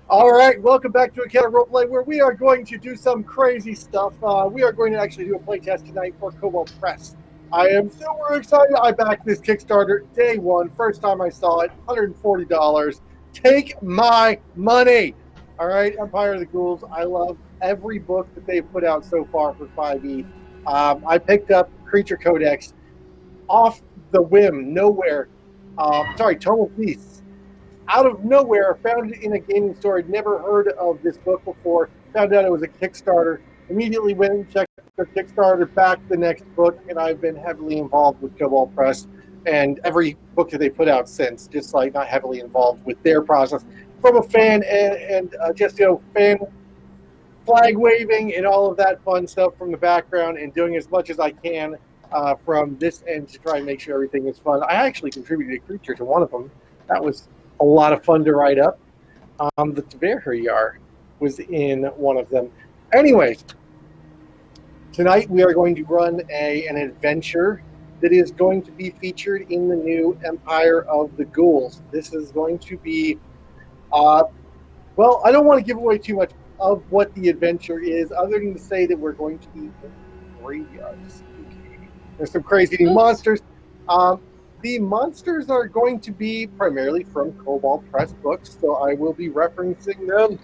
All right, welcome back to Encounter Roleplay, where we are going to do some crazy stuff. We are going to actually do a playtest tonight for Cobalt Press. I am super excited. I backed this Kickstarter day one. First time I saw it, $140. Take my money. All right, Empire of the Ghouls. I love every book that they've put out so far for 5e. I picked up Creature Codex off the whim, nowhere. Total Beasts out of nowhere, found it in a gaming store. I'd never heard of this book before. Found out it was a Kickstarter. Immediately went and checked their Kickstarter, backed the next book, and I've been heavily involved with Cobalt Press and every book that they put out since. Just like not heavily involved with their process from a fan and just fan flag waving and all of that fun stuff from the background and doing as much as I can from this end to try and make sure everything is fun. I actually contributed a creature to one of them. That was a lot of fun to write up. The Tverhuyar was in one of them. Anyways, tonight we are going to run an adventure that is going to be featured in the new Empire of the Ghouls. This is going to be, I don't want to give away too much of what the adventure is, other than to say that we're going to be in graveyards. There's some crazy new monsters. The monsters are going to be primarily from Cobalt Press books, so I will be referencing them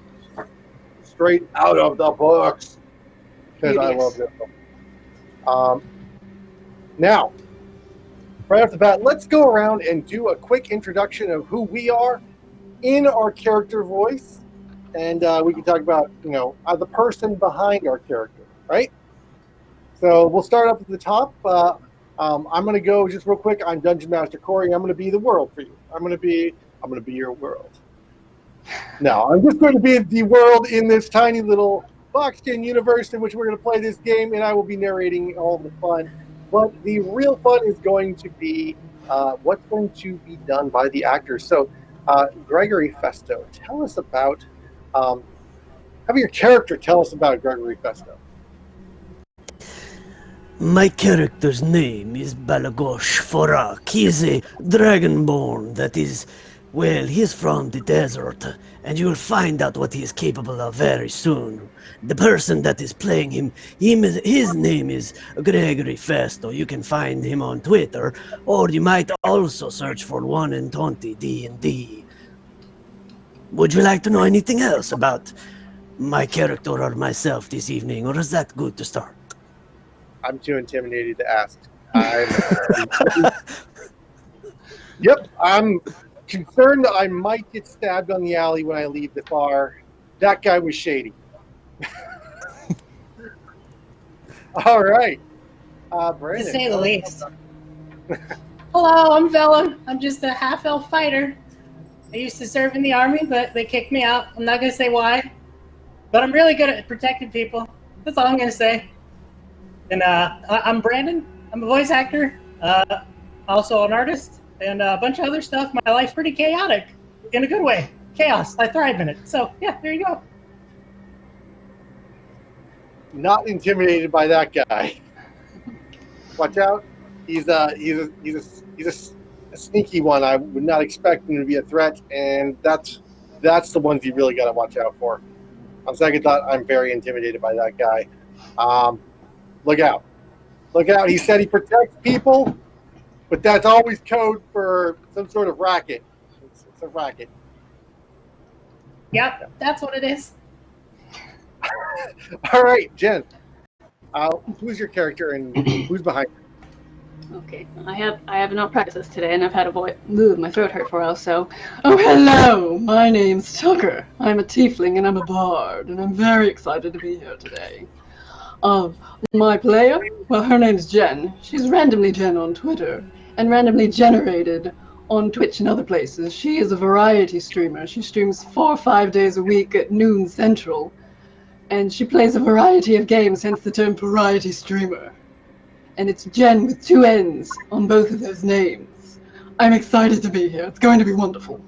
straight out of the books because I love them. Now, right off the bat, let's go around and do a quick introduction of who we are in our character voice, and we can talk about the person behind our character, right? So we'll start up at the top. I'm going to go just real quick. I'm Dungeon Master Corey. I'm going to be the world for you. I'm going to be your world. No, I'm just going to be the world in this tiny little boxed-in universe in which we're going to play this game, and I will be narrating all the fun. But the real fun is going to be what's going to be done by the actors. So, Gregory Festo, tell us about. Have your character tell us about Gregory Festo. My character's name is Balagosh Forak. He is a dragonborn that is, he's from the desert, and you will find out what he is capable of very soon. The person that is playing him, his name is Gregory Festo. You can find him on Twitter, or you might also search for 1-20 D&D. Would you like to know anything else about my character or myself this evening, or is that good to start? I'm too intimidated to ask. Yep, I'm concerned that I might get stabbed on the alley when I leave the bar. That guy was shady. All right. Brandon. To say the least. Hello, I'm Vela. I'm just a half-elf fighter. I used to serve in the army, but they kicked me out. I'm not going to say why. But I'm really good at protecting people. That's all I'm going to say. And I'm Brandon. I'm a voice actor, also an artist, and a bunch of other stuff. My life's pretty chaotic, in a good way. Chaos. I thrive in it. So, yeah, there you go. Not intimidated by that guy. Watch out. He's a sneaky one. I would not expect him to be a threat, and that's the ones you really got to watch out for. On second thought, I'm very intimidated by that guy. Look out. Look out. He said he protects people, but that's always code for some sort of racket. It's a racket. Yep, that's what it is. All right, Jen. Who's your character and who's behind you? Okay, I have not practiced this today, and I've had my throat hurt for a while, so... Oh, hello! My name's Tucker. I'm a tiefling, and I'm a bard, and I'm very excited to be here today. My player? Well, her name's Jen. She's randomly Jen on Twitter, and randomly generated on Twitch and other places. She is a variety streamer. She streams 4 or 5 days a week at noon Central, and she plays a variety of games, hence the term variety streamer. And it's Jen with 2 N's on both of those names. I'm excited to be here. It's going to be wonderful.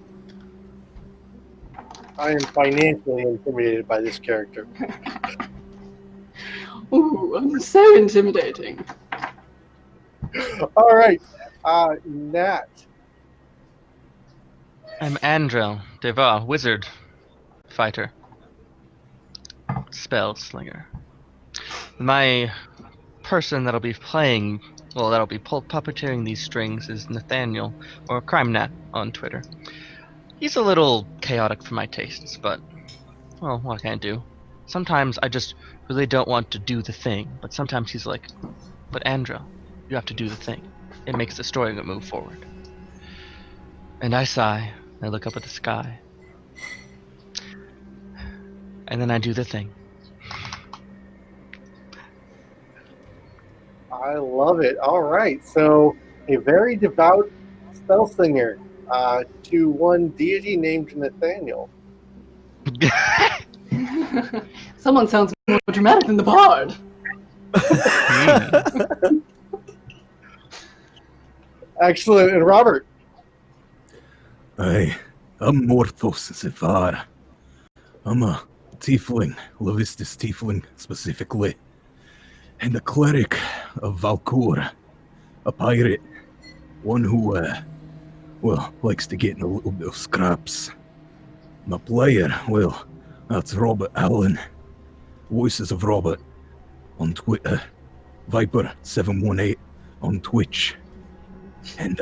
I am financially intimidated by this character. Ooh, I'm so intimidating. All right, Nat. I'm Andrel Deva, wizard. fighter. Spell slinger. My person that'll be playing, well, that'll be puppeteering these strings is Nathaniel, or CrimeNat on Twitter. He's a little chaotic for my tastes, but, well, what can I do? Sometimes I just really don't want to do the thing, but sometimes he's like, but Andra, you have to do the thing. It makes the story move forward. And I sigh, I look up at the sky, and then I do the thing. I love it. All right. So, a very devout spell singer to one deity named Nathaniel. Someone sounds more dramatic than the bard. Excellent. And Robert? I'm Morthos Zephyr. I'm a tiefling, Levistus tiefling specifically, and a cleric of Valcour, a pirate, one who, likes to get in a little bit of scraps. My player, well, that's Robert Allen, Voices of Robert on Twitter, Viper718 on Twitch, and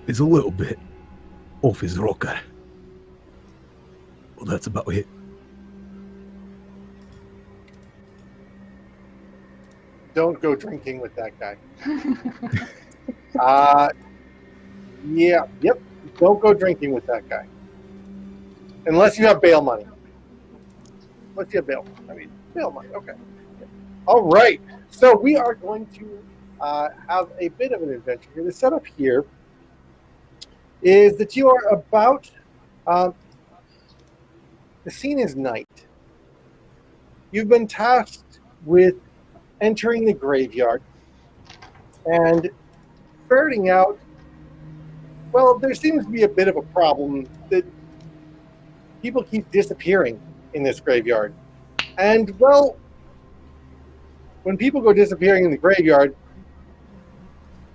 is a little bit off his rocker. Well, that's about it. Don't go drinking with that guy. Yep. Don't go drinking with that guy. Unless you have bail money. Unless you have bail money. Bail money, okay. All right. So we are going to have a bit of an adventure here. The setup here is that you are about... the scene is night. You've been tasked with entering the graveyard and ferreting out, well, there seems to be a bit of a problem that people keep disappearing in this graveyard. And, well, when people go disappearing in the graveyard,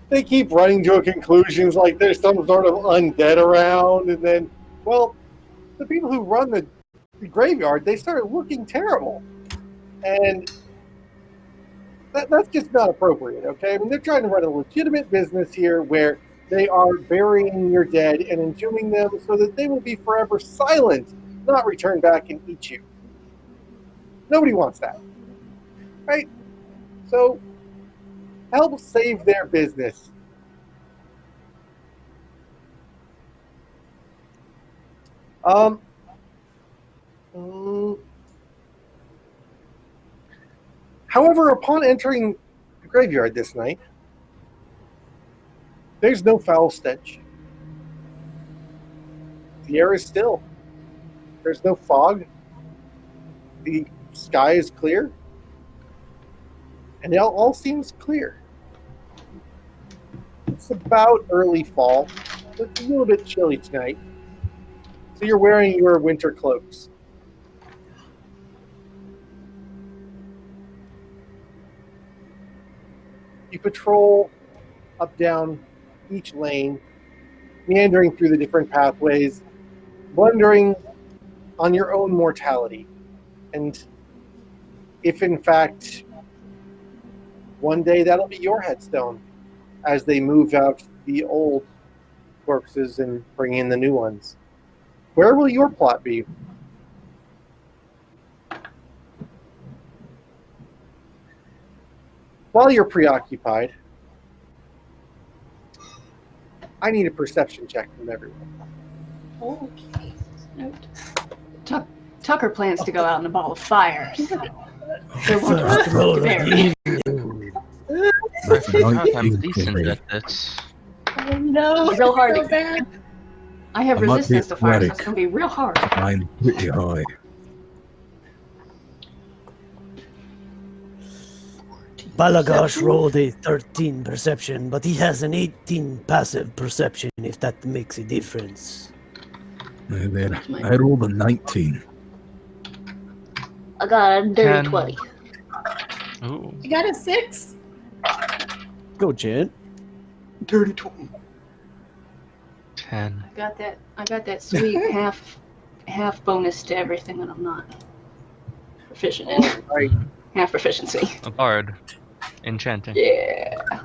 they keep running to conclusions like there's some sort of undead around, and then, well, the people who run the graveyard, they start looking terrible. And that's just not appropriate, okay? I mean, they're trying to run a legitimate business here where they are burying your dead and entombing them so that they will be forever silent, not return back and eat you. Nobody wants that, right? So help save their business. However, upon entering the graveyard this night, there's no foul stench. The air is still. There's no fog. The sky is clear. And it all seems clear. It's about early fall. It's a little bit chilly tonight. So you're wearing your winter cloaks. You patrol up, down each lane, meandering through the different pathways, wondering on your own mortality. And if in fact, one day that'll be your headstone as they move out the old corpses and bring in the new ones. Where will your plot be? While you're preoccupied, I need a perception check from everyone. Okay. Note. Tucker plans to go out in a ball of fire. So there won't First be roll of very. the evening. I'm decent at this. Oh no, Real it's hard. so bad. I have I might be resistance to fire, so it's athletic. going to be real hard. I'm pretty high. Balagash rolled a 13 perception, but he has an 18 passive perception, if that makes a difference. And then I rolled a 19. I got a dirty 10. 20. Ooh. You got a 6? Go, Jen. Dirty 20. 10. I got that sweet half bonus to everything that I'm not proficient in. Right. Half proficiency. A bard. Enchanting. Yeah.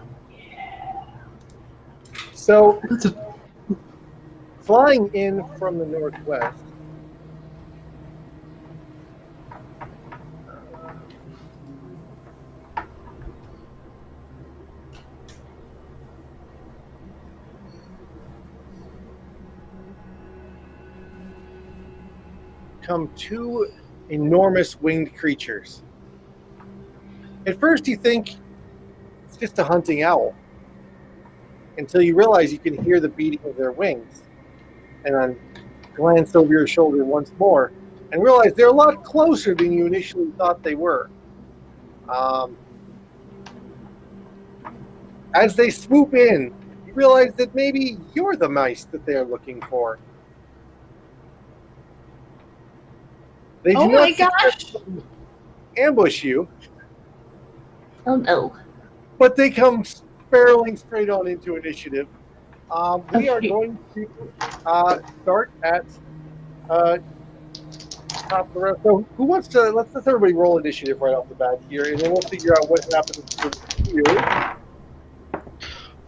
So, flying in from the northwest, come two enormous winged creatures. At first, you think it's just a hunting owl, until you realize you can hear the beating of their wings, and then glance over your shoulder once more and realize they're a lot closer than you initially thought they were. As they swoop in, you realize that maybe you're the mice that they're looking for. They do Oh my not gosh! ambush you, Oh no. but they come barreling straight on into initiative. We are Okay. going to start at top of the round. So who wants to, let's everybody roll initiative right off the bat here, and then we'll figure out what happens to you.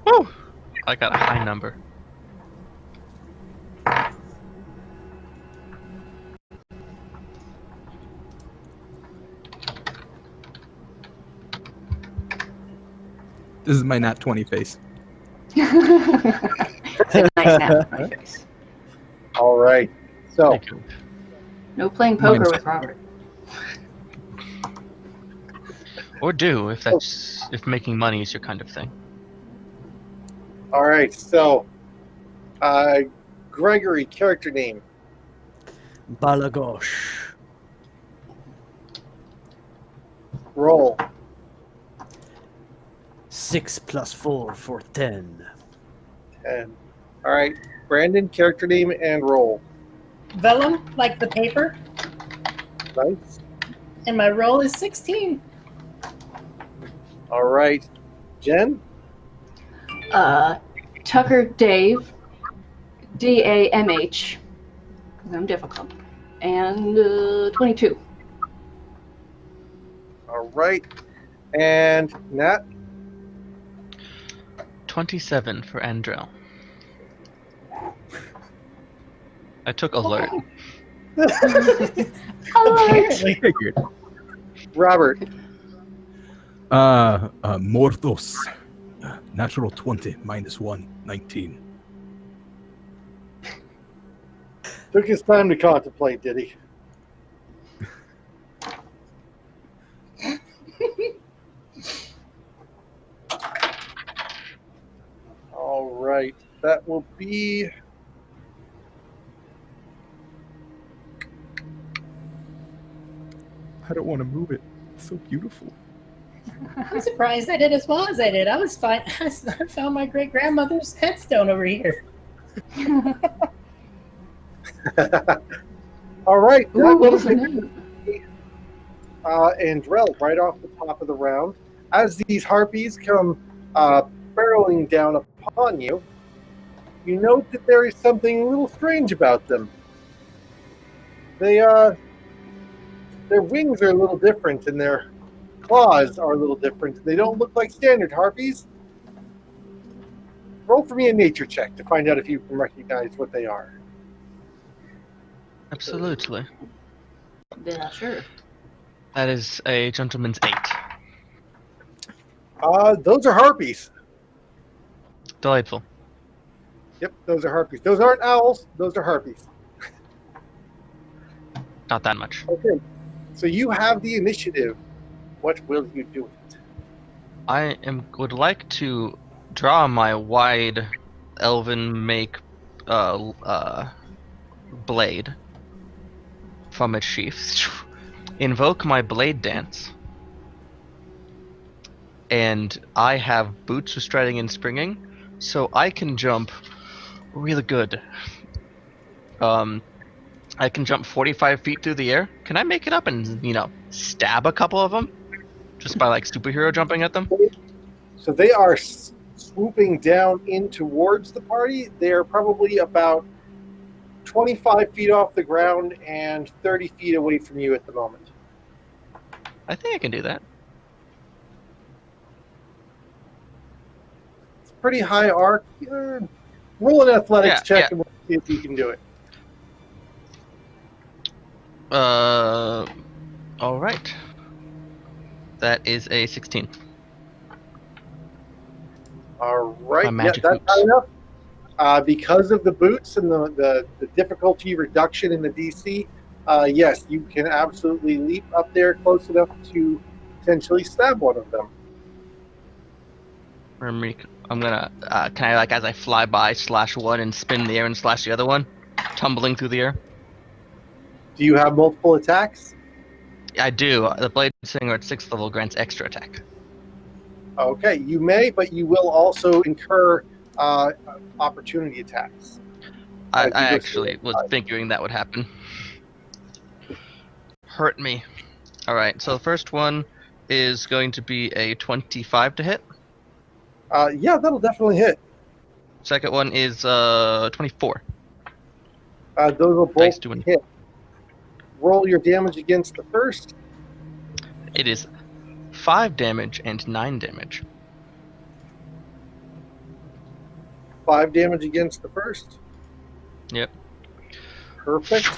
Woo! I got a high number. This is my nat 20 face. It's a nice snap on my face. All right. So, Thank you. No playing poker with Robert. Or do, if making money is your kind of thing. all right. So, Gregory, character name. Balagosh. Roll. 6 plus 4 for 10. 10. All right. Brandon, character name and roll. Vellum, like the paper, Nice. and my roll is 16. All right. Jen? Tucker Dave, DAMH, because I'm difficult, and 22. All right. And Nat? 27 for Andrel. I took alert. Apparently. Figured. Robert? Morthos. Natural 20, -1, 19. Took his time to contemplate, did he? All right. That will be... I don't want to move it. It's so beautiful. I'm surprised I did as well as I did. I was fine. I found my great grandmother's headstone over here. All right. Ooh, That what was will the be name? Andrel right off the top of the round. As these harpies come barreling down upon you, you note that there is something a little strange about them. Their wings are a little different, and their claws are a little different. They don't look like standard harpies. Roll for me a nature check to find out if you can recognize what they are. Absolutely. Yeah, sure. That is a gentleman's 8. Those are harpies. Delightful. Yep, those are harpies. Those aren't owls. Those are harpies. Not that much. Okay, so you have the initiative. What will you do with it? I would like to draw my wide elven make blade from its sheath. Invoke my blade dance. And I have boots for striding and springing, so I can jump really good. I can jump 45 feet through the air. Can I make it up and, stab a couple of them? Just by, superhero jumping at them? So they are swooping down in towards the party. They are probably about 25 feet off the ground and 30 feet away from you at the moment. I think I can do that. It's pretty high arc. Roll an athletics Yeah, check and we'll see if you can do it. All right. That is a 16. All right. My magic that's boots. high enough. Because of the boots and the difficulty reduction in the DC, yes, you can absolutely leap up there close enough to potentially stab one of them. I'm gonna, can I, like, as I fly by, slash one and spin in the air and slash the other one? Tumbling through the air? Do you have multiple attacks? I do. The Blade Singer at 6th level grants extra attack. Okay, you may, but you will also incur opportunity attacks. I As you go actually through was thinking that would happen. Hurt me. Alright, so the first one is going to be a 25 to hit. Yeah, that'll definitely hit. Second one is 24. Those will both Nice doing. hit. Roll your damage against the first. It is 5 damage and 9 damage. 5 damage against the first. Yep. Perfect.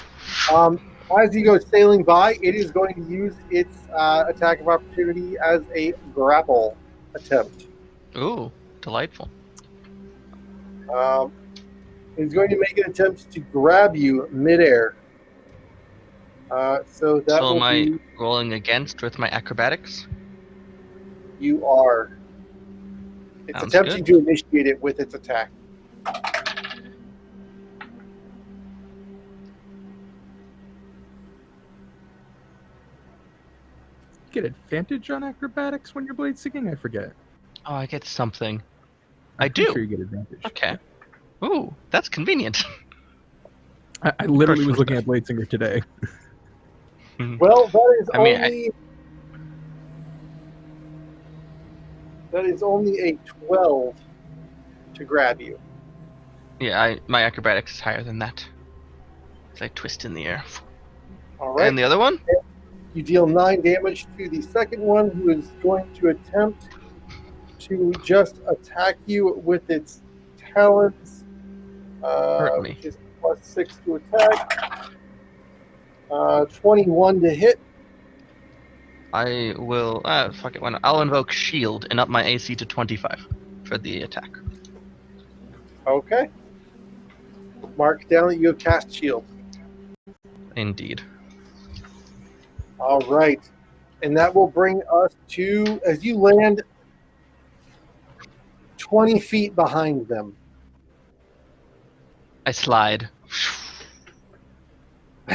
As you go sailing by, it is going to use its attack of opportunity as a grapple attempt. Ooh, delightful. It's going to make an attempt to grab you midair. So that So will am I be, rolling against with my acrobatics? you are. It's Sounds attempting to initiate it with its attack. Get advantage on acrobatics when you're blade singing? I forget. Oh, I get something. I'm I pretty do. Sure you get advantage. Okay. Ooh, that's convenient. I literally First was one's looking bad. at blade singer today. Well, that is I mean, only that is only a 12 to grab you. Yeah, my acrobatics is higher than that. As I twist in the air. All right. And the other one? You deal 9 damage to the second one, who is going to attempt to just attack you with its talons. Hurt me. Which is +6 to attack. 21 to hit. I will. Fuck it. I'll invoke shield and up my AC to 25 for the attack. Okay. Mark down that you have cast shield. Indeed. All right. And that will bring us to, as you land 20 feet behind them. I slide.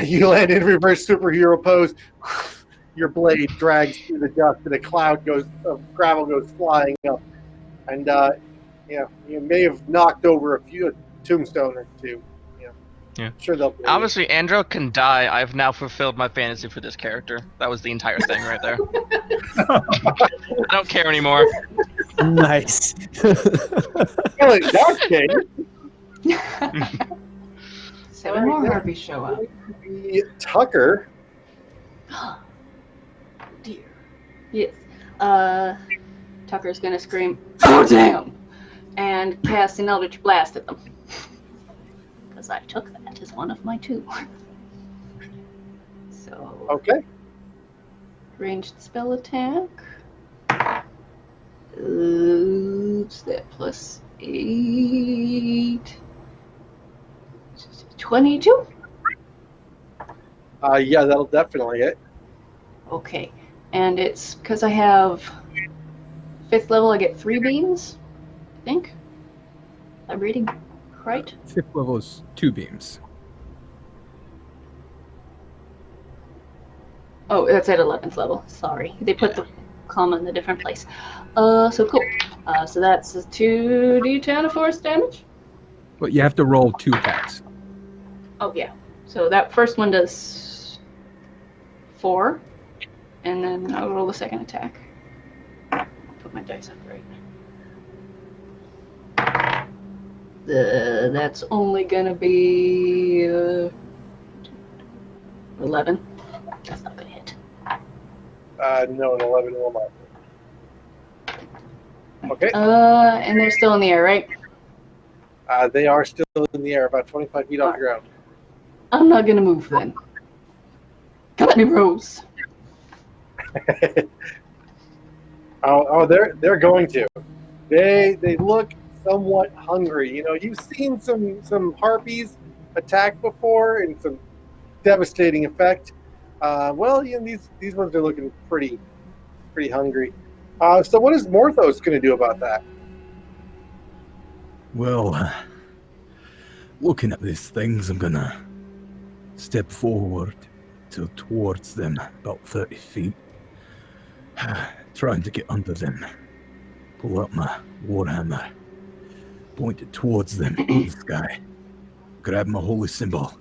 You land in reverse superhero pose. Your blade drags through the dust, and a cloud of gravel goes flying up. And you may have knocked over a tombstone or two. Yeah. Sure they'll. Obviously, Andro can die. I've now fulfilled my fantasy for this character. That was the entire thing right there. I don't care anymore. Nice. Well, in that case, 7 more Harpies show up. the Tucker. Dear. Yes. Tucker's gonna scream, "Oh damn!" and cast an Eldritch Blast at them. Because I took that as one of my 2. So, Okay. ranged spell attack. Oops, that +8. 22? Yeah, that'll definitely hit. Okay. And it's because I have 5th level, I get 3 beams, I think. I'm reading right? 5th level is 2 beams. Oh, that's at 11th level. Sorry. They put the comma in a different place. So cool. So that's a 2d10 of force damage? But you have to roll 2 attacks. Oh, yeah. So that first one does 4. And then I'll roll the second attack. Put my dice up right. That's only gonna be 11. That's not gonna hit. No, an 11 will not. Okay. And they're still in the air, right? They are still in the air, about 25 feet off the ground. I'm not gonna move then. Come at me, Rose. They're going to. They look somewhat hungry. You know, you've seen some harpies attack before and some devastating effect. Well, you know, these ones are looking pretty hungry. So what is Morthos going to do about that? Well, looking at these things, I'm gonna step forward towards them, about 30 feet. Trying to get under them. Pull out my warhammer. Point it towards them in the sky. Grab my holy symbol.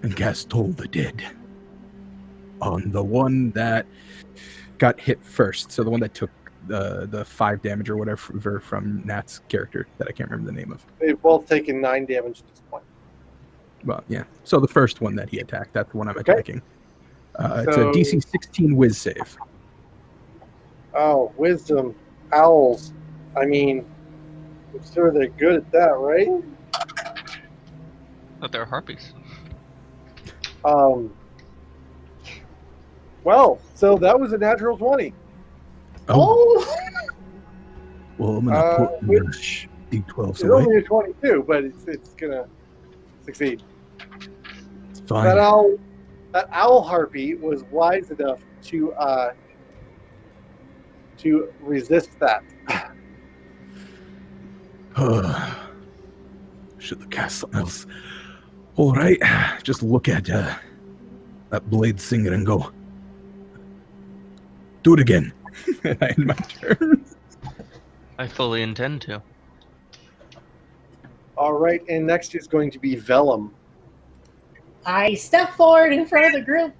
And cast Toll the Dead. On the one that got hit first. So the one that took the 5 damage or whatever from Nat's character that I can't remember the name of. They've both taken 9 damage at this point. Well, yeah. So the first one that he attacked, that's the one I'm Okay. attacking. It's a DC 16 whiz save. Oh, wisdom. Owls. I mean, I'm sure they're good at that, right? But they're harpies. Well, so that was a natural 20. Oh! Well, I'm gonna put Which D12 is away. only a 22, but it's gonna succeed. It's fine. That owl harpy was wise enough to resist that. Should have cast something else. All right, just look at that blade singer and go. Do it again. I end my turn. I fully intend to. All right, and next is going to be Vellum. I step forward in front of the group,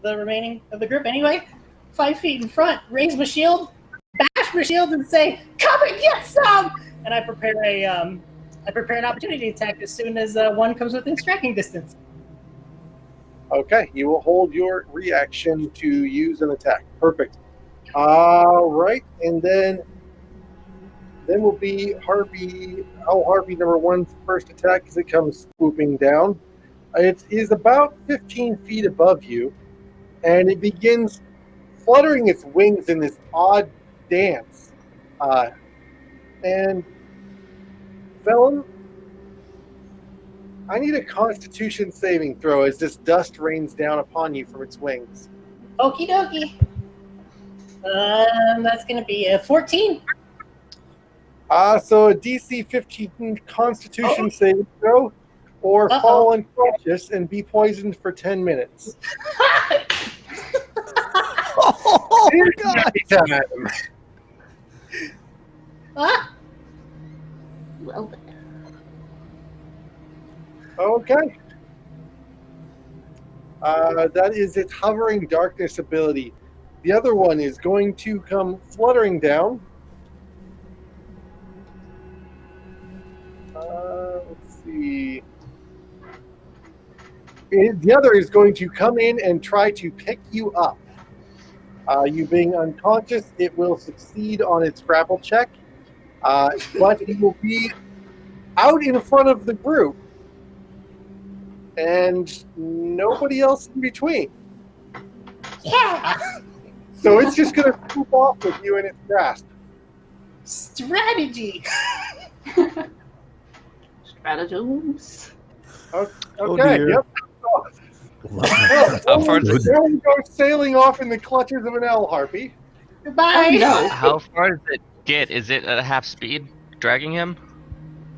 the remaining of the group anyway, 5 feet in front, raise my shield, bash my shield, and say, "Come and get some!" And I prepare an opportunity attack as soon as one comes within striking distance. Okay, you will hold your reaction to use an attack. Perfect. All right, and then will be Harpy. Owl Harpy number 1's first attack as it comes swooping down. It is about 15 feet above you, and it begins fluttering its wings in this odd dance. And Vellum, I need a Constitution saving throw as this dust rains down upon you from its wings. Okie dokie. That's going to be a 14. So a DC 15 Constitution saving throw, or fall unconscious and be poisoned for 10 minutes. Oh, God. Ah, Well then. Okay. That is its hovering darkness ability. The other one is going to come fluttering down. Let's see. The other is going to come in and try to pick you up. You being unconscious, it will succeed on its grapple check, but it will be out in front of the group and nobody else in between. yeah. So it's just going to swoop off with you in its grasp. Strategy. Stratagems. Okay, dear. yep. How far does There we go, sailing off in the clutches of an owl harpy. Goodbye. Oh, no. How far does it get? Is it at half speed, dragging him?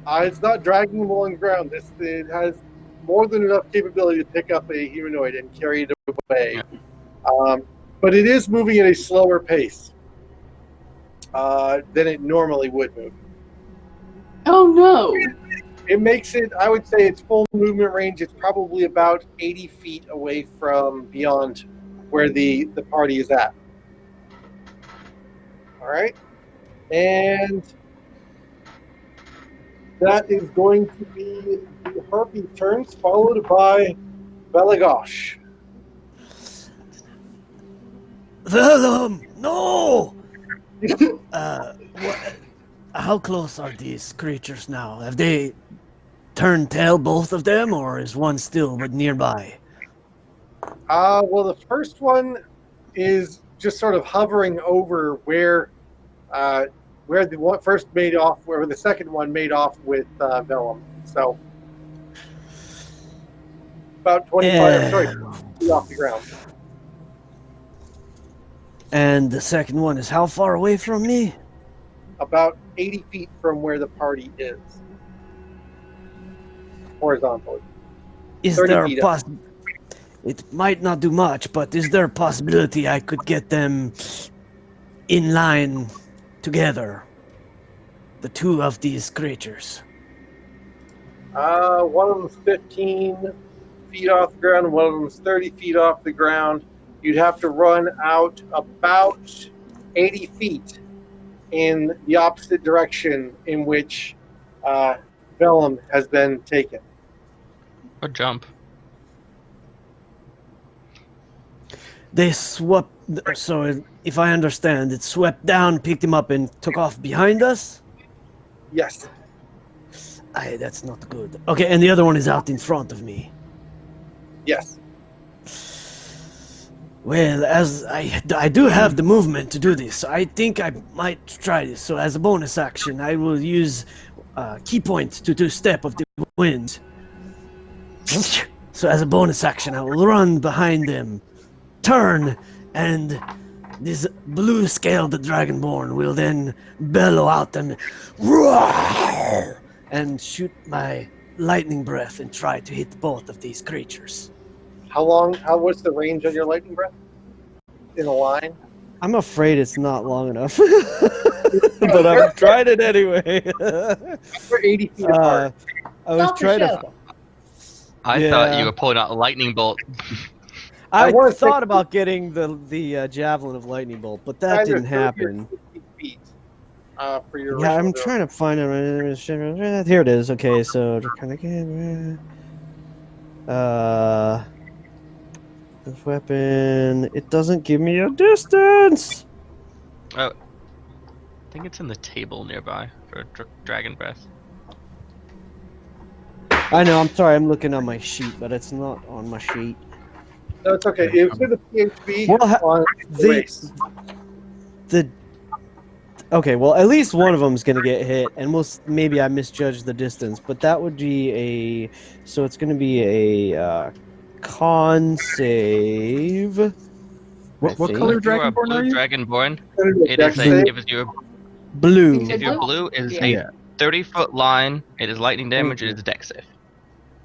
It's not dragging him along the ground. It has more than enough capability to pick up a humanoid and carry it away. But it is moving at a slower pace than it normally would move. Oh no. It makes it, I would say, its full movement range is probably about 80 feet away from beyond where the party is at. All right. And That is going to be the Harpy turns, followed by Belagosh. Vellum, no! How close are these creatures now? Have they turned tail, both of them, or is one still but nearby? Well, the first one is just sort of hovering over where the one first made off, where the second one made off with Vellum. So about 25, feet off the ground. And the second one is how far away from me? About 80 feet from where the party is. Horizontally. Is 30 there a feet up. It might not do much, but is there a possibility I could get them in line together? The two of these creatures. One of them's 15 feet off the ground, and one of them's 30 feet off the ground. You'd have to run out about 80 feet in the opposite direction in which Vellum has been taken. Or jump. They swept, so if I understand, it swept down, picked him up, and took off behind us? Yes. Aye, that's not good. Okay, and the other one is out in front of me. Yes. Well, as I do have the movement to do this, so I think I might try this. So as a bonus action, I will use key point to do step of the wind. So as a bonus action, I will run behind them, turn, and this blue scaled dragonborn will then bellow out and roar and shoot my lightning breath and try to hit both of these creatures. What's the range on your lightning breath? In a line? I'm afraid it's not long enough, but I've tried it anyway. We're 80 feet apart. I was trying to. I thought you were pulling out a lightning bolt. I thought about getting the javelin of lightning bolt, but that didn't happen. 50 feet, for your Yeah, I'm original trying to find it. Here it is. Okay, so kind of this weapon. It doesn't give me a distance. Oh, I think it's in the table nearby for dragon breath. I know. I'm sorry. I'm looking on my sheet, but it's not on my sheet. No, it's okay. It was with a PHP Well, on the race. Okay, well, at least one of them is going to get hit, and maybe I misjudged the distance, but that would be so it's going to be a con save. What color dragonborn are you? Dragonborn. Dex It save. gives you Blue. if you're blue, it is Yeah. a 30-foot line. It is lightning damage. It is a dex save.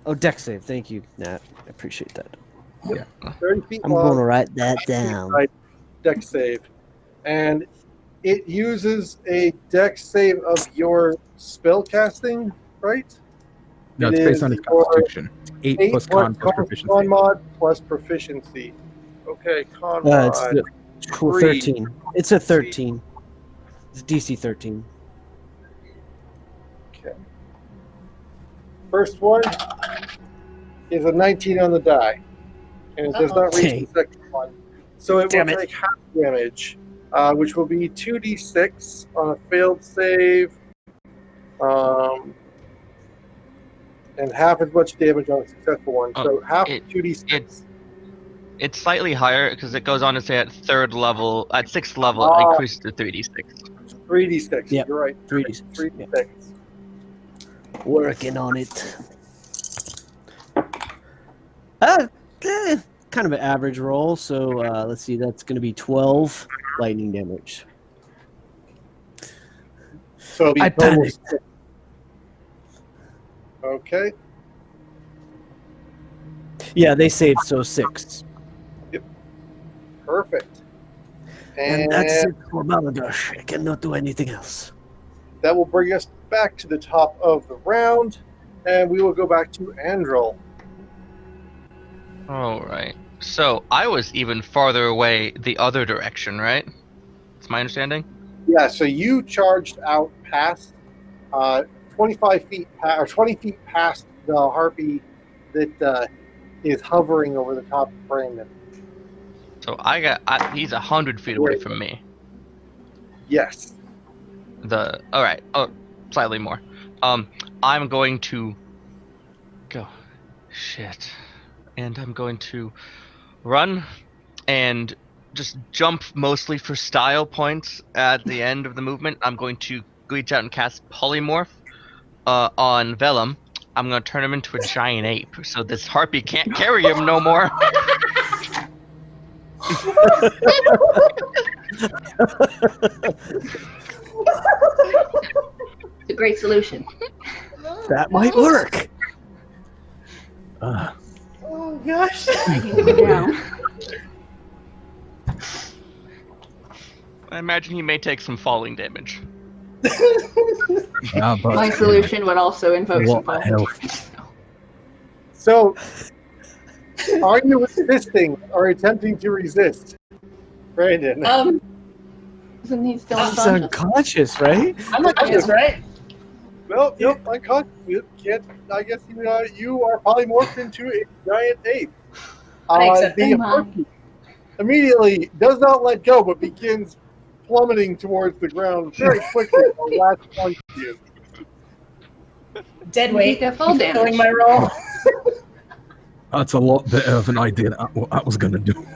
Oh, dex save. Thank you, Nat. I appreciate that. 30 feet I'm long. going to write that down. Dex save. And it uses a dex save of your spell casting, right? No, It it's based on is its constitution. 8 plus con plus proficiency. Con mod plus proficiency. Okay, con mod. It's 13. It's a 13. It's DC 13. Okay. First one is a 19 on the die. And it does not reach Dang. the second one. So it Damn will it. take half damage, which will be 2d6 on a failed save. And half as much damage on a successful one. So half 2d6. It's slightly higher because it goes on to say at 6th level, it increases to 3d6. 3d6. Yeah, You're right. 3d6. 3d6. Working on it. Kind of an average roll, so let's see, that's going to be 12 lightning damage. So it'll be I total panicked. 6. Okay. Yeah, they saved, so 6. Perfect. And that's it for Baladosh. I cannot do anything else. That will bring us back to the top of the round, and we will go back to Andril. Alright. So, I was even farther away the other direction, right? That's my understanding? Yeah, so you charged out past 25 feet or 20 feet past the harpy that is hovering over the top of Brandon. So he's 100 feet away from me. Yes. All right. Oh, slightly more. I'm going to go. Shit. And I'm going to run and just jump mostly for style points at the end of the movement. I'm going to reach out and cast Polymorph on Vellum. I'm going to turn him into a giant ape, so this harpy can't carry him no more. It's a great solution. That might work. Oh gosh. I can go down. I imagine he may take some falling damage. Yeah, but My solution would also invoke some what falling health? damage. So, are you resisting or attempting to resist, Brandon? Isn't he still He's unconscious? unconscious, right? I'm unconscious, right? Nope, unconscious. You can't. I guess you are polymorphed into a giant ape. I accept The it. harpy immediately does not let go, but begins plummeting towards the ground very quickly. The last point to you. Dead You weight. get fall damage. Filling my role. that's a lot better of an idea than what I was gonna do.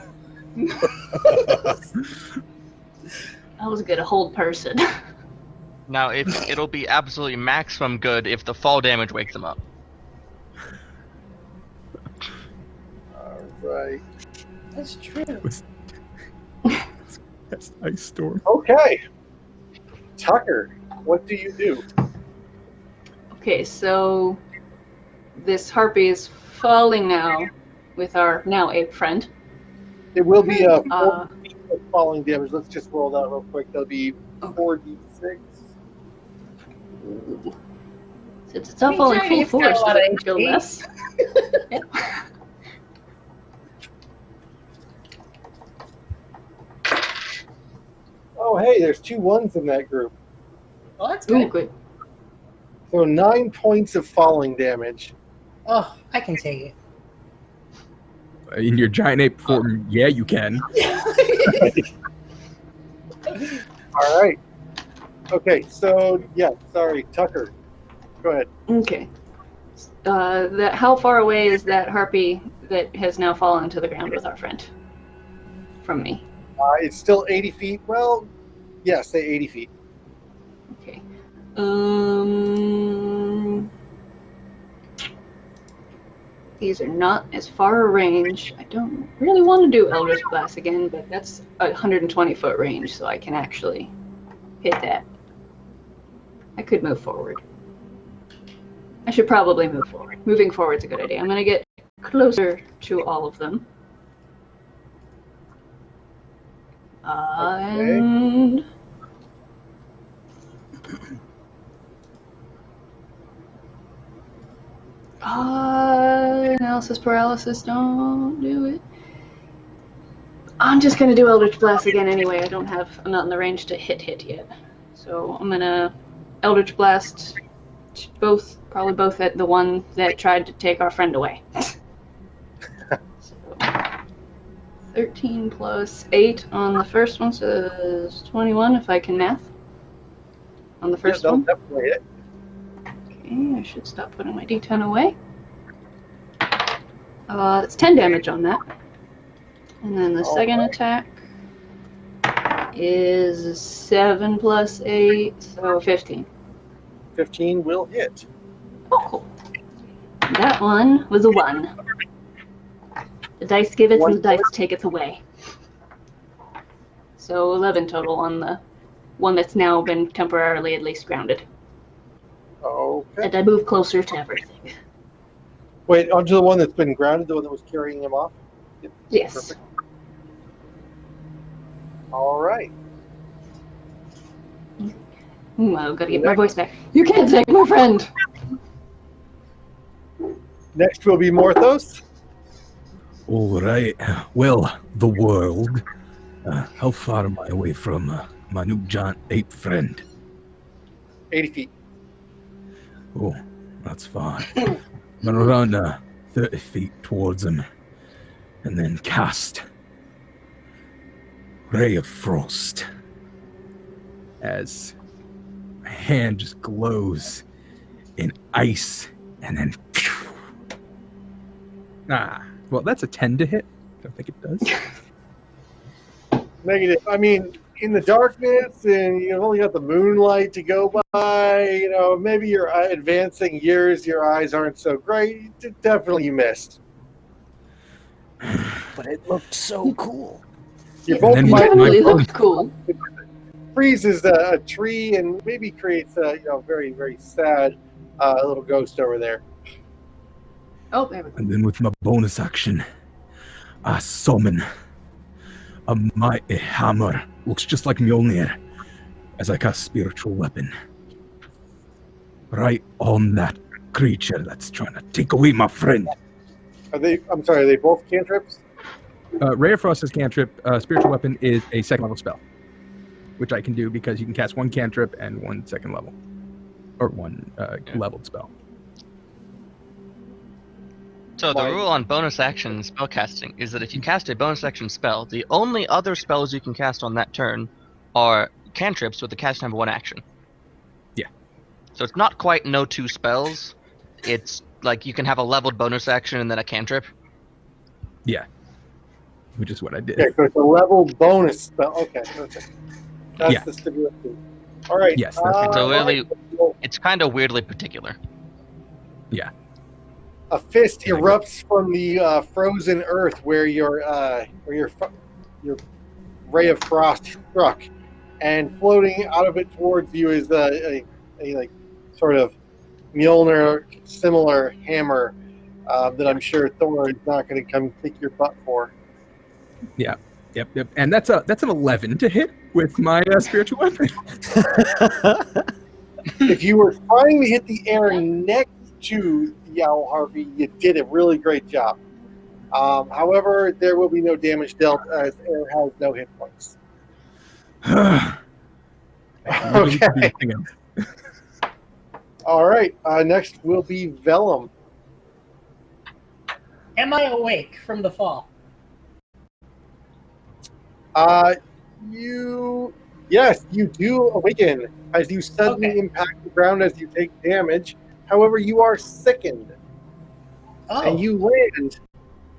I was gonna hold person. Now, it'll be absolutely maximum good if the fall damage wakes him up. All right. That's true. That's ice storm. Okay. Tucker, what do you do? Okay, so this harpy is falling now with our now ape friend. It will be a 4 Uh, of falling damage. Let's just roll that real quick. That'll be 4d6. Since it's all falling full It's got force, a lot does of it go HP. less? Oh, hey, there's 2 1s in that group. Well, that's Ooh, good. good. So 9 points of falling damage. Oh, I can take In your giant ape form, yeah, you can. it. All right. Okay, so, yeah, sorry, Tucker. Go ahead. Okay. How far away is that harpy that has now fallen to the ground with our friend from me? It's still 80 feet. Well, yeah, say 80 feet. Okay. These are not as far a range. I don't really want to do Eldritch Blast again, but that's a 120-foot range, so I can actually hit that. I could move forward. I should probably move forward. Moving forward's a good idea. I'm going to get closer to all of them. And analysis paralysis, don't do it. I'm just gonna do Eldritch Blast again anyway. I'm not in the range to hit yet. So I'm gonna Eldritch Blast probably both at the one that tried to take our friend away. So 13 plus 8 on the first one, so it's 21 if I can math. On the first that'll one. definitely hit. Okay, I should stop putting my D10 away. It's 10 damage on that. And then the second attack is 7 plus 8, so 15. 15 will hit. Oh, cool. That one was a 1. The dice give it and the dice take it away. So 11 total on the one that's now been temporarily at least grounded. Okay. And I move closer to everything. Wait, onto the one that's been grounded, the one that was carrying him off? Yep. Yes. Perfect. All right. I've got to get my voice back. You can't take my friend! Next will be Morthos. All right. Well, the world. How far am I away from my new giant ape friend? 80 feet. Oh, that's fine. I'm gonna run 30 feet towards him and then cast Ray of Frost as my hand just glows in ice and then well, that's a 10 to hit. I don't think it does. Negative. I mean, in the darkness, and you've only got the moonlight to go by. You know, maybe you're advancing years. Your eyes aren't so great. Definitely, you missed. But it looked so cool. You And then both my- might Definitely looked cool. freezes a tree and maybe creates a very very sad little ghost over there. Oh, there we go. And then with my bonus action, I summon a mighty hammer. Looks just like Mjolnir as I cast spiritual weapon. Right on that creature that's trying to take away my friend. I'm sorry. Are they both cantrips? Ray of Frost is cantrip. Spiritual weapon is a second level spell, which I can do because you can cast one cantrip and one second level. Or one leveled spell. So the rule on bonus action spellcasting is that if you cast a bonus action spell, the only other spells you can cast on that turn are cantrips with the cast time of one action. Yeah. So it's not quite no two spells. It's like you can have a leveled bonus action and then a cantrip. Yeah. Which is what I did. Okay, so it's a level bonus spell. Okay. That's Yeah. the stability. All right. Yes, that's So really, well, it's kind of weirdly particular. Yeah. a fist erupts from the frozen earth where your ray of frost struck, and floating out of it towards you is a like sort of Mjolnir similar hammer that I'm sure Thor is not going to come kick your butt for. Yep. And that's an 11 to hit with my spiritual weapon. If you were trying to hit the air next to the owl harpy, you did a really great job. However, there will be no damage dealt as air has no hit points. Okay. All right. Next will be Vellum. Am I awake from the fall? Yes, you do awaken as you suddenly impact the ground as you take damage. However, you are sickened, and you land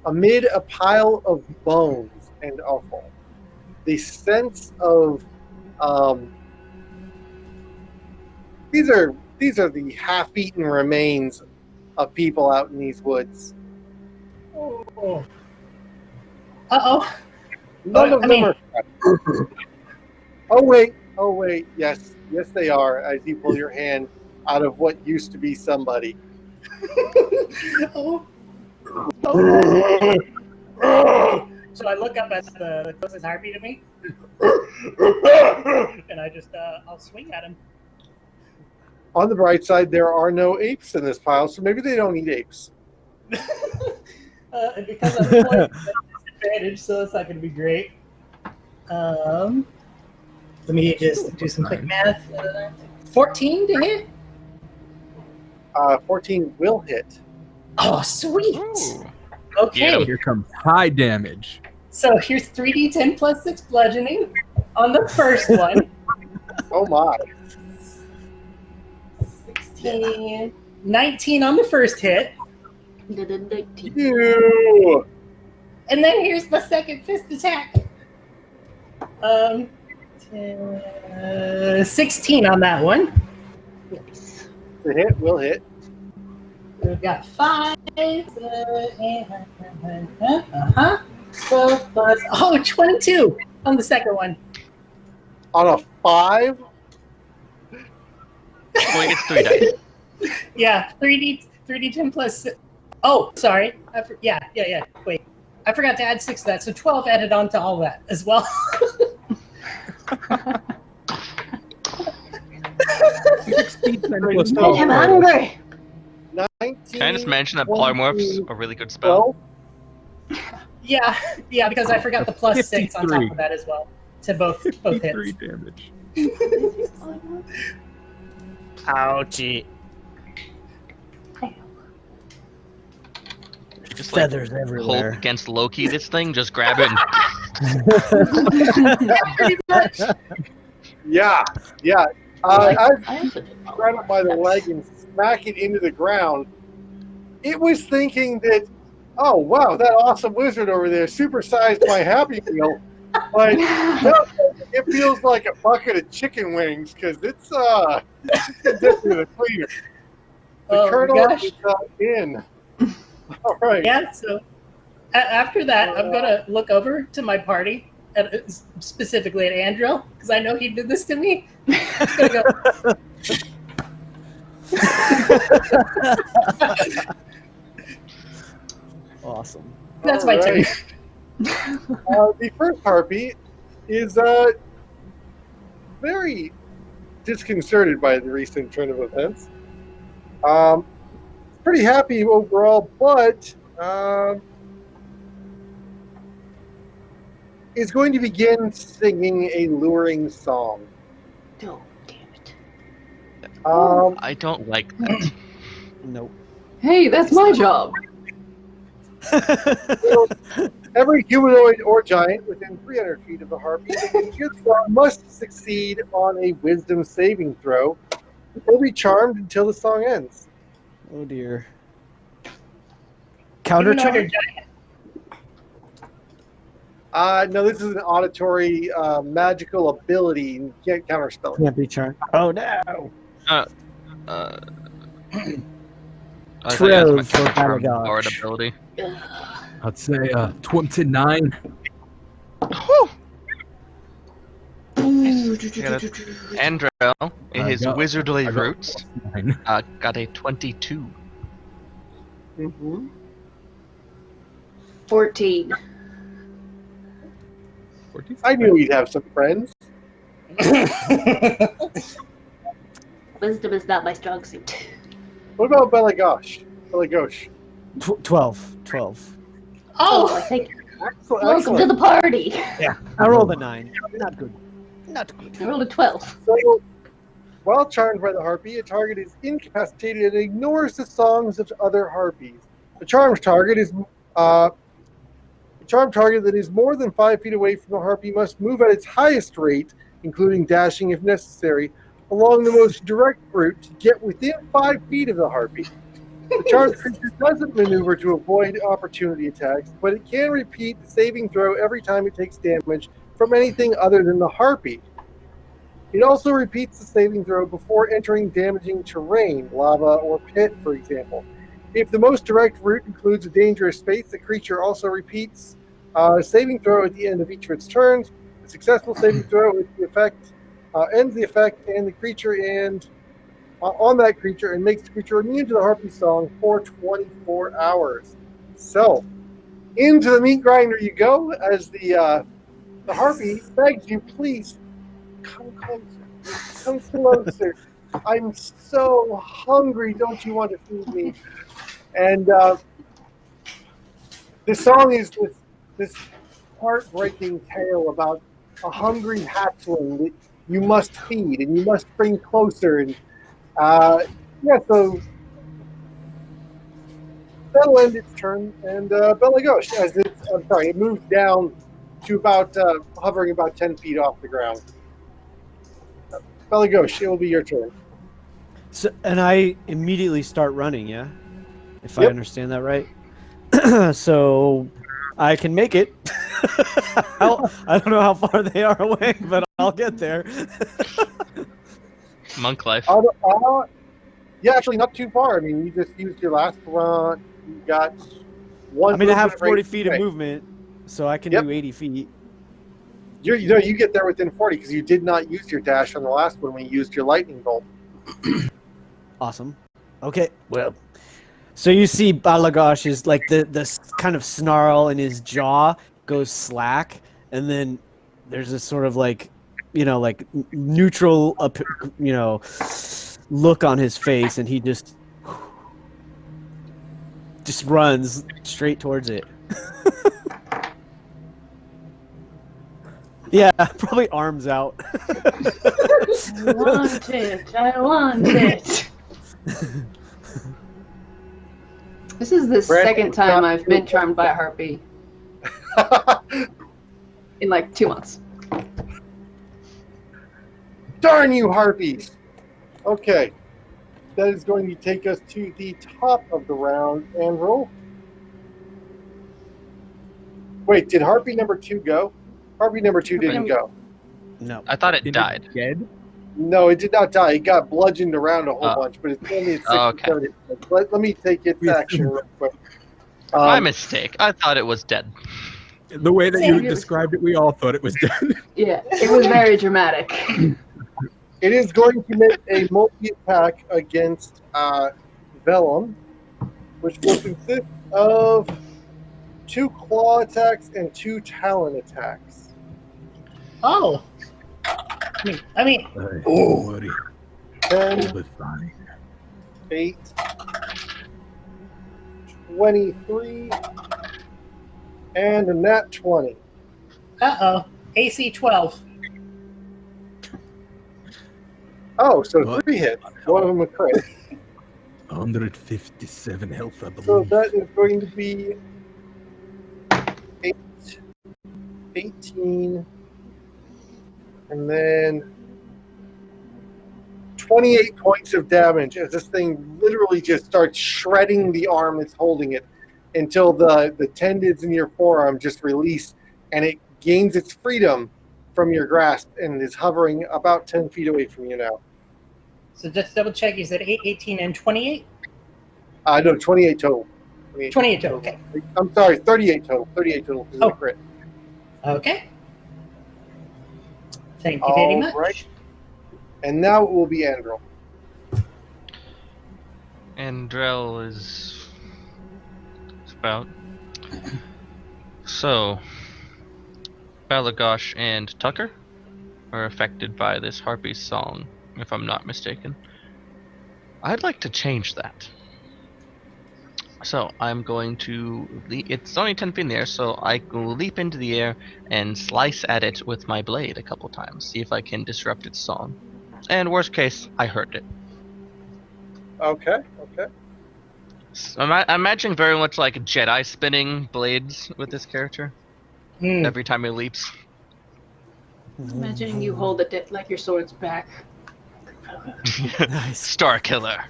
amid a pile of bones and offal. The sense of these are the half-eaten remains of people out in these woods. Oh. Uh-oh. None of them are. Oh wait, yes, they are. As you pull your hand out of what used to be somebody. Oh. So I look up at the closest harpy to me, and I just I'll swing at him. On the bright side, there are no apes in this pile, so maybe they don't eat apes. And because I'm playing at disadvantage, so it's not going to be great. Let me just do some quick math. 14 to hit? 14 will hit. Oh, sweet. Ooh. Okay, Here comes high damage. so here's 3d10 plus 6 bludgeoning on the first one. Oh my. 16, 19 on the first hit. Ew. And then here's the second fist attack. 16 on that one. The hit will hit. We've got 5. 12 plus 22 on the second one. On a 5? Well, he gets 3 dice. Yeah, 3d10 plus 6. Oh, sorry. Yeah. Wait, I forgot to add 6 to that, so 12 added on to all that as well. 16 plus Oh, I'm hungry. 19. Can I just mention that polymorph's a really good spell? 12. Yeah, because I forgot the plus 6 on top 53. of that as well to both 3 hits. damage. Ouchie. Just feathers hold everywhere. against Loki this thing, just grab it and Pretty much. Yeah. I've I also did grabbed it by the That's- leg and smack it into the ground. It was thinking that, oh wow, that awesome wizard over there supersized my Happy Meal. But no, it feels like a bucket of chicken wings because it's definitely the cleaner. The Oh, kernel gosh. is in. All right. Yeah, so after that, I'm going to look over to my party, specifically at Andrel, because I know he did this to me. I'm going to go, Awesome. that's All my turn. right. The first Harpy is very disconcerted by the recent turn of events. Pretty happy overall, but is going to begin singing a luring song. Oh, damn it. I don't like that. Nope. Hey, that's my job. Every humanoid or giant within 300 feet of the Harpy must succeed on a wisdom saving throw. They'll be charmed until the song ends. Oh dear. Counter Humanoid or charge? giant? No, this is an auditory magical ability. You can't counterspell it. Can't be charged. Oh no. I thought you asked 12 my for charm Balagash. guard ability. I'd say 29. Andrel, in his got- wizardly I got roots, +9. got a 22. Mm-hmm. 14. 14? I knew we'd have some friends. Wisdom is not my strong suit. What about Belagosh? 12. Oh, I Oh, think. Excellent. Welcome to the party. Yeah. I rolled a 9. Not good. Not good. I rolled a 12. So, while charmed by the Harpy, a target is incapacitated and ignores the songs of other Harpies. The charmed target that is more than 5 feet away from the Harpy must move at its highest rate, including dashing if necessary, along the most direct route to get within 5 feet of the Harpy. The charmed creature doesn't maneuver to avoid opportunity attacks, but it can repeat the saving throw every time it takes damage from anything other than the Harpy. It also repeats the saving throw before entering damaging terrain, lava or pit, for example. If the most direct route includes a dangerous space, the creature also repeats a saving throw at the end of each of its turns. The successful saving throw ends the effect and the creature on that creature and makes the creature immune to the Harpy song for 24 hours. So, into the meat grinder you go as the Harpy begs you, please come closer. Come closer. I'm so hungry. Don't you want to feed me? And the song is this heartbreaking tale about a hungry hatchling that you must feed and you must bring closer. And so that'll end its turn. And Belagosh, it moves down to about hovering about 10 feet off the ground. Belagosh, it will be your turn. So, and I immediately start running, yeah? If I Yep. understand that right. So I can make it. I don't know how far they are away, but I'll get there. Monk life. Yeah, actually, not too far. I mean, you just used your last run. You got one. I mean, I have movement 40 range feet of away. movement, so I can Yep. do 80 feet. You get there within 40 because you did not use your dash on the last one when you used your lightning bolt. Awesome. Okay, well. So you see Balagosh is like the kind of snarl in his jaw goes slack, and then there's this sort of like neutral look on his face, and he just runs straight towards it. Yeah, probably arms out. I want it. This is the Brandon, second time I've been charmed by a harpy in like 2 months. Darn you, harpies! Okay. That is going to take us to the top of the round and roll. Wait, did Harpy number 2 go? Harpy number 2 didn't go. No. I thought it Did died. Dead? No, it did not die. It got bludgeoned around a whole Oh. bunch, but it's only at 6 Okay. Let me take its action real quick. My mistake. I thought it was dead. The way that Same. you described it, we all thought it was dead. Yeah, it was very dramatic. It is going to make a multi-attack against Vellum, which will consist of 2 claw attacks and 2 talon attacks. Oh. I mean, Don't worry, 10, we'll be fine. 8, 23, and a nat 20. uh-oh. AC 12. Oh, so What? 3 hits. One of them a crit. 157 health, I So believe. that is going to be 8, 18, and then 28 points of damage as this thing literally just starts shredding the arm that's holding it until the tendons in your forearm just release and it gains its freedom from your grasp and is hovering about 10 feet away from you now. So just double check, you said 8, 18, and 28? No, 28 total. 28 total, okay. I'm sorry, 38 total. 38 total because of the crit. Okay. Thank you very much. Right. And now it will be Andrel. Andrel is about. So, Balagosh and Tucker are affected by this Harpy song, if I'm not mistaken. I'd like to change that. So I'm going to it's only 10 feet in the air, so I will leap into the air and slice at it with my blade a couple times, see if I can disrupt its song. And worst case, I hurt it. Okay. So I'm imagining very much like Jedi spinning blades with this character every time he leaps. Imagining you hold it like your sword's back. Nice. Star Killer.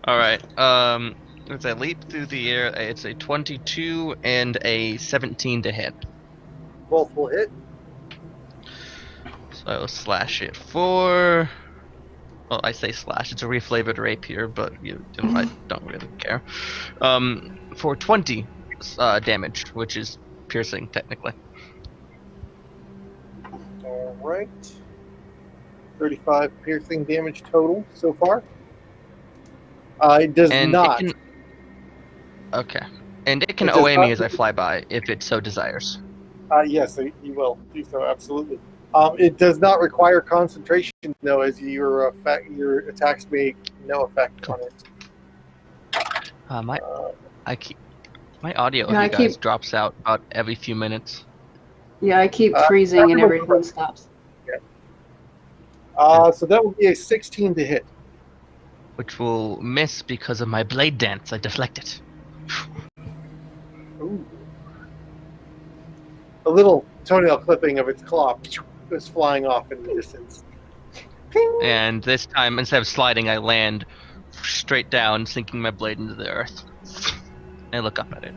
Alright, as I leap through the air, it's a 22 and a 17 to hit. Both will hit. So I will slash it for... Well, I say slash, it's a reflavored rapier, but I don't really care. For 20 damage, which is piercing, technically. All right. 35 piercing damage total so far. It does And not. Okay. And it can It does OA not- me as I fly by, if it so desires. Yes, you will do so, absolutely. It does not require concentration, though, as your attacks make no effect on it. My audio Yeah, of you guys drops out about every few minutes. Yeah, I keep freezing and everything stops. So that will be a 16 to hit. Which will miss because of my blade dance. I deflect it. Ooh. A little toenail clipping of its claw goes flying off in the distance. Ping! And this time, instead of sliding, I land straight down, sinking my blade into the earth. And look up at it.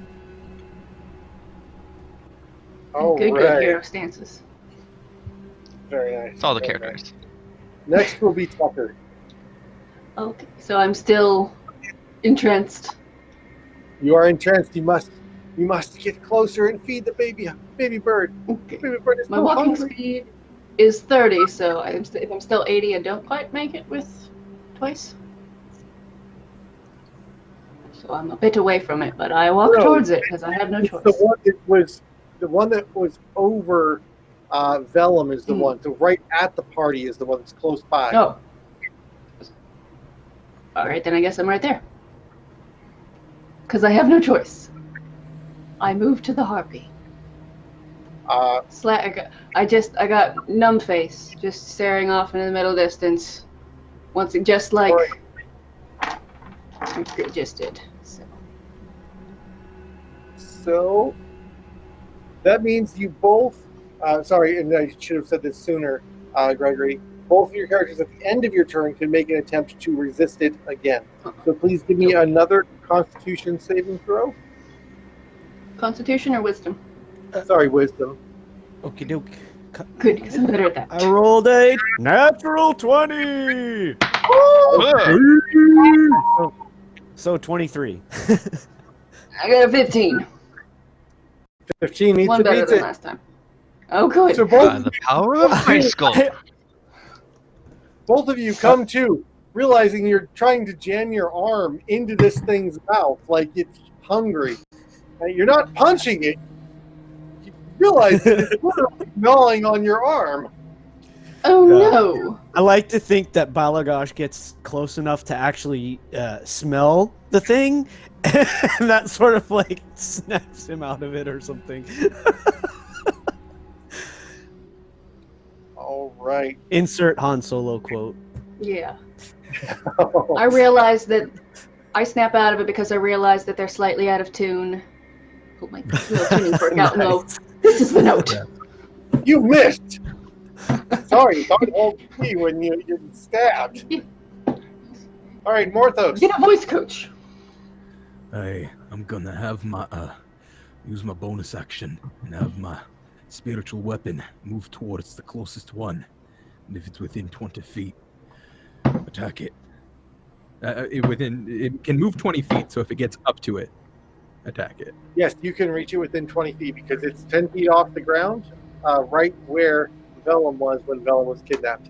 All Good right. hero stances. Very nice. It's all the Very characters. nice. Next will be Tucker. Okay, so I'm still entranced. You are entranced. You must get closer and feed the baby bird. Okay. Baby bird is My so walking hungry. speed is 30, so if I'm still 80, I don't quite make it with twice. So I'm a bit away from it, but I walk No, towards it because I have no It's choice. the one that was over Vellum is the Hmm. one. So right at the party is the one that's close by. Oh. Alright, then I guess I'm right there. Because I have no choice. I move to the Harpy. Uh, I got numb face, just staring off into the middle distance. Just like Right. just did. So that means you both. Sorry, and I should have said this sooner, Gregory. Both of your characters at the end of your turn can make an attempt to resist it again. So please give me another Constitution saving throw. Constitution or wisdom? Sorry, Wisdom. Okie doke. Good, because I'm better at that. I rolled a natural 20! So 23. I got a 15. 15 meets One it, better beats than it. last time. Oh, good. So both, The power of high school. both of you come to, realizing you're trying to jam your arm into this thing's mouth like it's hungry. And you're not punching it. You realize that it's literally gnawing on your arm. Oh, no. I like to think that Balagash gets close enough to actually smell the thing, and that sort of like snaps him out of it or something. All right. Insert Han Solo quote. Yeah. I realized that I snap out of it because I realized that they're slightly out of tune. Put my little tuning fork out low. This is the note. You missed. Sorry, don't hold me when you're stabbed. All right, Morthos. Get a voice coach. I'm gonna have my use my bonus action and have my spiritual weapon move towards the closest one, and if it's within 20 feet, attack it. It can move 20 feet, so if it gets up to it, attack it. Yes, you can reach it within 20 feet because it's 10 feet off the ground, right where Vellum was when Vellum was kidnapped.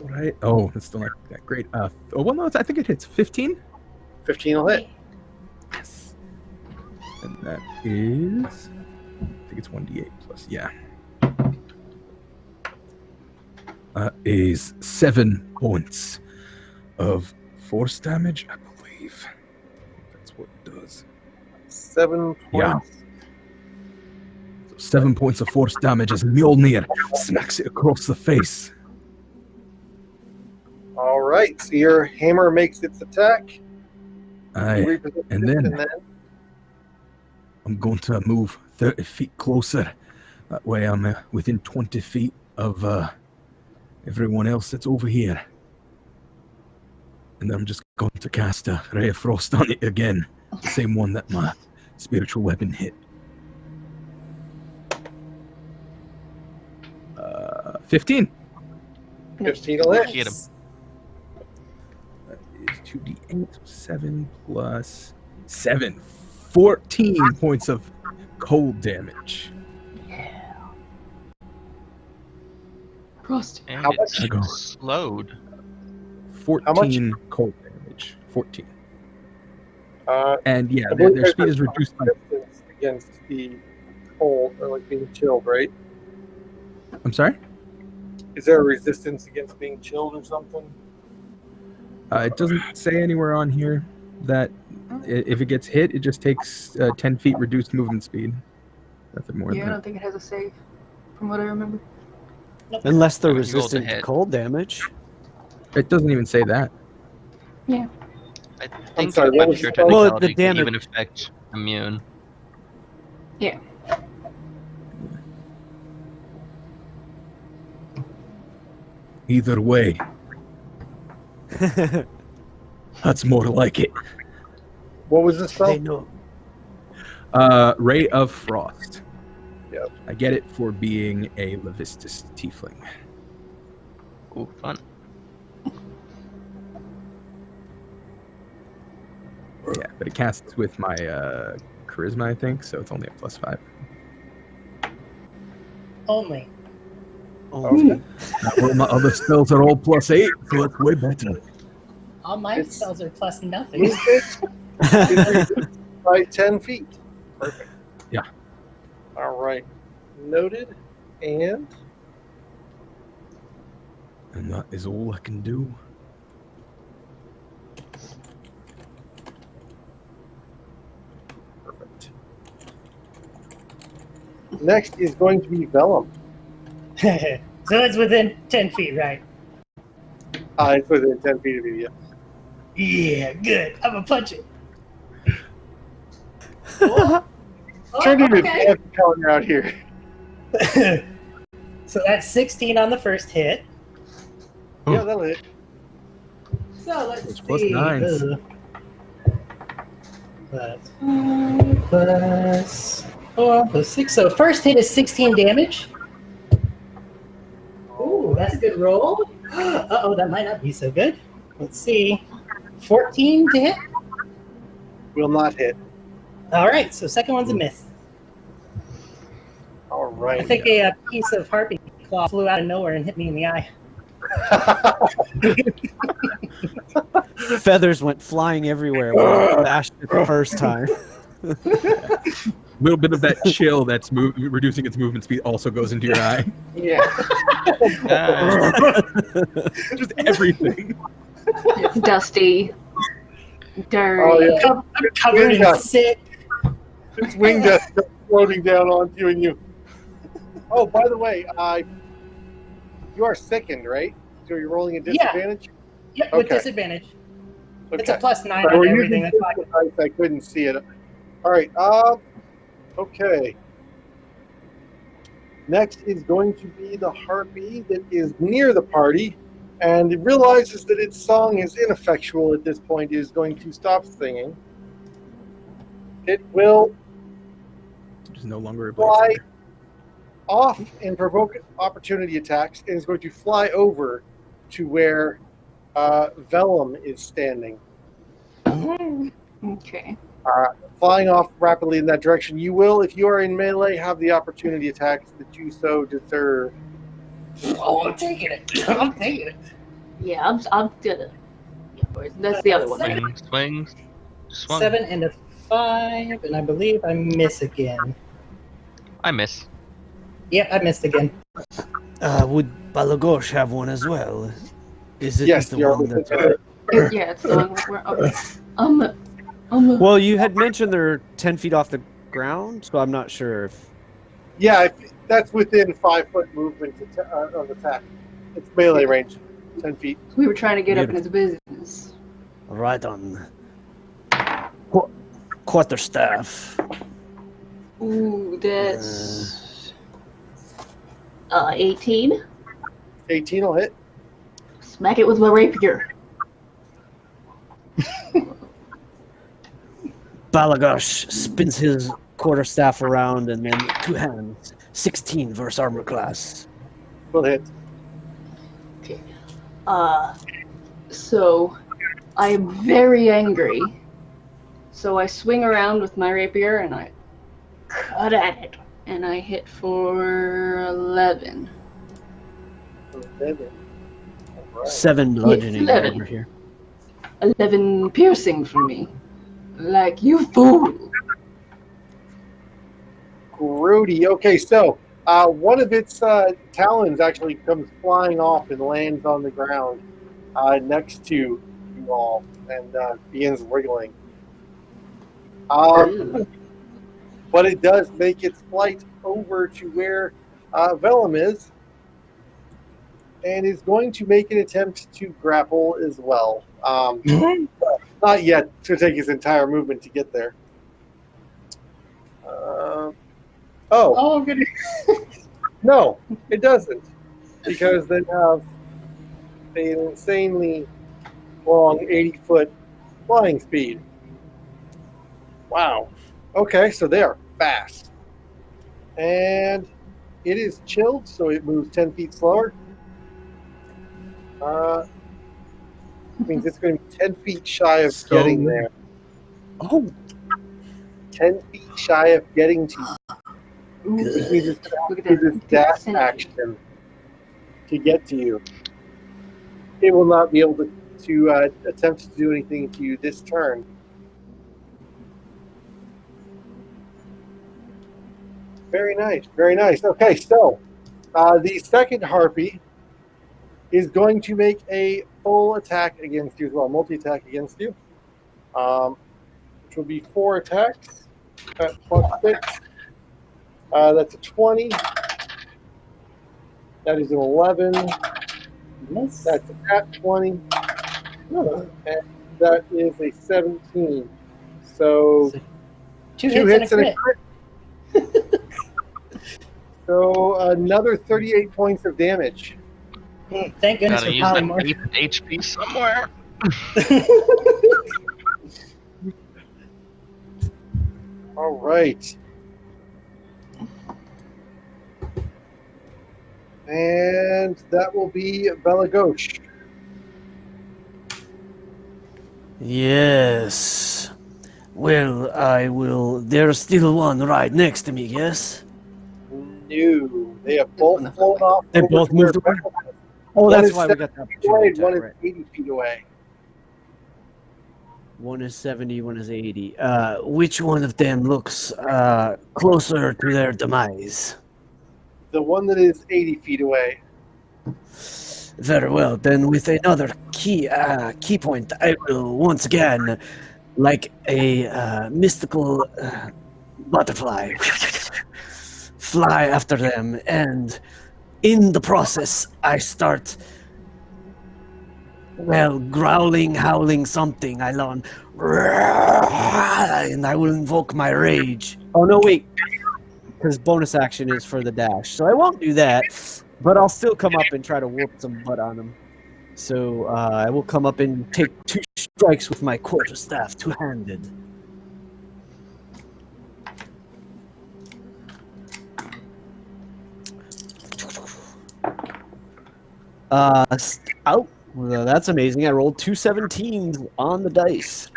Right. Oh, that's still not that great. I think it hits 15. 15 will hit. Yes. And that is, I think it's 1d8 plus. Yeah. Is 7 points of force damage, I believe. That's what it does. 7 points. Yeah. 7 points of force damage as Mjolnir smacks it across the face. All right, so your hammer makes its attack. And then I'm going to move 30 feet closer. That way I'm within 20 feet of everyone else that's over here. And then I'm just going to cast a Ray of Frost on it again. The same one that my spiritual weapon hit. 15. 15 will hit. Get him. That is 2d8, so 7 plus 7. 14 points of cold damage. Frost. And How it's much? slowed. 14 cold damage. 14. And yeah, I believe their speed is there's reduced by... resistance against the cold, or like being chilled, right? I'm sorry? Is there a resistance against being chilled or something? It doesn't say anywhere on here that if it gets hit, it just takes 10 feet reduced movement speed. Nothing more Yeah, I than don't think it has a save, from what I remember. Unless they're I mean, you rolled a resistant to hit. cold damage. that. It doesn't even say that. Yeah. I think sorry, the what was pure the spell? Well, the technicality can damage- even affect immune. Yeah. Either way, that's more like it. What was the spell? They know. Ray of Frost. Yep. I get it for being a Levistus tiefling. Ooh, fun. Yeah, but it casts with my charisma, I think, so it's only a +5. Only. Oh, Well, my other spells are all +8, so it's way better. All my It's- spells are plus nothing. Movement by 10 feet. Perfect. Yeah. All right. Noted. And And that is all I can do. perfect. Next is going to be Vellum. So it's within 10 feet, right? It's within 10 feet of you. Yeah. Yeah, good. I'm gonna punch it. Oh, Turn into okay. a calendar out here. So that's 16 on the first hit. Yeah, that'll hit. So let's It's plus see. 9s. That's 5 plus 4 plus 6. So first hit is 16 damage. Ooh, that's a good roll. Uh-oh, that might not be so good. Let's see. 14 to hit. Will not hit. All right, so second one's a miss. All right. I think a piece of Harpy claw flew out of nowhere and hit me in the eye. Feathers went flying everywhere when I bashed it the first time. A little bit of that chill that's reducing its movement speed also goes into your eye. Yeah. Just everything. It's dusty, dirty. Oh, yeah. I'm covered in dust. sick. It's wing dust floating down onto you and you. Oh, by the way, you are sickened, right? So you're rolling a disadvantage? Yep, with Okay. disadvantage. Okay. It's a plus 9 Sorry, on we're everything. using That's fine. physical dice, I couldn't see it. All right. Okay. Next is going to be the Harpy that is near the party, and it realizes that its song is ineffectual at this point. It is going to stop singing. It will Just no longer a fly blade. off and provoke opportunity attacks, and is going to fly over to where Vellum is standing. Okay. Flying off rapidly in that direction. You will, if you are in melee, have the opportunity attacks that you so deserve. Oh, I'm taking it. I'm taking it. Yeah, I'm gonna. Yeah, boys, that's the other one. Swings. Swung. 7 and a 5, and I believe I miss again. I miss. Yep, I missed again. Would Balagosh have one as well? Is it Yes, the you're one with that... it. Yeah, it's the one where. Well, you had mentioned they're 10 feet off the ground, so I'm not sure if... Yeah, that's within 5 foot movement of attack. It's melee range, 10 feet. we were trying to get up in his business. Right on. Quarterstaff. Ooh, that's 18. 18 will hit. Smack it with my rapier. Balagosh spins his quarterstaff around and then 2 hands. 16 versus armor class. Will hit. Okay. So I'm very angry. So I swing around with my rapier and I cut at it. And I hit for 11. 11. All right. 7 bludgeoning 11. over here. 11 piercing for me. Like, you fool. Grody. Okay, so one of its talons actually comes flying off and lands on the ground next to you all and begins wriggling. But it does make its flight over to where Vellum is and is going to make an attempt to grapple as well. Not yet, to take his entire movement to get there. Oh, goodness. No, it doesn't. Because they have an insanely long 80-foot flying speed. Wow. Okay, so they are fast. And it is chilled, so it moves 10 feet slower. Means it's going to be 10 feet shy of getting there. Oh, 10 feet shy of getting to you. Which means it's Look at going to use its dash synergy. action to get to you. It will not be able to attempt to do anything to you this turn. Very nice, very nice. Okay, so the second Harpy is going to make a full attack against you as well, multi-attack against you, which will be 4 attacks at plus 6. That's a 20. That is an 11. Miss. That's a nat 20. And That is a 17. So Two two hits hits and and a a crit. crit. So another 38 points of damage. Thank goodness Gotta for use that polymorph. HP somewhere. All right. And that will be Bella Ghosh. Yes. Well, I will. There's still one right next to me, yes? No, they have both flown off. They over both to where moved away? Bella was. Oh, One that's is why we got the 70 feet away, opportunity and one attack, is right? 80 feet away. One is 70, one is 80. Which one of them looks closer to their demise? The one that is 80 feet away. Very well. Then, with another key point, I will once again, like a mystical butterfly, fly after them, and in the process, I start, well, growling, howling something. I learn, and I will invoke my rage. Oh, no, wait. Because bonus action is for the dash. So I won't do that, but I'll still come up and try to whoop some butt on him. So I will come up and take 2 strikes with my quarterstaff, two-handed. Out. Well, that's amazing. I rolled 2 17s on the dice.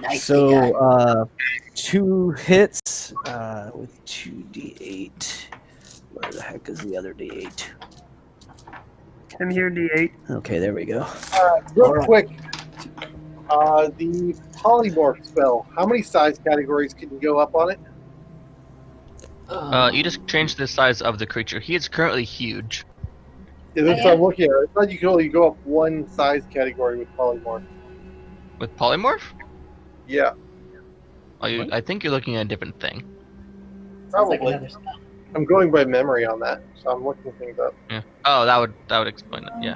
Nice. So 2 hits with 2d8. Where the heck is the other d8? I'm here, D8. Okay, there we go. Real All right. quick, the polymorph spell, how many size categories can you go up on it? You just change the size of the creature. He is currently huge. Yeah, that's what I'm looking at. I thought you could only go up one size category with polymorph. With polymorph? Yeah, I think you're looking at a different thing. probably. I'm going by memory on that, so I'm looking things up. Yeah. Oh, that would explain it. Yeah.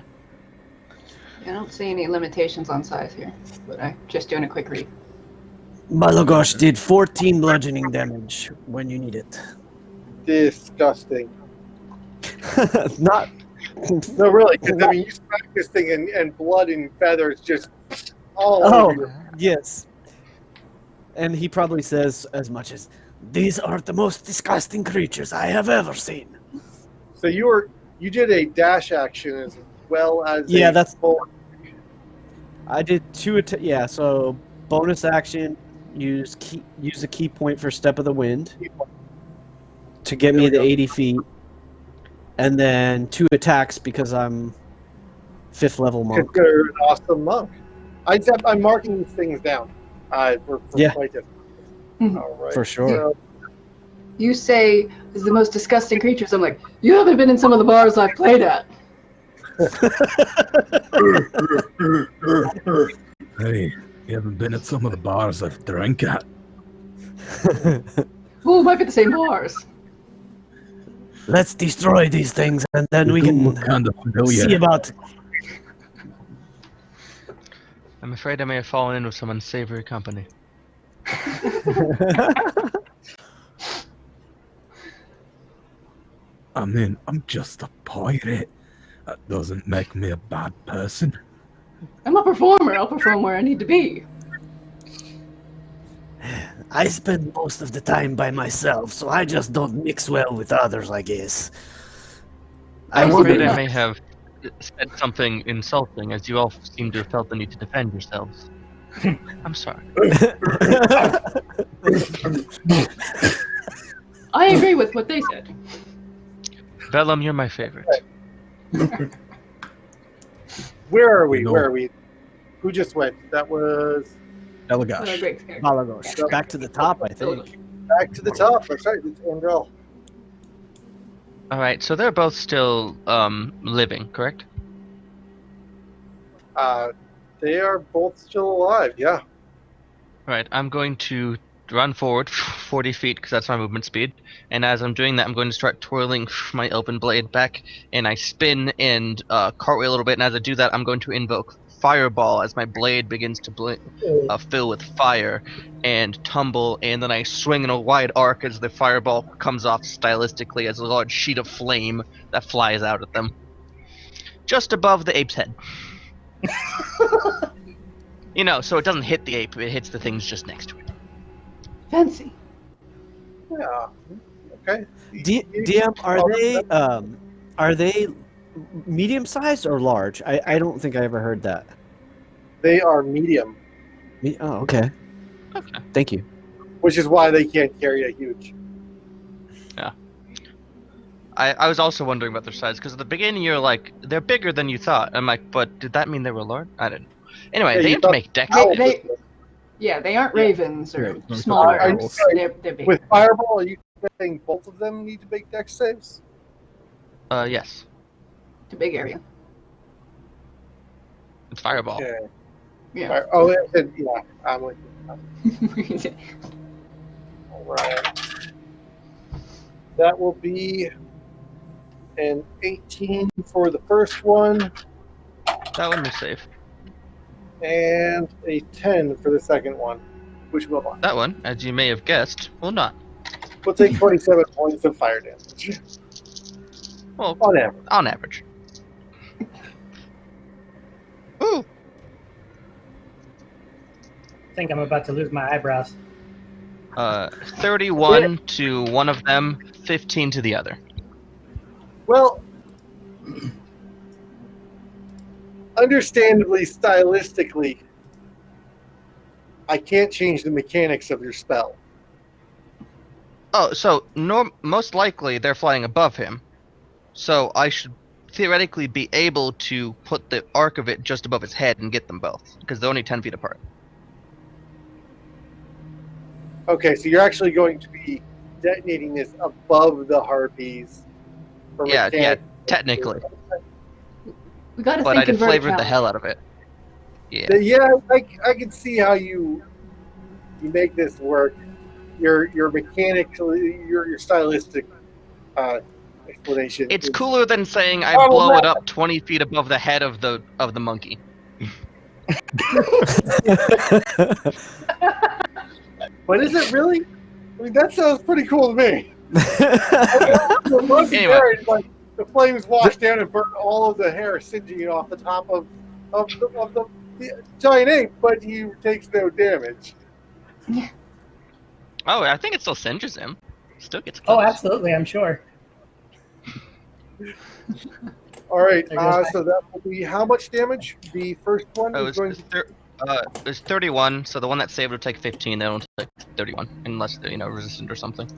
I don't see any limitations on size here, but I'm just doing a quick read. Balagosh did 14 bludgeoning damage when you need it. Disgusting. Not. No, really, because I mean, you smack this thing and blood and feathers just all Oh, over your. yes. And he probably says as much as, "These are the most disgusting creatures I have ever seen." So you did a dash action as well as Yeah, a that's- full. I did 2 yeah, so bonus action, use a key point for Step of the Wind to get me There we to go. 80 feet. And then 2 attacks because I'm 5th level monk. Consider an awesome monk. I'm marking these things down for Yeah. playtest. Mhm. All right. For sure. So, You say is the most disgusting creatures. I'm like, you haven't been in some of the bars I've played at. Hey, you haven't been at some of the bars I've drank at? Oh, might be the same bars. Let's destroy these things, and then You we do can look kind of familiar. see about. I'm afraid I may have fallen in with some unsavory company. I mean, I'm just a pirate. That doesn't make me a bad person. I'm a performer. I'll perform where I need to be. I spend most of the time by myself, so I just don't mix well with others, I guess. I'm wonder afraid I not- may have said something insulting, as you all seem to have felt the need to defend yourselves. I'm sorry. I agree with what they said. Vellum, you're my favorite. where are we? No. Where are we? Who just went? That was Elagash. Great character. Balagosh. Back to the top, I think. back to the top. That's right. It's Andrel. Alright, so they're both still living, correct? They are both still alive. Yeah. Alright, I'm going to run forward 40 feet, because that's my movement speed. And as I'm doing that, I'm going to start twirling my open blade back, and I spin and cartwheel a little bit. And as I do that, I'm going to invoke fireball as my blade begins to fill with fire and tumble, and then I swing in a wide arc as the fireball comes off stylistically as a large sheet of flame that flies out at them. Just above the ape's head. So it doesn't hit the ape, it hits the things just next to it. Fancy. Yeah. Okay. DM, are they medium sized or large? I don't think I ever heard that. They are medium, Oh, okay. Okay. Thank you. which is why they can't carry a huge. Yeah. I was also wondering about their size, because at the beginning you're like, they're bigger than you thought. I'm like, but did that mean they were large? I didn't know. Anyway, Yeah, they you have to thought make dex owls saves. They aren't ravens or Yeah, small I- I- owls. They're big. With Fireball, are you saying both of them need to make dex saves? Yes. It's a big area. It's fireball. Okay. Yeah. Oh, yeah, I'm with you. All right. That will be an 18 for the first one That one was safe. and a 10 for the second one, which will not. That one, as you may have guessed, will not. We'll take 27 points of fire damage. Well, On average. on average. Ooh. I think I'm about to lose my eyebrows. 31 to one of them, 15 to the other. Well, understandably, stylistically, I can't change the mechanics of your spell. Oh, so most likely they're flying above him. So I should theoretically be able to put the arc of it just above his head and get them both, because they're only 10 feet apart. Okay, so you're actually going to be detonating this above the harpies. for Yeah, mechanics. technically. We gotta But think I'd have in flavored the verticality. hell out of it. Yeah. Yeah, I can see how you make this work. Your mechanically, your stylistic explanation. It's is- cooler than saying I Oh, blow right. it up 20 feet above the head of the monkey. But is it really? I mean, that sounds pretty cool to me. The monkey Anyway. there, and, like, the flames wash down and burn all of the hair, singeing it off the top of the giant ape, but he takes no damage. Oh, I think it still singes him. Still gets Oh, close. absolutely, I'm sure. All right, There goes so that will be how much damage? The first one Oh, is going to. it's 31, so the one that saved will take 15, they don't take 31, unless they're, resistant or something.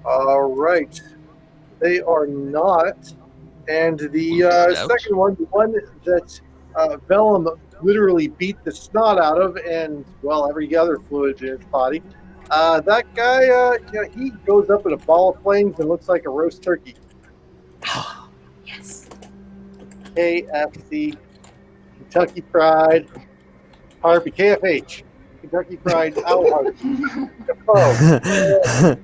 All right, they are not. And the Ouch. second one, the one that Vellum literally beat the snot out of, and well, every other fluid in his body. That guy, he goes up in a ball of flames and looks like a roast turkey. Yes. KFC, Kentucky Fried, Harpy, KFH, Kentucky Fried Owl Harpy. Oh.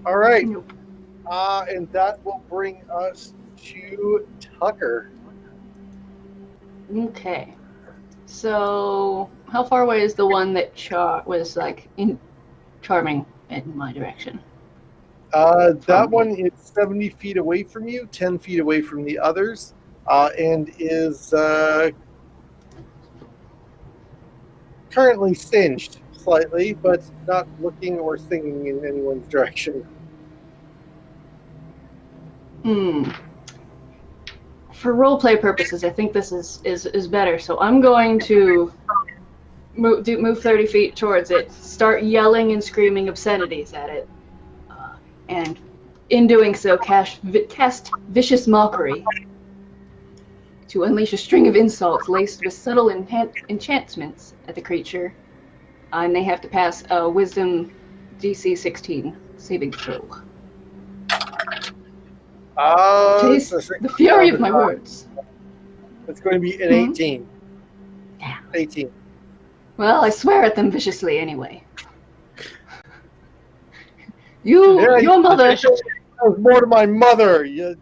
All right. And that will bring us to Tucker. Okay. So, how far away is the one that was charming in my direction? That one is 70 feet away from you, 10 feet away from the others, and is currently singed slightly, but not looking or singing in anyone's direction. For roleplay purposes, I think this is better. So I'm going to move 30 feet towards it, start yelling and screaming obscenities at it, and in doing so, cast vicious mockery to unleash a string of insults laced with subtle enchantments at the creature, and they have to pass a Wisdom DC 16 saving throw. Taste the fury of my words. It's going to be an 18. Yeah. 18. Well, I swear at them viciously anyway. Your mother. That was more to my mother, you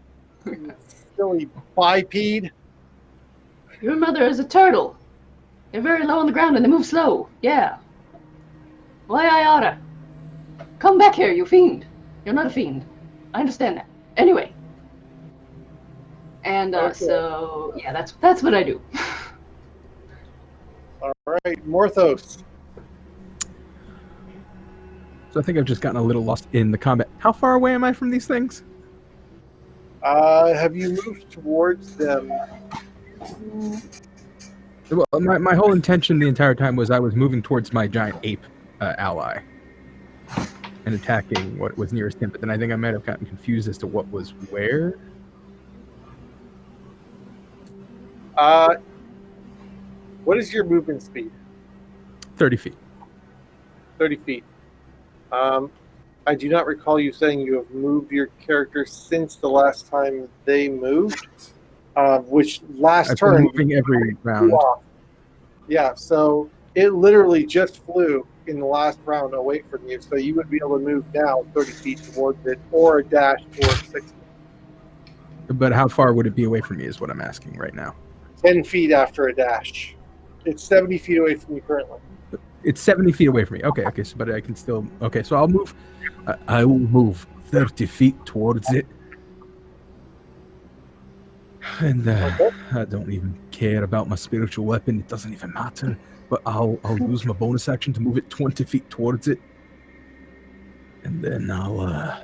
silly biped. Your mother is a turtle. They're very low on the ground and they move slow. Yeah. Why I oughta. Come back here, you fiend. You're not a fiend. I understand that. Anyway. And so yeah, that's what I do. All right, Morthos. So I think I've just gotten a little lost in the combat. How far away am I from these things? Have you moved towards them? Well, my whole intention the entire time was I was moving towards my giant ape ally and attacking what was nearest him. But then I think I might have gotten confused as to what was where. What is your movement speed? 30 feet. 30 feet. I do not recall you saying you have moved your character since the last time they moved, which last I've turn... been moving every round. Yeah, so it literally just flew in the last round away from you, so you would be able to move now 30 feet towards it, or a dash towards 60. But how far would it be away from me is what I'm asking right now. 10 feet after a dash. It's 70 feet away from you currently. It's 70 feet away from me. Okay, so but I can still... Okay, so I'll move... I will move 30 feet towards it. And I don't even care about my spiritual weapon. It doesn't even matter. But I'll use my bonus action to move it 20 feet towards it. And then I'll...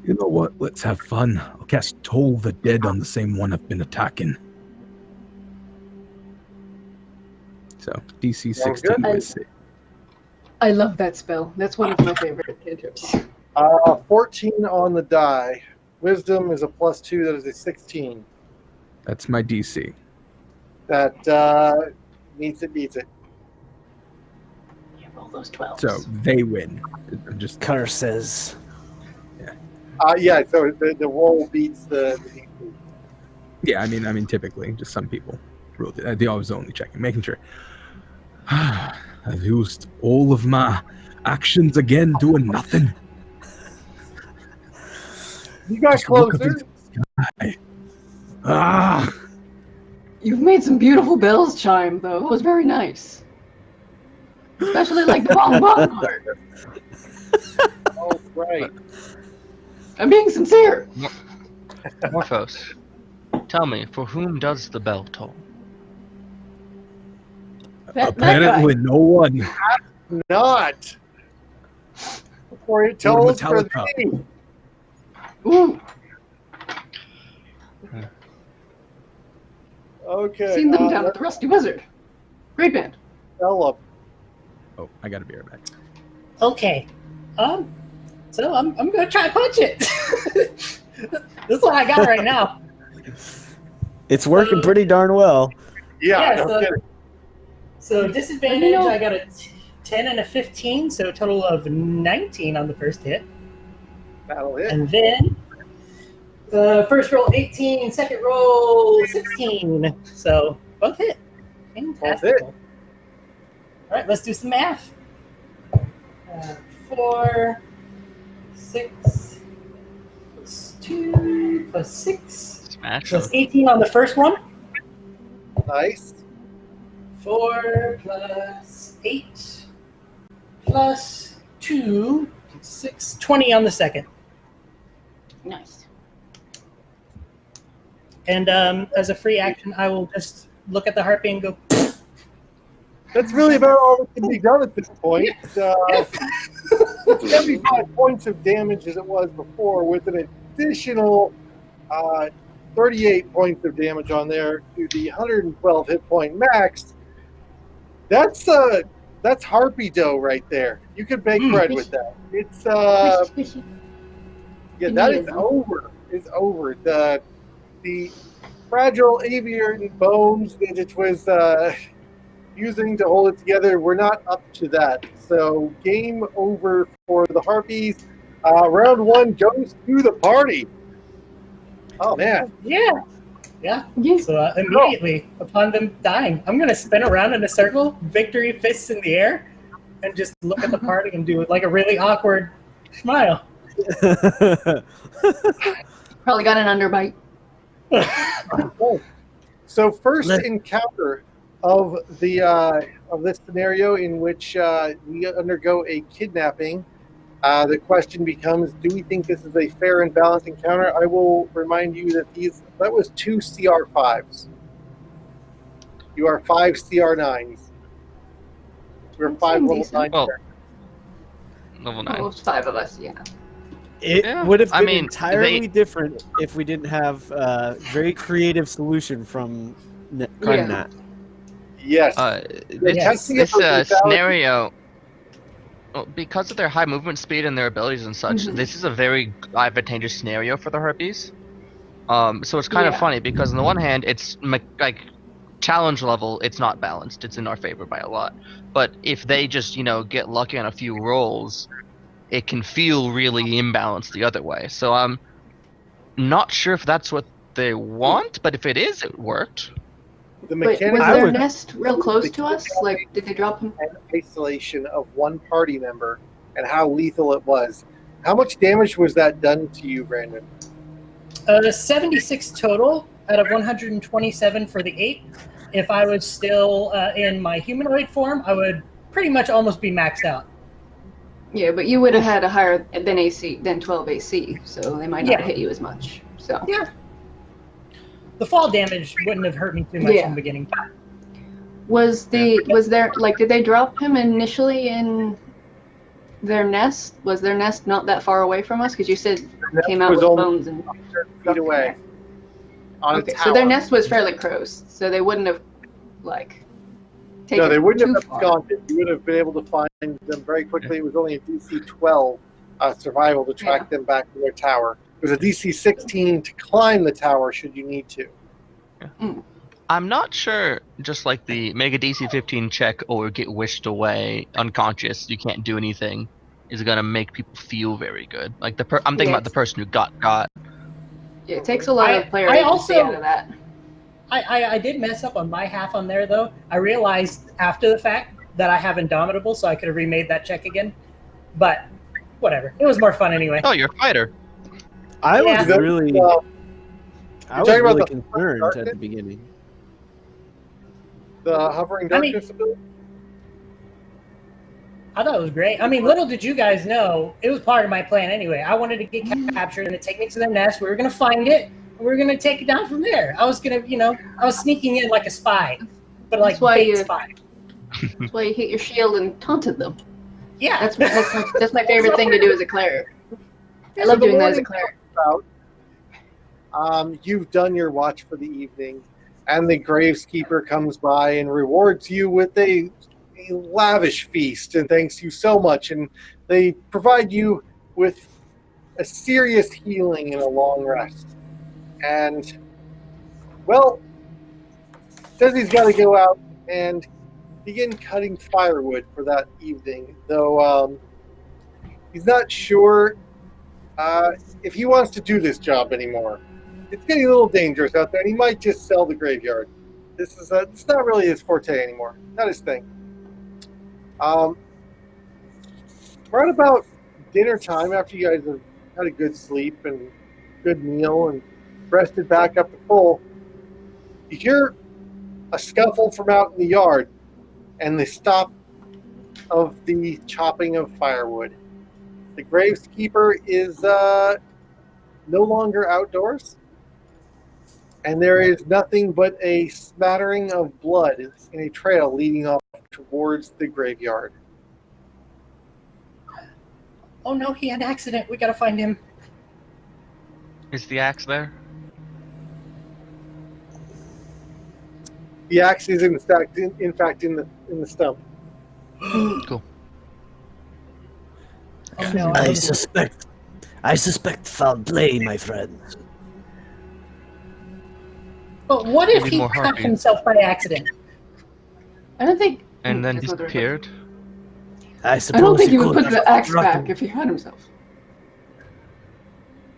You know what? Let's have fun. I'll cast Toll the Dead on the same one I've been attacking. So, DC 16 is 6. I love that spell. That's one of my favorite cantrips. 14 on the die. Wisdom is a +2. That is a 16. That's my DC. That needs it. Yeah, roll those 12s. So, they win. Just Curses. Yeah, so the roll beats the DC. Yeah, I mean, typically, just some people ruled it. They always only checking, making sure. I've used all of my actions again, doing nothing. You got Just look up closer. into the sky. You've made some beautiful bells chime, though. It was very nice. Especially like the bong bong part. Oh, right. I'm being sincere. Morphos, tell me, for whom does the bell toll? Apparently, no one. Not. Before it tells for me. Ooh. Okay. Seen them down at the Rusty Wizard. Great band. Philip. Oh, I gotta be right back. Okay. So I'm gonna try to punch it. This is what I got right now. It's working pretty darn well. Yeah, Yeah, no kidding. So disadvantage, I got a 10 and a 15, so a total of 19 on the first hit. That'll hit. And then the first roll 18, second roll 16. So both hit. Fantastic. Both hit. All right, let's do some math. 4, 6, plus 2, plus 6, Smash. plus 18 on the first one. Nice. 4 plus 8 plus 2, 6, 20 on the second. Nice. And as a free action, I will just look at the Harpy and go, That's really about all that can be done at this point. It's 75 points of damage as it was before, with an additional 38 points of damage on there to the 112 hit point max. That's Harpy dough right there. You could bake bread with that. It's yeah, that is over. It's over. The fragile avian bones that it was using to hold it together, we're not up to that. So game over for the Harpies. Round 1 goes to the party. Oh man. yeah. So immediately upon them dying, I'm going to spin around in a circle, victory fists in the air, and just look at the party and do it like a really awkward smile. Probably got an underbite. Okay. So first Let- encounter of the of this scenario in which we undergo a kidnapping. The question becomes: do we think this is a fair and balanced encounter? I will remind you that that was 2 CR5s. You are 5 CR9s. We're That 5 seems level decent. 9. Well, level 9. Oh, it's 5 of us, yeah. It Yeah, would have I been mean, entirely different if we didn't have a very creative solution from Crime Yeah. Nat. Yes. This Yes. Testing of lethality- scenario, well, because of their high movement speed and their abilities and such, Mhm. this is a very advantageous scenario for the Harpies. So it's kind of Yeah. funny because on the one hand, it's like challenge level, it's not balanced. It's in our favor by a lot. But if they just get lucky on a few rolls, it can feel really imbalanced the other way. So I'm not sure if that's what they want, but if it is, it worked. The Wait, mechanics was I their would- nest real close to us? Like, did they drop him? and isolation of one party member and how lethal it was. How much damage was that done to you, Brandon? 76 total out of 127 for the ape. If I was still in my humanoid form, I would pretty much almost be maxed out. Yeah, but you would have had a higher than 12 AC, so they might not Yeah. have hit you as much. So Yeah. The fall damage wouldn't have hurt me too much Yeah. in the beginning. was there like did they drop him initially in their nest? Was their nest not that far away from us? Because you said came out was with only bones and 100 feet away. On okay, a so their tower. nest was fairly close, so they wouldn't have like taken No, they wouldn't too have far. absconded. You would have been able to find them very quickly. It was only a DC 12 survival to track them back to their tower. It was a DC 16 to climb the tower should you need to. I'm not sure, just like the make a DC 15 check or get wished away unconscious, you can't do anything, is going to make people feel very good. Like I'm thinking about the person who got. Yeah, it takes a lot of player I agency also- out of that. I did mess up on my half on there, though. I realized after the fact that I have Indomitable, so I could have remade that check again. But whatever. It was more fun anyway. Oh, you're a fighter. I Yeah. was really, Uh, I was talking about really the concerned at the darkness? beginning. the hovering I mean- darkness ability. I thought it was great. I mean, little did you guys know, it was part of my plan anyway. I wanted to get captured and to take me to their nest. We were going to find it, and we were going to take it down from there. I was going to, I was sneaking in like a spy, but like That's why bait you- spy. That's why you hit your shield and taunted them. Yeah. That's my favorite thing to do as a cleric. I love the doing that as a morning cleric. out, you've done your watch for the evening, and the Graveskeeper comes by and rewards you with a lavish feast and thanks you so much. And they provide you with a serious healing and a long rest. And, well, says he's got to go out and begin cutting firewood for that evening, though he's not sure if he wants to do this job anymore. It's getting a little dangerous out there, and he might just sell the graveyard. It's not really his forte anymore. Not his thing. Right about dinner time, after you guys have had a good sleep and good meal and rested back up to full, you hear a scuffle from out in the yard and the stop of the chopping of firewood. The Graveskeeper is no longer outdoors, and there is nothing but a smattering of blood in a trail leading off towards the graveyard. Oh no, he had an accident. We got to find him. Is the axe there? The axe is in fact in the stump. Cool. Oh no. I suspect foul play, my friends. But what We if need he more cut Harpies. himself by accident? I don't think. And then That's not the right disappeared. I I suppose don't think he would could put the have axe struck back him. if he had himself.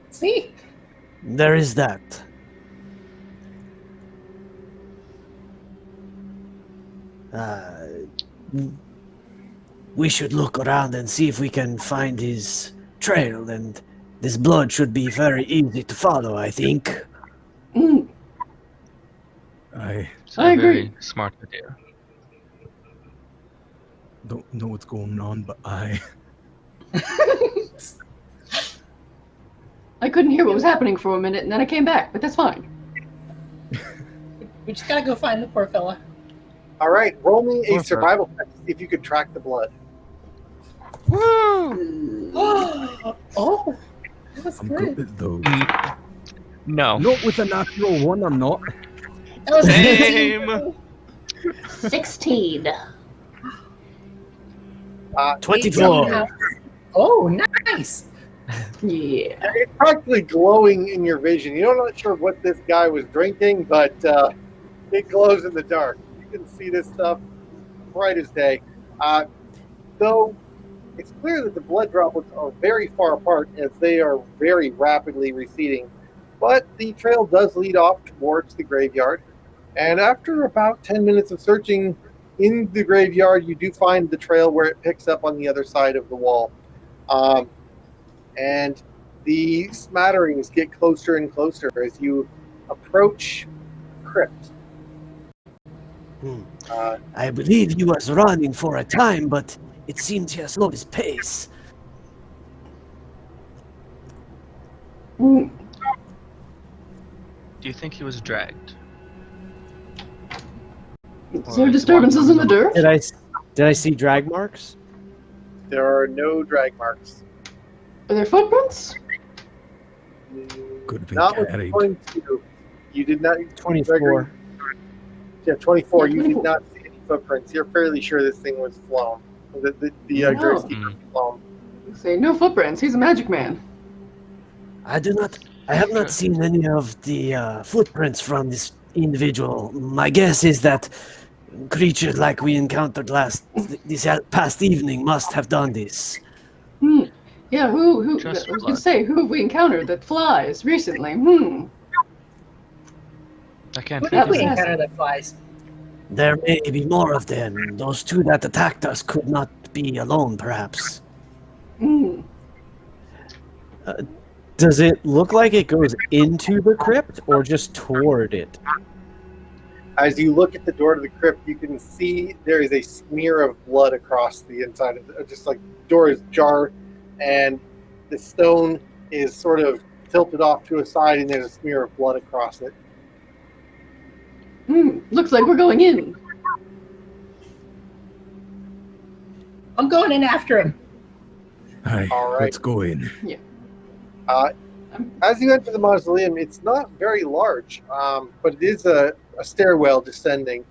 See? There is that. We should look around and see if we can find his trail, and this blood should be very easy to follow, I think. It's I a agree. very smart idea. don't know what's going on, but I couldn't hear what was happening for a minute, and then I came back, but that's fine. We just gotta go find the poor fella. All right, roll me a Poor survival check to see if you could track the blood. Woo! Oh, that was I'm great. good at those. No. Not with a natural one, I'm not. That was Same. 16. 24. Oh, nice. Yeah. It's practically glowing in your vision. You're not sure what this guy was drinking, but it glows in the dark. You can see this stuff bright as day. Though it's clear that the blood droplets are very far apart as they are very rapidly receding. But the trail does lead off towards the graveyard. And after about 10 minutes of searching in the graveyard, you do find the trail where it picks up on the other side of the wall. And the smatterings get closer and closer as you approach the crypt. I believe he was running for a time, but it seems he has slowed his pace. Mm, Do you think he was dragged? Is there disturbances in the dirt? Did I see drag marks? There are no drag marks. Are there footprints? Could have been Not with carried. 22. You did not. 24. Yeah, 24. Yeah, You did 24. not see any footprints. You're fairly sure this thing was flown. The No. Ghost Keeper was flown. Say no footprints. He's a magic man. I have not seen any of the footprints from this individual. My guess is that creatures like we encountered this past evening must have done this. Yeah, who? Just I was blood. gonna say, who have we encountered that flies recently? I can't Who think did of we anything. encounter that flies? There may be more of them. Those two that attacked us could not be alone, perhaps. Does it look like it goes into the crypt or just toward it? As you look at the door to the crypt, you can see there is a smear of blood across the inside of it. Just like the door is ajar, and the stone is sort of tilted off to a side, and there's a smear of blood across it. Looks like we're going in. I'm going in after him. Aye, All right. let's go in. As you enter the mausoleum, it's not very large, but it is a stairwell descending.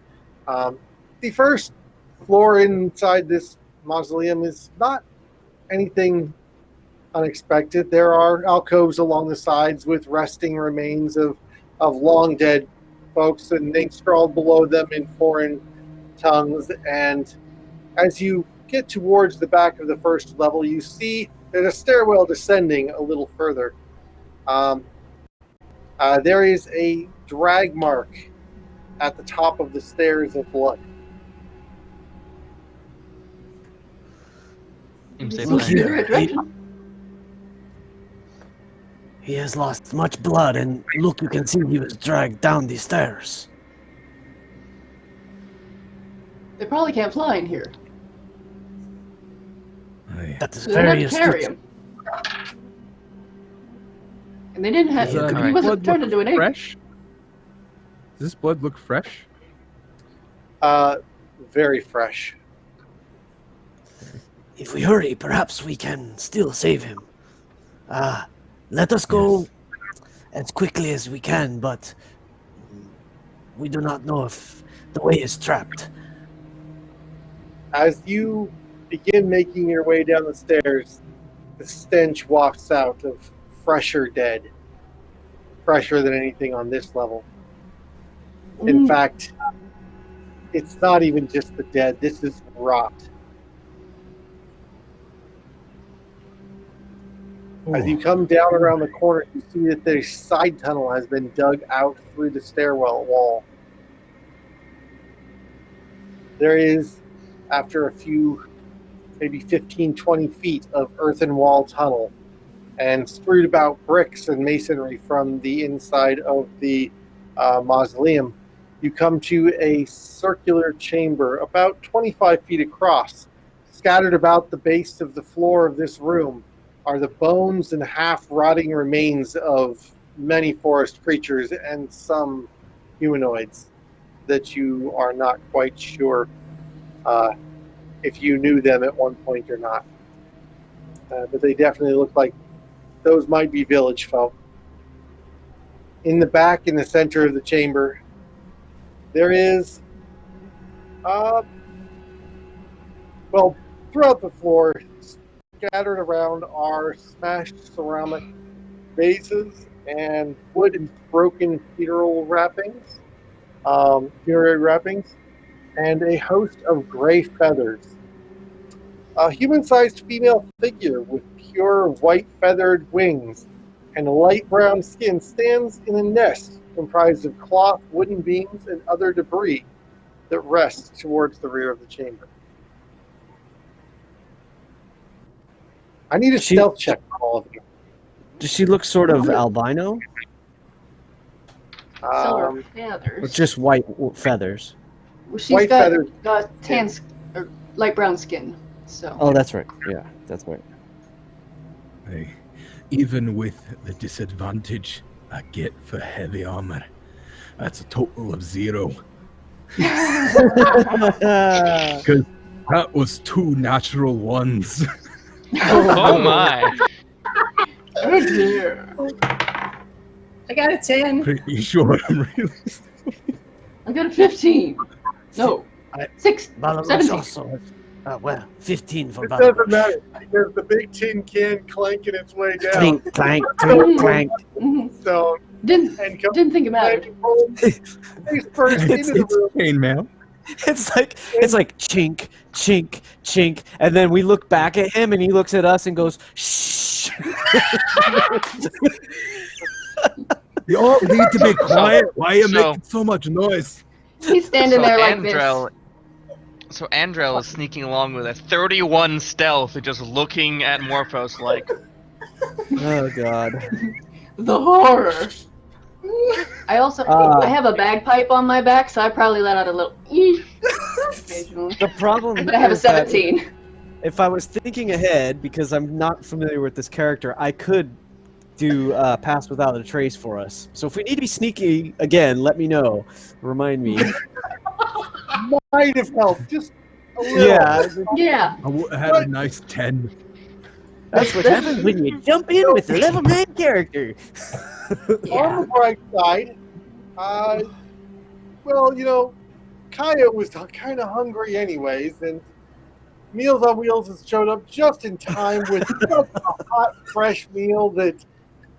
The first floor inside this mausoleum is not anything unexpected. There are alcoves along the sides with resting remains of long dead folks, and names scrawled below them in foreign tongues. And as you get towards the back of the first level, you see there's a stairwell descending a little further. There is a drag mark at the top of the stairs of blood. Seems they Look planned here. it. He has lost much blood, and look, you can see he was dragged down the stairs. They probably can't fly in here. Aye. That is So they have very to carry astute. him. And they didn't have. Yeah, He alright. wasn't turned into an ape. fresh? Does this blood look fresh? Very fresh. If we hurry, perhaps we can still save him. Let us go as quickly as we can, but we do not know if the way is trapped. As you begin making your way down the stairs, the stench wafts out of fresher dead. Fresher than anything on this level. In fact, it's not even just the dead. This is rot. As you come down around the corner, you see that the side tunnel has been dug out through the stairwell wall. There is, after a few, maybe 15, 20 feet of earthen wall tunnel, and strewed about bricks and masonry from the inside of the mausoleum, You come to a circular chamber about 25 feet across. Scattered about the base of the floor of this room are the bones and half-rotting remains of many forest creatures and some humanoids that you are not quite sure if you knew them at one point or not. But they definitely look like those might be village folk. In the back, in the center of the chamber, there is, throughout the floor, scattered around are smashed ceramic vases and wood and broken funerary wrappings, and a host of gray feathers. A human-sized female figure with pure white feathered wings and a light brown skin stands in a nest comprised of cloth, wooden beams, and other debris that rests towards the rear of the chamber. I need a stealth check from all of you. Does she look sort of albino? Silver feathers. Or just white feathers? Well, she's white got feathers. tan, or light brown skin. So. Oh, that's right. Yeah, that's right. Hey, even with the disadvantage I get for heavy armor, that's a total of 0. Because that was 2 natural ones. Oh my! Oh dear. I got a 10. Pretty sure I'm really. I got a 15. No. 6. Balagosh 17. also. Well, 15 for It doesn't Balagosh. matter. There's the big tin can clanking its way down. Clink, clank, clink, clank. Mhm. So, Didn't and come think about it. face first into the room. chainmail. It's like chink, chink, chink, and then we look back at him, and he looks at us and goes, "Shh." You all need to be quiet. Why are you So- making so much noise? He's standing there like Andrel, So Andrel is sneaking along with a 31 stealth, just looking at Morphos like, Oh God. this. The horror. I also I have a bagpipe on my back, so I probably let out a little occasionally. The problem But I have a is that 17. if I was thinking ahead, because I'm not familiar with this character, I could do pass without a trace for us. So if we need to be sneaky again, let me know. Remind me. Might have helped, just a little. Yeah, Yeah. I would have had a nice 10. that's what happens when you jump in with a level 9 character. On the bright side, Kaya was kind of hungry anyways, and Meals on Wheels has showed up just in time with just a hot, fresh meal that,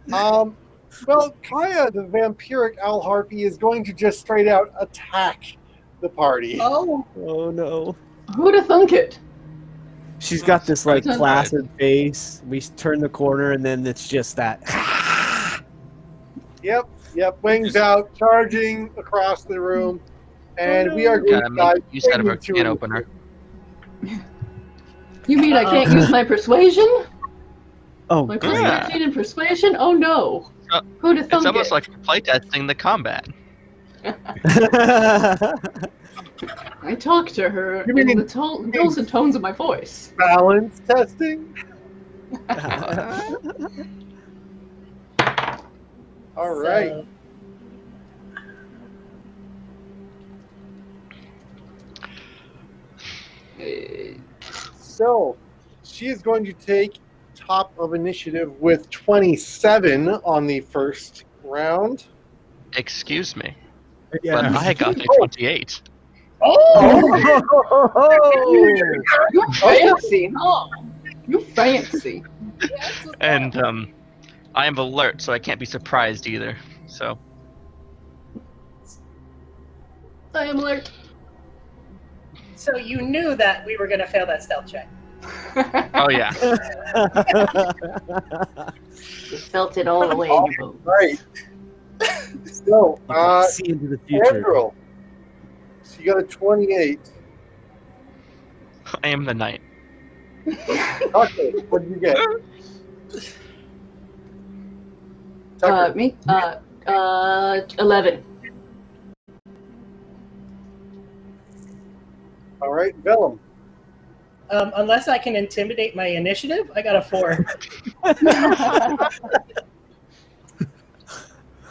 Kaya, the vampiric owl harpy, is going to just straight out attack the party. Oh, Oh no. Who'd have thunk it? She's got this like Surprise. placid face. We turn the corner and then it's just that. Yep, wings out, charging across the room, and we are going gotta to make dive use out of our into can it. opener. You mean I can't use my persuasion? Oh My great. Yeah. persuasion and persuasion? Oh no. Uh, Who'd have It's thunk almost it? like playtesting the combat. I talk to her You mean- in the dulcet tones of my voice. Balance testing. All right. so- So she is going to take top of initiative with 27 on the first round. Excuse me, but Yeah. I got a 28. Oh! You fancy, huh? You fancy. And I am alert, so I can't be surprised either. So I am alert. So you knew that we were going to fail that stealth check. oh yeah. You felt it all the way in your bones. Right. So, You can see into the future. Andrew, so you got a 28. I am the knight. Okay, what did you get? Tucker, Me? 11. right, Vellum. Unless I can intimidate my initiative, I got a 4.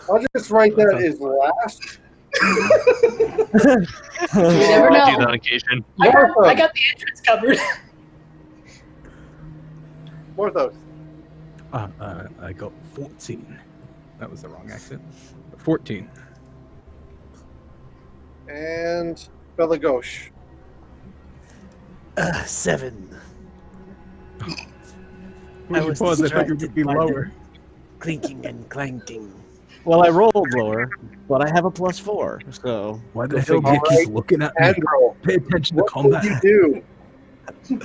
I'll just write that as last. You never I do that know. on occasion. I got the entrance covered. Morthos. I got 14. That was the wrong accent. 14. And Belagosh. 7. Where'd you was pause? I thought you were going to distracted be by the- lower. Clinking and clanking. Well, I rolled lower, but I have a +4, so Why the Go hell do you figure. keep looking at me? Andro. Pay attention to What will combat. you do?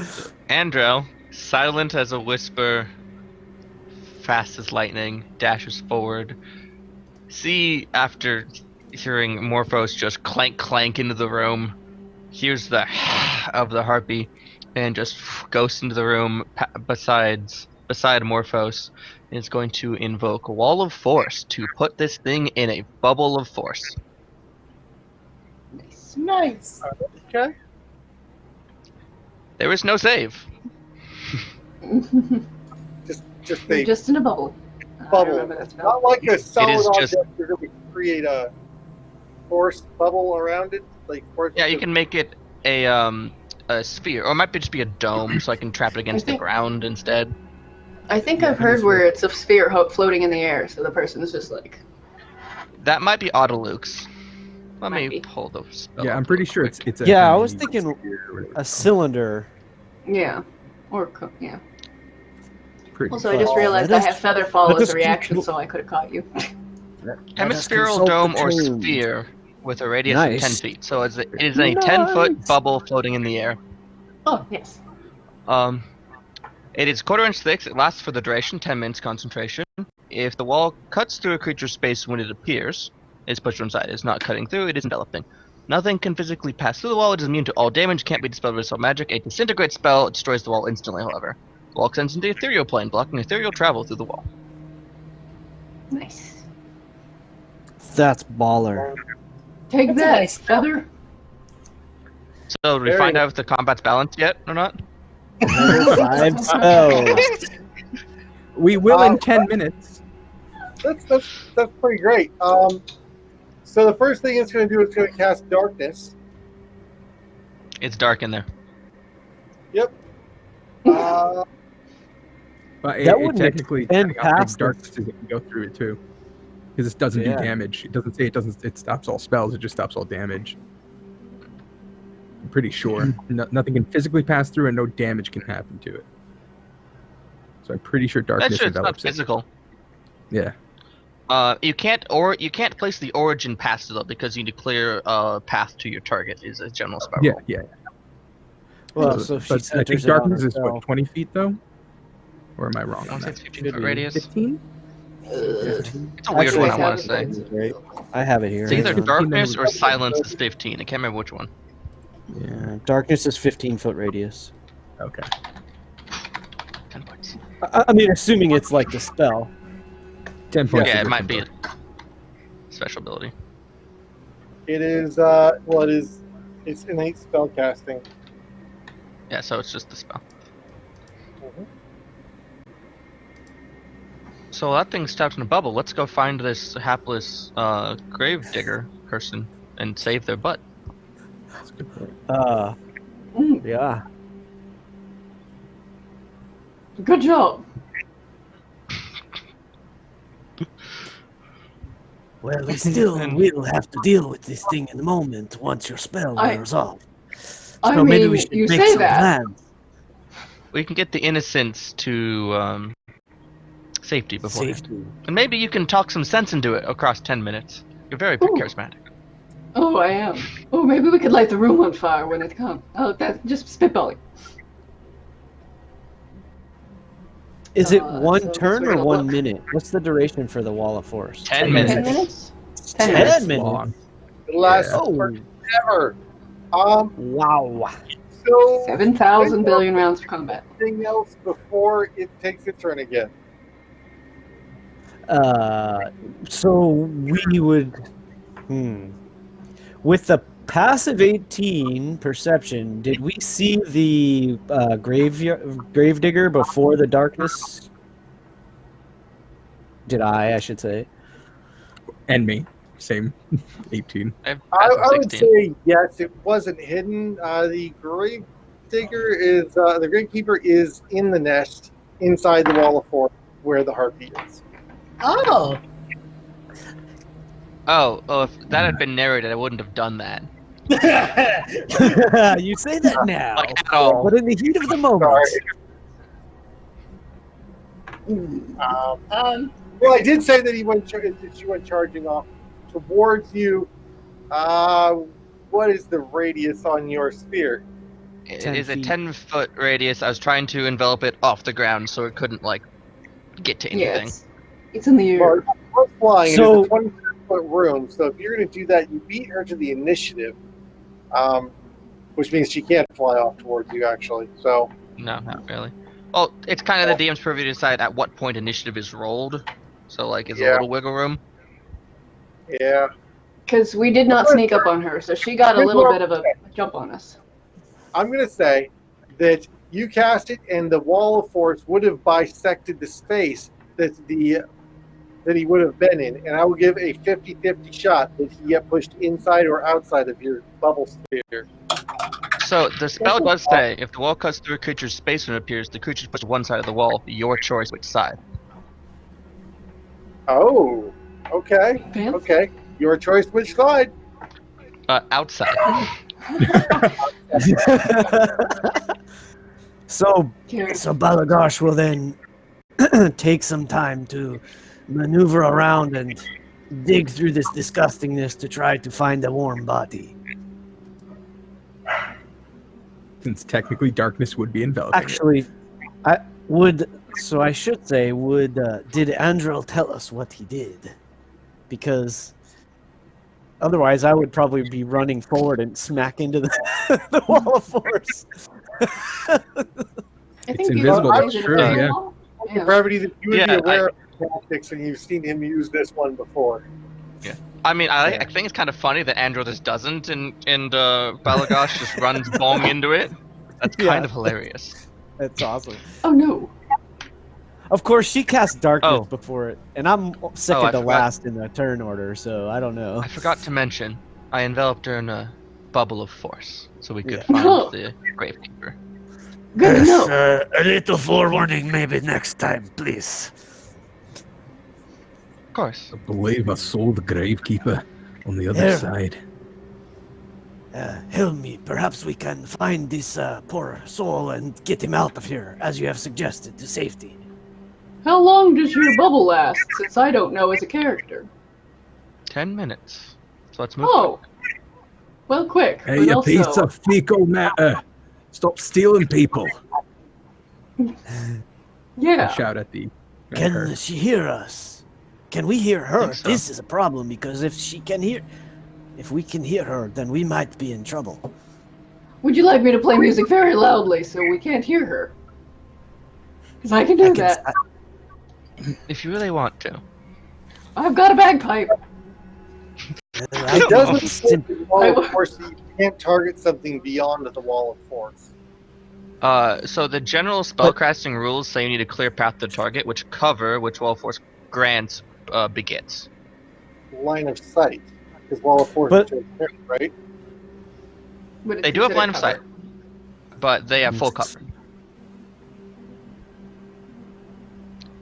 Andro, silent as a whisper, fast as lightning, dashes forward. See, after hearing Morphos just clank clank into the room, hears the of the harpy, and just goes into the room beside Morphos, and is going to invoke Wall of Force to put this thing in a bubble of force. Nice. Nice. Okay. There is no save. Just You're a just in a bubble. I bubble. remember that spell. Not like a solid is object. just- You're going to create a force bubble around it. Like force Yeah, you can make it a sphere, or it might just be a dome, so I can trap it against the think- ground instead. I think Yeah, I've heard hemisphere. where it's a sphere floating in the air, so the person is just like, That might be Autoluke's. Let Might me be. pull the spell Yeah, I'm up pretty real sure quick. it's a. Yeah, I hemi was thinking sphere or whatever a it's cylinder. yeah. Yeah. called. Pretty Also, I just Oh, realized let I us- have feather fall let as us a reaction, consult- so I could have caught you. Hemispherical consult the dome or tombs. sphere with a radius of 10 Nice. feet. So it is a 10-foot Nice. bubble floating in the air. Oh, yes. It is quarter-inch thick. It lasts for the duration, 10 minutes concentration. If the wall cuts through a creature's space when it appears, it's pushed to one side. It's not cutting through, it is enveloping. Nothing can physically pass through the wall. It is immune to all damage, can't be dispelled with spell magic. A disintegrate spell destroys the wall instantly, however. The wall extends into the ethereal plane, blocking ethereal travel through the wall. Nice. That's baller. Take That's a that, nice feather. So, did we Very find nice. out if the combat's balanced yet or not? Level 5 spells. We will in Uh, 10 minutes. That's pretty great. So the first thing it's going to do is going to cast darkness. It's dark in there. Yep. Uh, But That it wouldn't technically extend past darkness is going to go through it too, because it doesn't Yeah. do damage. It doesn't say it doesn't. It stops all spells. It just stops all damage. I'm pretty sure nothing can physically pass through, and no damage can happen to it. So I'm pretty sure That's darkness sure it's not envelops it. physical. Yeah. You can't place the origin past it though, because you need to clear a path to your target. Is a general spell. Yeah. rule. Yeah. Well, so if she but I think centers it on darkness is herself. what 20 feet though, or am I wrong I on want to say that? it's 15 Should foot be. radius. 15. It's a weird Actually, one. I I want to have say. it. Great. I have it here. It's either Hang on. darkness or silence is 15. I can't remember which one. Yeah, darkness is 15-foot radius. Okay. 10 points. I mean, assuming it's like the spell. 10 points. Yeah, is it might be a different, special ability. it is. It's innate spell casting. Yeah, so it's just the spell. Mhm. So that thing's trapped in a bubble. Let's go find this hapless gravedigger person and save their butt. though. That's a good point. Yeah. Good job. Well, we still will have to deal with this thing in a moment once your spell I- wears off. I So maybe mean, we should you make say some that. plans. We can get the innocents to safety before. Safety. And maybe you can talk some sense into it across 10 minutes. You're very Ooh. charismatic. Oh, I am. Oh, maybe we could light the room on fire when it comes. Oh, that's just spitballing. Is it So one turn we're or gonna 1 look. minute? What's the duration for the Wall of Force? 10 10 minutes. minutes? 10 10 minutes. minutes. Long. It lasts Oh, forever. wow. So 7,000 billion rounds for combat. anything else before it takes its turn again? So we would, with the passive 18 perception. Did we see the gravedigger before the darkness? I should say. And me. Same. 18. I have I passive would 16. say yes, it wasn't hidden. The grave digger is the gravekeeper is in the nest inside the wall of force where the harpy is. Oh, Oh, if that had been narrated, I wouldn't have done that. You say that now, Like, at all. but in the heat of the moment. Well, I did say that she went charging off towards you. What is the radius on your sphere? It 10 is a feet. 10-foot radius. I was trying to envelop it off the ground so it couldn't, like, get to Yeah, anything. it's in the air. Well, we're flying. So- It's a 20-foot room, so if you're going to do that, you beat her to the initiative, which means she can't fly off towards you, actually. So No, not really. Well, it's kind of the DM's purview to decide at what point initiative is rolled. So, like, is a Yeah. little wiggle room. yeah, Because we did not sneak up on her, so she got a little bit of a jump on us. I'm going to say that you cast it, and the wall of force would have bisected the space that he would have been in, and I will give a 50-50 shot that he get pushed inside or outside of your bubble sphere. So, the spell does say, if the wall cuts through a creature's space when it appears, the creature's pushed to one side of the wall. Your choice which side. Oh, okay, Fancy. okay. Your choice which side. Outside. So Carrie. Balagosh will then take some time to maneuver around and dig through this disgustingness to try to find a warm body. Since technically darkness would be enveloping it. Actually, I should say, did Andrel tell us what he did? Because otherwise I would probably be running forward and smack into the wall of force. I think It's you invisible, guys that's did it true, very yeah. well. The Yeah. brevity that you would Yeah, be aware of tactics, and you've seen him use this one before. I mean, I think it's kind of funny that Andro just doesn't, and Balagosh just runs bong into it. That's kind Yeah. of hilarious. That's awesome. Oh no. Of course, she cast darkness Oh. before it, and I'm second I to forgot. last in the turn order, so I don't know. I forgot to mention, I enveloped her in a bubble of force, so we could Yeah. find Oh. the gravekeeper. Good to Yes, know. a little forewarning maybe next time, please. Of course. I believe I saw the gravekeeper on the other There. side. Help me. Perhaps we can find this poor soul and get him out of here, as you have suggested, to safety. How long does your bubble last, since I don't know as a character? 10 minutes. So let's move. Oh. Well, quick. Hey, but you also, piece of fecal matter! Stop stealing people! I yeah. shout at the. at Can her. she hear us? Can we hear her? Think so. This is a problem because if we can hear her, then we might be in trouble. Would you like me to play music very loudly so we can't hear her? Because I can do that. If you really want to. I've got a bagpipe. It doesn't say that the wall I- of force that you can't target something beyond the wall of force. So the general spellcasting rules say you need a clear path to target, which wall force grants begets. Line of sight, because wall of force But- is transparent, right? But it's They do have considered line of cover. sight, but they have full cover.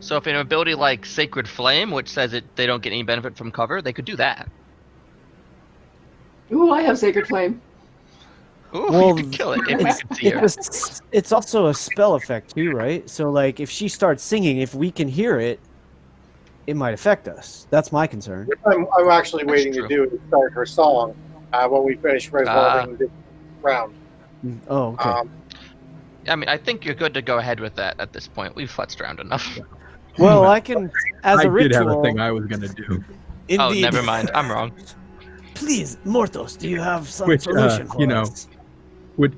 So if an ability like Sacred Flame, which says they don't get any benefit from cover, they could do that. Ooh, I have Sacred Flame. Ooh, Well, you could kill it if you It's, could see her. it's also a spell effect too, right? So like, if she starts singing, if we can hear it, it might affect us. That's my concern. I'm actually That's waiting true. to do is start her song when we finish resolving this round. Oh, okay. I mean, I think you're good to go ahead with that at this point. We've futzed around enough. Well, I can, as I a did have ritual. a thing I was gonna do. Indeed. Oh, never mind. I'm wrong. Please, Mortos, do you have some Which, solution for you know, us? Would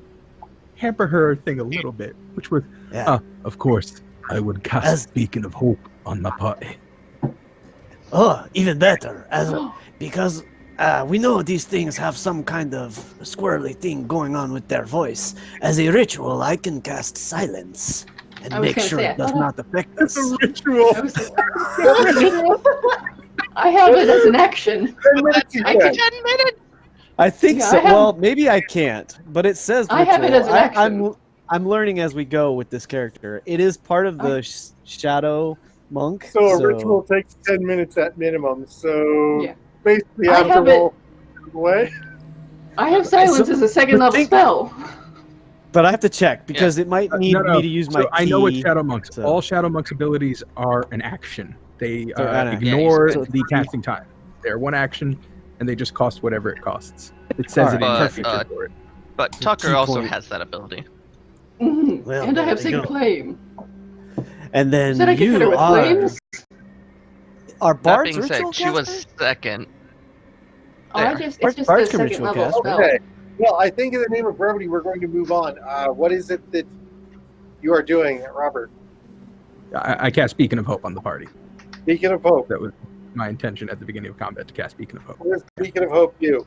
hamper her thing a little bit, which was, Yeah. of course, I would cast As- Beacon of Hope on my party. Oh, even better, because We know these things have some kind of squirrely thing going on with their voice. As a ritual, I can cast silence and I was make gonna sure say, it does not affect It's us. a ritual. I have it as an action. 10 minutes you I can. 10 minutes. I think Yeah, so. I have- Well, maybe I can't, but it says I have it ritual. as an action. I'm learning as we go with this character. It is part of the shadow monk. So a ritual takes 10 minutes at minimum. So Yeah. basically, I after have it- all away. I have silence as a second level spell. But I have to check because it might need No, no. me to use my So I know what key, Shadow Monks. so- All Shadow Monks abilities are an action. They They're an action. ignore Yeah, you the casting time. They're one action, and they just cost whatever it costs. It says it in Alright. your But, feature for it. But Tucker key also point. has that ability. Mhm. Well, And I there have we Sacred go. Flame. And then Said I could hit her you with are flames. That Bard's being ritual said, she was caster? second. I There. just it's just Bards a can second ritual level cast, spell. Okay. Well, I think in the name of brevity, we're going to move on. What is it that you are doing, Robert? I cast Beacon of Hope on the party. Beacon of Hope. That was my intention at the beginning of combat to cast Beacon of Hope. What does Beacon of Hope do?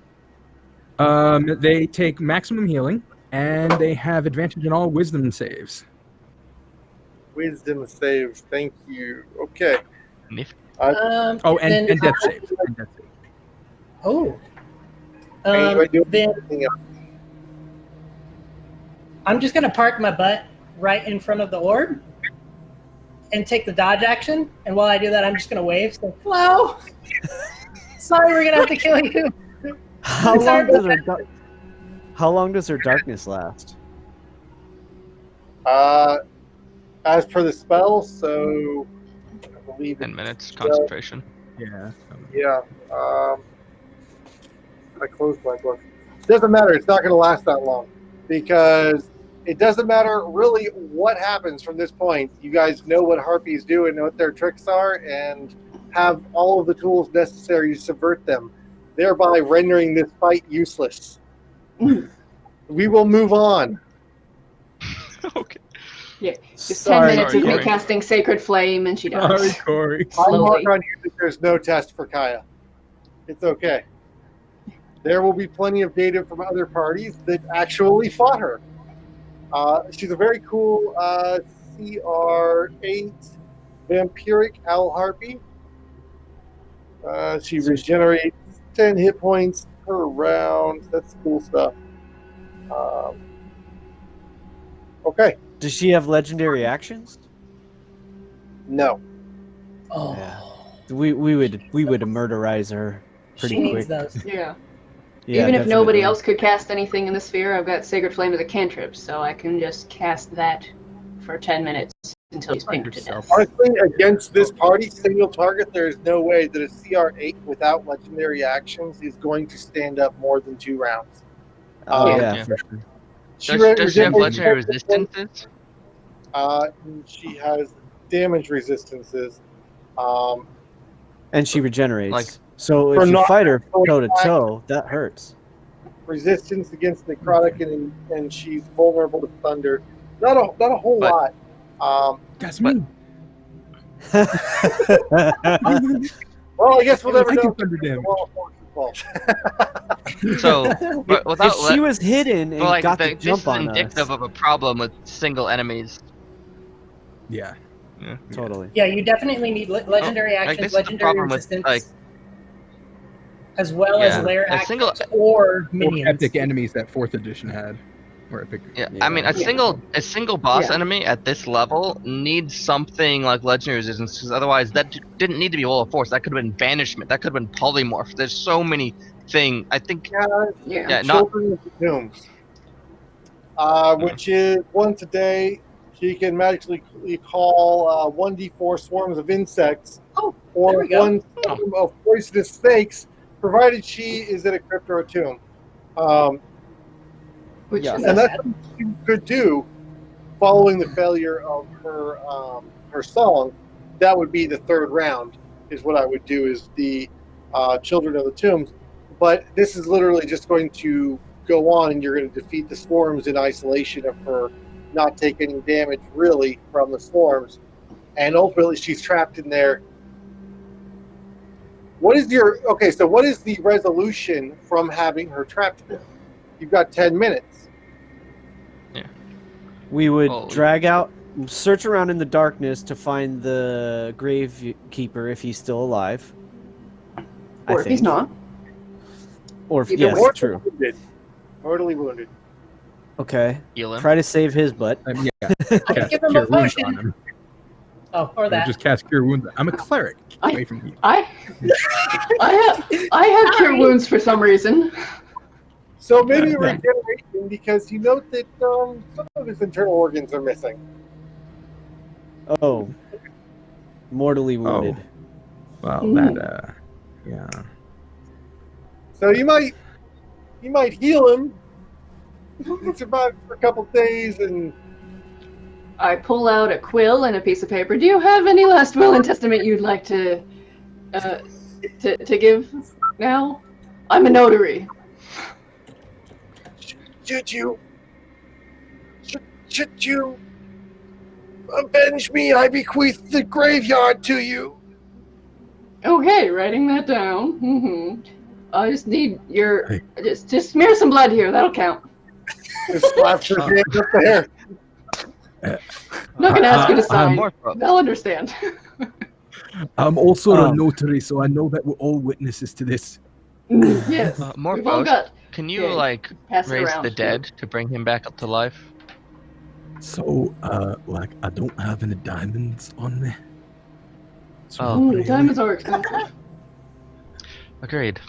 They take maximum healing, and they have advantage in all wisdom saves. Wisdom saves. Thank you. Okay. Nifty. Oh, and then- death saves. And death saves. Oh. Anybody do Then anything else? I'm just gonna park my butt right in front of the orb and take the dodge action. And while I do that, I'm just gonna wave. So, hello. Sorry, we're gonna have to kill you. How Sorry long about does how long does her darkness last? As per the spell, so I believe 10 minutes concentration. Yeah. Yeah. I closed my book. Doesn't matter. It's not going to last that long because it doesn't matter really what happens from this point. You guys know what Harpies do and know what their tricks are and have all of the tools necessary to subvert them, thereby rendering this fight useless. We will move on. Okay. Just Sorry, 10 minutes of me Corey. casting Sacred Flame and she Sorry, dies. Corey. I'll mark Slowly. on you that there's no test for Kaya. It's okay. There will be plenty of data from other parties that actually fought her. She's a very cool CR8 vampiric owl harpy. She regenerates 10 hit points per round. That's cool stuff. Okay. Does she have legendary actions? No. Oh. Yeah. We would murderize her pretty She quick. needs those. Yeah. Yeah, Even if nobody definitely. else could cast anything in the sphere, I've got Sacred Flame as a cantrip, so I can just cast that for 10 minutes until he's pinged to death. Honestly, against this party, single target, there is no way that a CR8 without legendary actions is going to stand up more than 2 rounds. Oh Um, yeah, Yeah. for sure. Does she have legendary resistances? She has damage resistances. And she regenerates. Like- so For if you not- fight her toe to toe, that hurts. Resistance against necrotic, and she's vulnerable to thunder. Not a whole But- lot. That's But- me. Well, I guess we'll never I know. can thunder damage. So, but if without she was hidden and but like got to this jump is on indicative us, of a problem with single enemies. Yeah. totally. Yeah, you definitely need legendary Like, actions, this is the legendary problem with, resistance, like- as well Yeah, as layer a actions single- or Or minions. epic enemies that 4th edition had. Or epic. Yeah, Yeah. I mean, a single boss enemy at this level needs something like legendary resistance, because otherwise that didn't need to be wall of force. That could have been banishment. That could have been polymorph. There's so many things. I think. Yeah. Yeah, not. Children of the Tombs, which is once a day. She can magically call 1d4 swarms of insects there or we go. one swarm of poisonous snakes, provided she is in a crypt or a tomb. Which Yeah. is And that's sad. what she could do following the failure of her song. That would be the 3rd round, is what I would do, is the Children of the Tombs. But this is literally just going to go on, and you're going to defeat the swarms in isolation of her, not take any damage really from the swarms. And ultimately, she's trapped in there. What is your okay? So what is the resolution from having her trapped there? You've got 10 minutes. We would Oh. search around in the darkness to find the gravekeeper if he's still alive. Or if he's not. Or if, Either yes, way. true. Mortally wounded. Okay. Heal him. Try to save his butt. Yeah. I can give him Cure a wounds potion. on him. Oh, or that. Just cast cure wounds. I'm a cleric. Get away from me. I have cure wounds for some reason. So maybe regeneration, because you note that some of his internal organs are missing. Oh. Mortally wounded. Well, Mm. that yeah. So you might heal him. He survived for a couple days, and I pull out a quill and a piece of paper. Do you have any last will and testament you'd like to give now? I'm a notary. should you avenge me? I bequeath the graveyard to you. Okay, writing that down. I just need your just smear some blood here. That'll count. Just slaps her hand up there. I'm not gonna ask you to sign. Morpho. They'll understand. I'm also a notary, so I know that we're all witnesses to this. Yes. We've all Morpho, got. can you Yeah, pass it raise around. the dead to bring him back up to life? So, I don't have any diamonds on me. So Oh. not really. Diamonds are expensive. Agreed.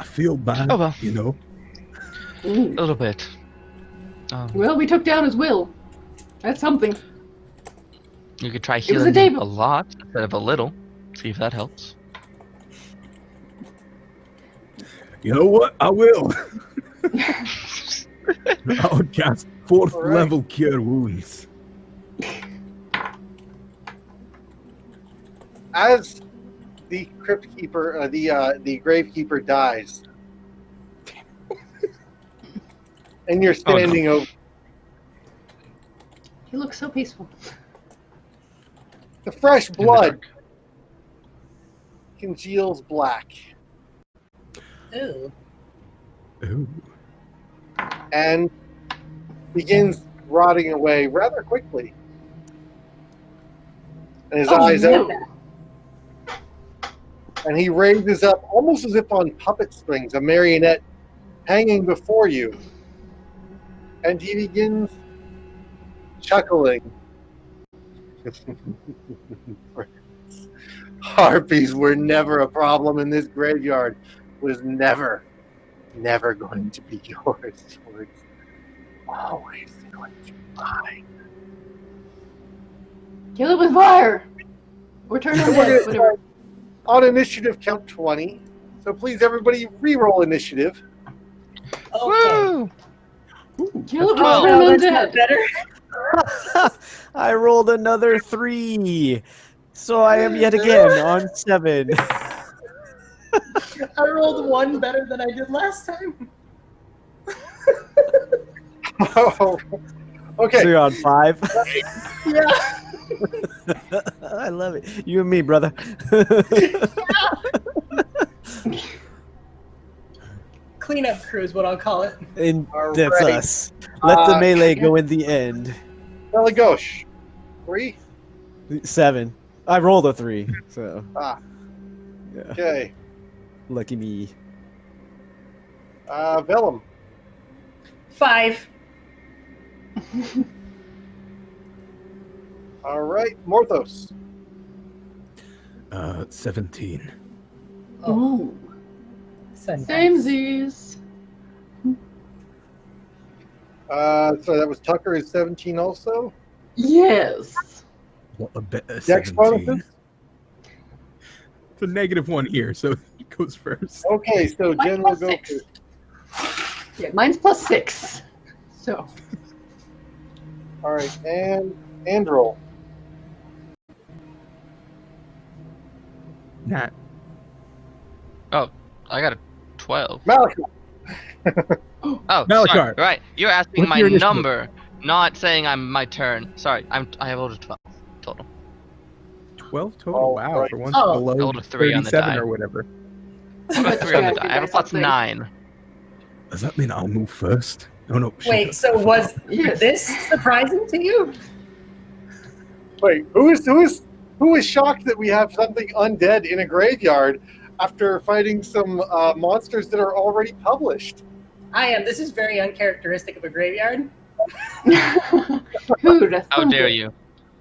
I feel bad, Oh, well. you know. A little bit. Well, we took down his will. That's something. You could try was a healing day him a lot instead of a little. See if that helps. You know what? I will. I'll cast 4th All right. level cure wounds. As the crypt keeper, the gravekeeper dies, and you're standing over. He looks so peaceful. The fresh In the blood dark. congeals black, Ooh. Ooh. and begins rotting away rather quickly. And his eyes open, and he raises up almost as if on puppet strings, a marionette hanging before you. And he begins chuckling. Harpies were never a problem in this graveyard. Was never going to be yours. Was always going to be mine. Kill it with fire. Or turn on dead. Whatever. On initiative, count 20. So please, everybody, re-roll initiative. Okay. Woo! Kill it with Oh, turn no, on that's not dead. better. I rolled another 3. So I am yet again on 7. I rolled 1 better than I did last time. Oh, okay. So you're on 5. Yeah. I love it. You and me, brother. Cleanup crew is what I'll call it. And All that's right. us. Let the melee go in the end. Belagosh. 3. 7. I rolled a 3. So Ah, yeah. okay. Lucky me. Vellum. 5. All right. Morthos. 17. Ooh. Samesies. So that was Tucker is 17 also. Yes. What a better Dex 17. bonuses. It's a -1 here, so it goes first. Okay, so Mine Jen will plus go 6. first. Yeah, mine's +6. So. All right, and Androl. Nah. Oh, I got a 12. Malachi. Oh, Malachar. sorry. Right. You're asking What's my your initiative? number, not saying I'm my turn. Sorry. I have rolled a 12 total. 12 total. Oh, Wow, right. for once Oh. below Rolled a 3 on the 37 die. or whatever. What about 3 on the die? I have a plus 9. Does that mean I'll move first? Oh no. Shit, Wait, I so forgot. was Yes. this surprising to you? Wait, who is shocked that we have something undead in a graveyard after fighting some monsters that are already published? I am. This is very uncharacteristic of a graveyard. Who'd have How thunk dare it? you?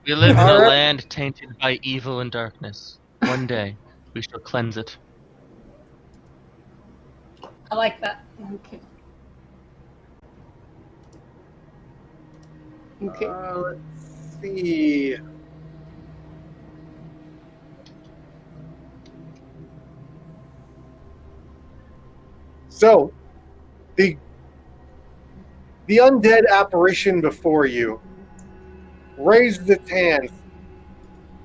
We live in a Alright. land tainted by evil and darkness. One day, we shall cleanse it. I like that. Okay. Okay. Let's see. So, the undead apparition before you raises its hands,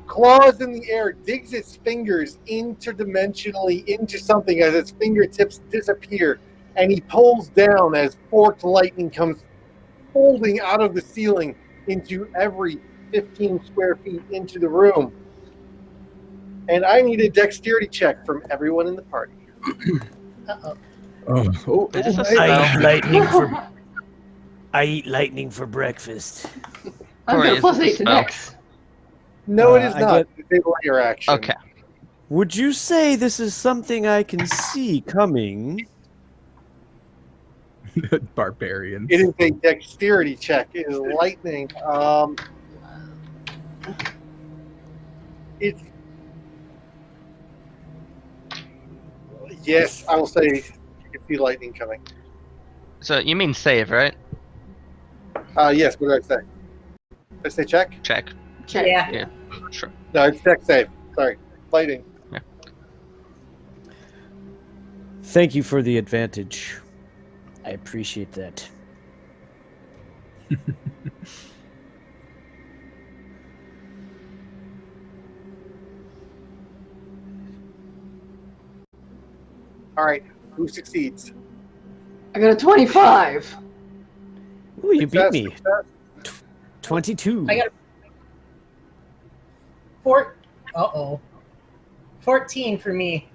claws in the air, digs its fingers interdimensionally into something as its fingertips disappear, and he pulls down as forked lightning comes folding out of the ceiling into every 15 square feet into the room. And I need a dexterity check from everyone in the party. Uh-oh. Is this a hey, I spell? eat lightning for I eat lightning for breakfast. I've Corey, got a is plus this a 8 to spell? Dex. No, it is I not. Disable your action. Okay. Would you say this is something I can see coming? Barbarians. It is a dexterity check. It is lightning. It's yes, I will say you can see lightning coming. So you mean save, right? Yes. What did I say? Did I say check? Check. Check. Yeah. Sure. No, it's dex save. Sorry, lightning. Thank you for the advantage. I appreciate that. All right, who succeeds? I got a 25. Ooh, you beat Success, me. success. 22. I got Uh-oh. 14 for me.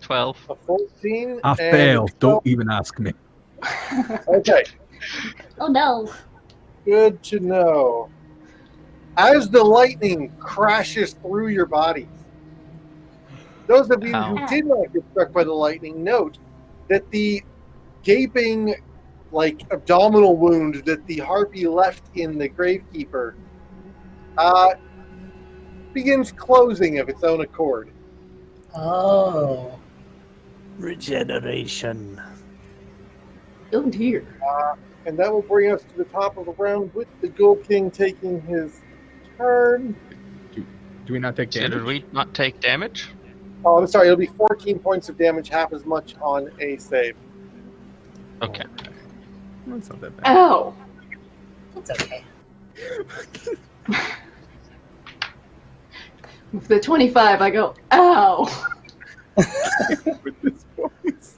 12. A 14. I and fail. a 12. Don't even ask me. Okay, Oh no. good to know. As the lightning crashes through your bodies, those of you Ow. who did not get struck by the lightning note that the gaping, like, abdominal wound that the Harpy left in the Gravekeeper begins closing of its own accord. Oh. Regeneration. Oh dear. And that will bring us to the top of the round with the Ghoul King taking his turn. Do we not take So damage? did we not take damage? Oh, I'm sorry, it'll be 14 points of damage, half as much on a save. Okay. That's not that bad. Ow. It's okay. With the 25, I go, ow. With this voice.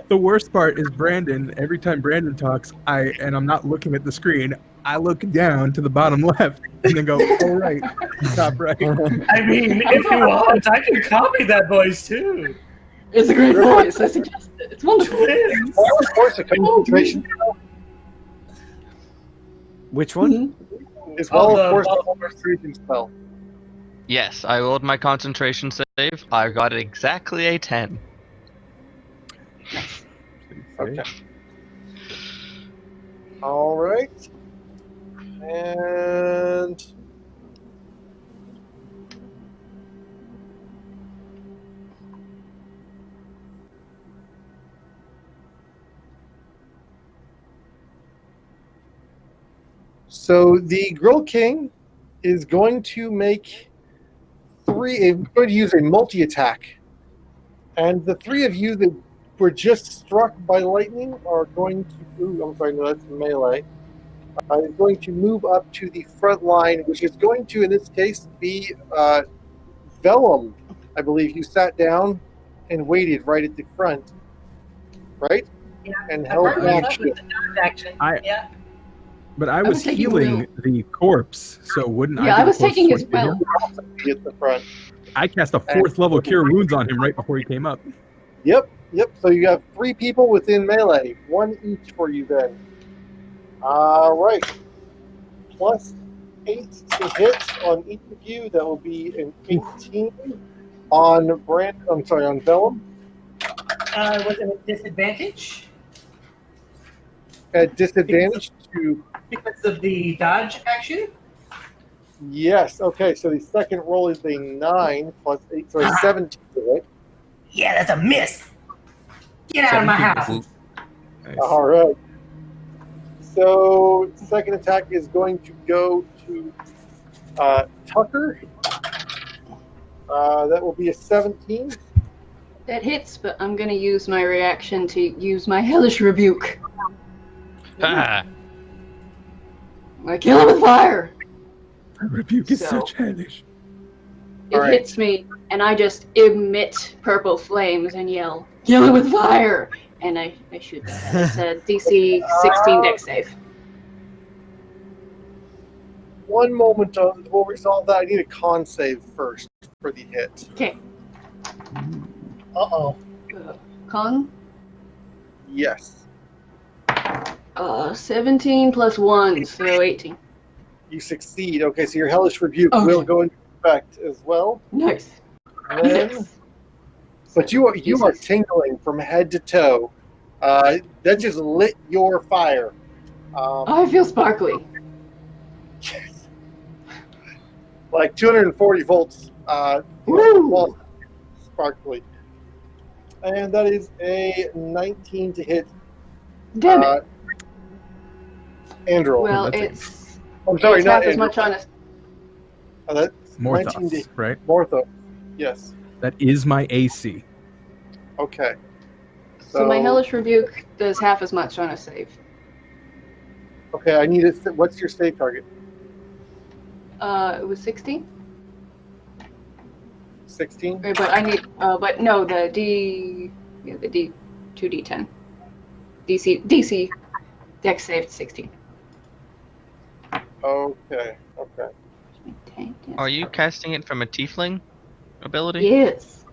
The worst part is Brandon. Every time Brandon talks, I'm not looking at the screen. I look down to the bottom left and then go, "Oh right, top right." I mean, if you want, I can copy that voice too. It's a great voice. I suggest it. It's wonderful. That was force a concentration Which one? as well, Oh, of course, the- the concentration spell. Yes, I rolled my concentration save. I got exactly a 10. Okay. All right. And so the Grill King is going to make going to use a multi-attack. And the three of you that were just struck by lightning are going to I'm sorry, no, that's melee. Is going to move up to the front line, which is going to, in this case, be Vellum. I believe you sat down and waited right at the front, right? and I held burned this up action. with the dodge action. Yeah. But I was taking healing Will. the corpse, so wouldn't Yeah, I I be was the closest taking one his to him? Will. Be at the front. I cast a 4th level Cure Wounds on him right before he came up. Yep. So you have 3 people within melee, 1 each for you then. All right. Plus 8 to hit on each of you. That will be an 18 on on Vellum. Was it a disadvantage? At disadvantage to Because of the dodge action? yes. Okay, so the second roll is a 9 plus 8, so a 17 to hit. Yeah, that's a miss. Get out of my 17 house. misses. Nice. All right. So second attack is going to go to Tucker. That will be a 17. That hits, but I'm gonna use my reaction to use my Hellish Rebuke. Ah, I kill him with fire. Rebuke is So- such hellish. It All right. hits me, and I just emit purple flames and yell, "Kill it with fire!" And I shoot that. It's a DC 16 dex save. One moment, we'll resolve that. I need a con save first for the hit. Okay. Uh-oh. Con? Yes. 17 plus 1, so 18. You succeed. Okay, so your Hellish Rebuke Okay. will go into effect as well. Nice. And then, Nice. but you are Jesus. tingling from head to toe. That just lit your fire. I feel sparkly. Like 240 volts. Woo! Well, sparkly. And that is a 19 to hit. Damn it. Andrew. Well, that's I'm sorry, it's not half as Andrew. much on a... That's 19 to Morthos, right? Mortho. Yes. That is my AC. Okay. So my Hellish Rebuke does half as much on a save. Okay, I need it. What's your save target? It was 16? 16? But I need... but no, the D... Yeah, the D... 2D10. DC dex saved 16. Okay. are you casting it from a tiefling ability? Yes.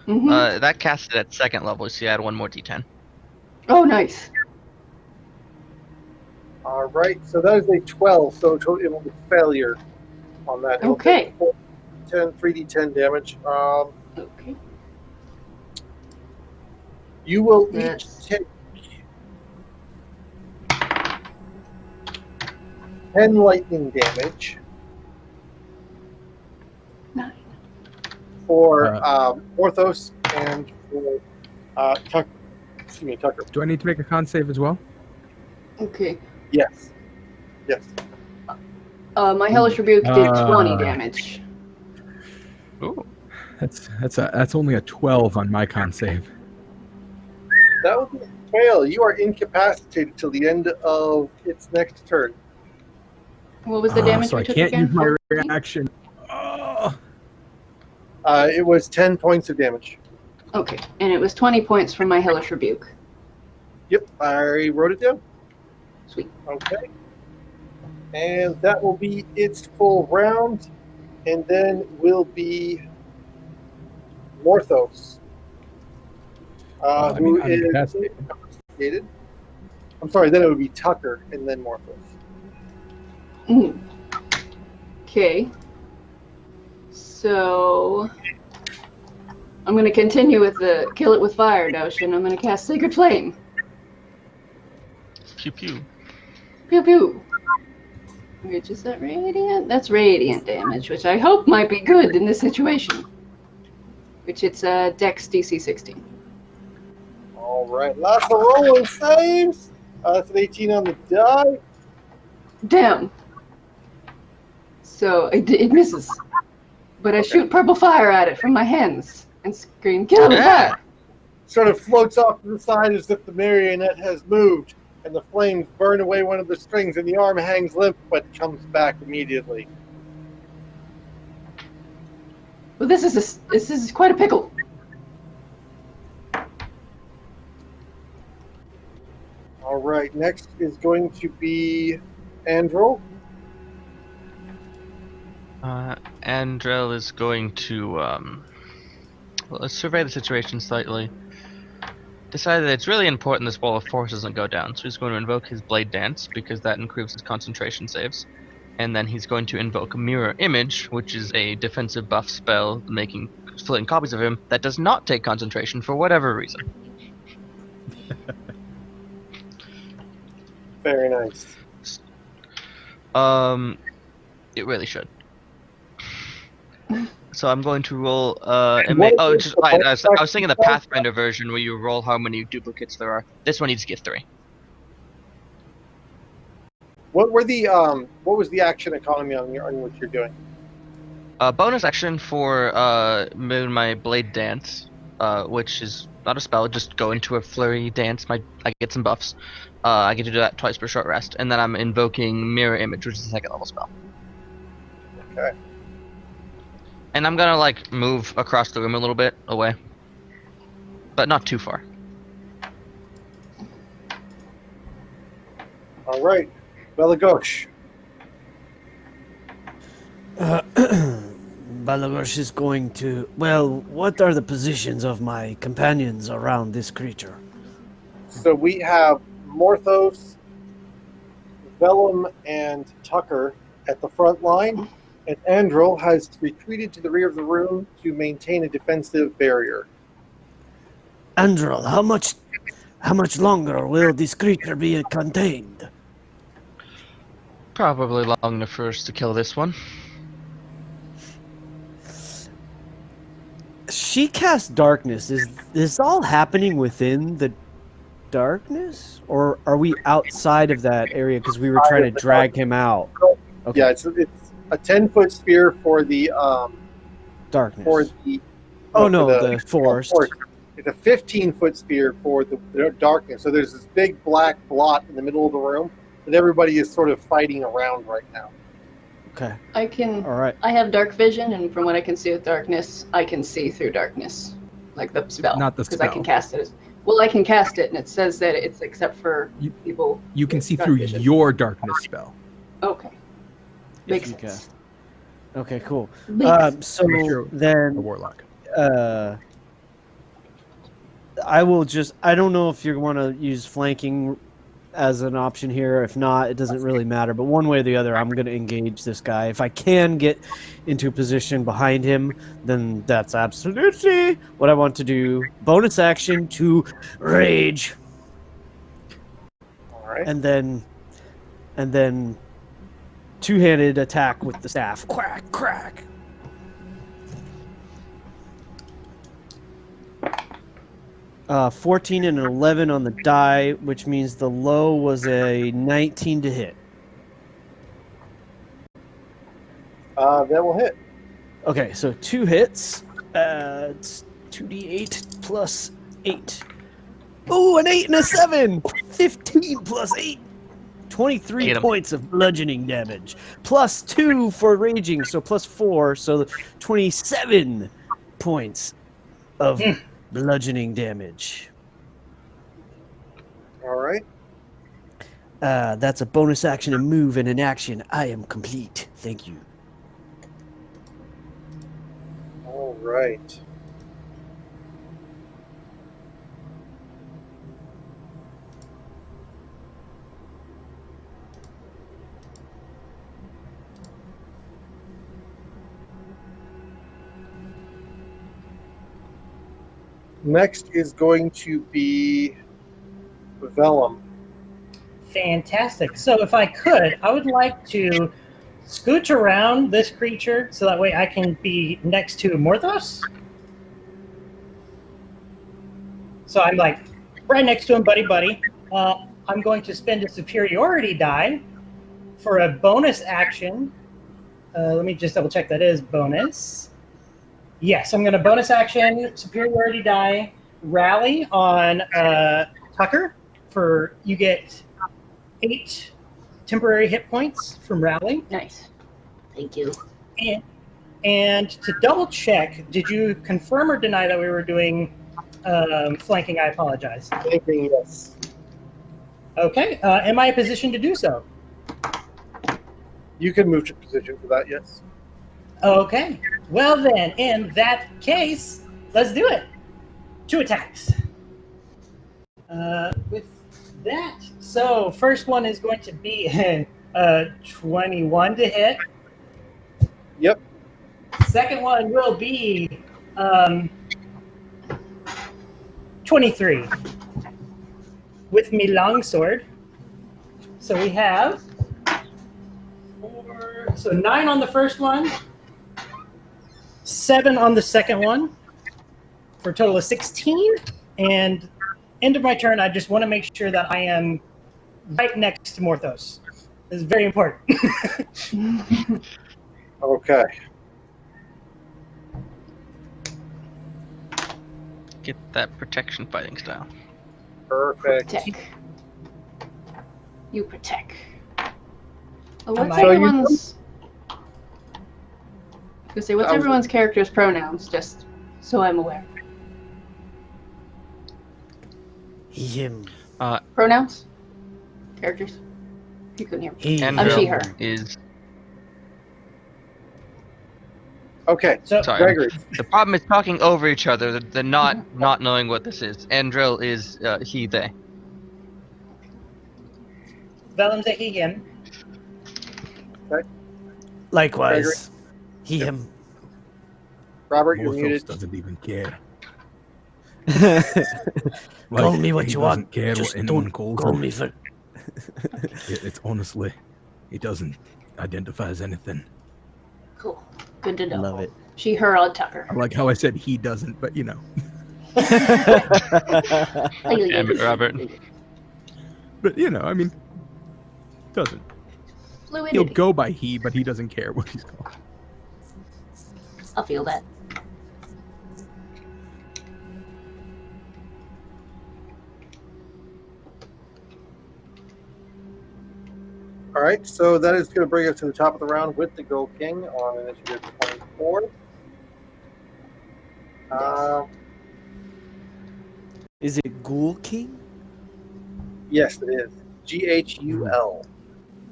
Mm-hmm. That casted at 2nd level, so you add 1 more d10. Oh, nice. All right, so that is a 12, so it will be failure on that. It'll Okay. take 3d10 damage. Okay. You will Yes. each take 10 lightning damage 9. for Orthos and for Tucker. Excuse me, Tucker. Do I need to make a con save as well? Okay. Yes. My Hellish Rebuke did 20 damage. Ooh. That's only a 12 on my con save. That would be a fail. You are incapacitated till the end of its next turn. What was the damage so we I took can't again? use my 14? reaction. Oh. It was 10 points of damage. Okay, and it was 20 points from my Hellish Rebuke. Yep, I wrote it down. Sweet. Okay. And that will be its full round. And then will be Morthos. Who I'm is incapacitated. incapacitated. I'm sorry, then it would be Tucker and then Morthos. Okay. So I'm going to continue with the kill it with fire notion. I'm going to cast Sacred Flame. Pew pew. Pew pew. Which is that radiant? That's radiant damage, which I hope might be good in this situation. Which it's Dex DC 16. All right, lots of rolling saves. That's an 18 on the die. Damn. So it misses. But I shoot purple fire at it from my hands and scream, kill it with Yeah. fire! Sort of floats off to the side as if the marionette has moved, and the flames burn away one of the strings, and the arm hangs limp but comes back immediately. Well, this is quite a pickle. All right. Next is going to be Andrel. Andrel is going to well, let's survey the situation slightly. Decide that it's really important this wall of force doesn't go down, so he's going to invoke his Blade Dance because that improves his concentration saves. And then he's going to invoke Mirror Image, which is a defensive buff spell making floating copies of him that does not take concentration for whatever reason. Very nice. It really should. So I'm going to roll. I was thinking the Pathfinder version where you roll how many duplicates there are. This one needs to get 3. What was the action economy on what you're doing? Bonus action for my Blade Dance, which is not a spell. Just go into a flurry dance. I get some buffs. I get to do that twice per short rest, and then I'm invoking Mirror Image, which is a 2nd level spell. Okay. And I'm gonna like move across the room a little bit away, but not too far. All right, Belagosh. Balagosh is going to... Well, what are the positions of my companions around this creature? So we have Morthos, Vellum, and Tucker at the front line, and Andrel has retreated to the rear of the room to maintain a defensive barrier. Andrel, how much longer will this creature be contained? Probably long enough for us to kill this one. She cast darkness. Is this all happening within the darkness? Or are we outside of that area because we were trying to drag him out? Okay. Yeah, it's a 10-foot sphere for the darkness. the forest. It's a 15-foot sphere for the darkness. So there's this big black blot in the middle of the room that everybody is sort of fighting around right now. Okay. All right. I have dark vision, and from what I can see with darkness, I can see through darkness, like the spell. Not the because I spell. can cast it. Well, I can cast it, and it says that it's except for people. You can with see dark through vision. your darkness spell. Okay. Makes sense. Cast. Okay, cool. So Unless you're a then warlock. I will just... I don't know if you want to use flanking as an option here. If not, it doesn't really matter. But one way or the other, I'm going to engage this guy. If I can get into a position behind him, then that's absolutely what I want to do. Bonus action to rage. All right. And then two-handed attack with the staff. Quack, crack. Uh, 14 and an 11 on the die, which means the low was a 19 to hit. That will hit. Okay, so 2 hits. It's 2d8 plus 8. Ooh, an 8 and a 7! 15 plus 8. 23 Get 'em. points of bludgeoning damage. Plus 2 for raging, so plus 4. So 27 points of bludgeoning damage. All right. That's a bonus action, a move, and an action. I am complete. Thank you. All right. Next is going to be Vellum. Fantastic. So if I could, I would like to scooch around this creature so that way I can be next to Morthos. So I'm like right next to him, buddy. I'm going to spend a superiority die for a bonus action. Let me just double check that is bonus. Yes, I'm going to bonus action, superiority die, rally on Tucker for you get 8 temporary hit points from rally. Nice. Thank you. And to double check, did you confirm or deny that we were doing flanking? I apologize. Flanking, yes. Okay. Am I in a position to do so? You can move to position for that, yes. Okay. Well then, in that case, let's do it. 2 attacks. With that, so first one is going to be 21 to hit. Yep. Second one will be 23 with me longsword. So we have 9 on the first one, 7 on the second one, for a total of 16. And end of my turn, I just want to make sure that I am right next to Morthos. This is very important. Okay. Get that protection fighting style. Perfect. Protect. You protect. Oh, Am what's I- everyone's? What's I was- everyone's character's pronouns? Just so I'm aware. Him. Pronouns? Characters? You couldn't hear me. He. Andrew she, her. is Okay. So, sorry. Gregory. The problem is talking over each other. They're not knowing what this is. Andrel is he, they. Vellum say he, him. Likewise. He, him. Robert, you're Morthos muted. doesn't even care. Call Like, me what he you doesn't want. care Just what anyone don't calls call him. me for. It's honestly, he doesn't identify as anything. Cool. Good to know. Love it. She, her, odd Tucker. I like how I said he doesn't, but you know. Damn it, Robert. But you know, I mean, doesn't. He'll Fluidity. go by he, but he doesn't care what he's called. I'll feel that. All right, so that is going to bring us to the top of the round with the Ghoul King on initiative 24. Is it Ghoul King? Yes, it is. Ghul.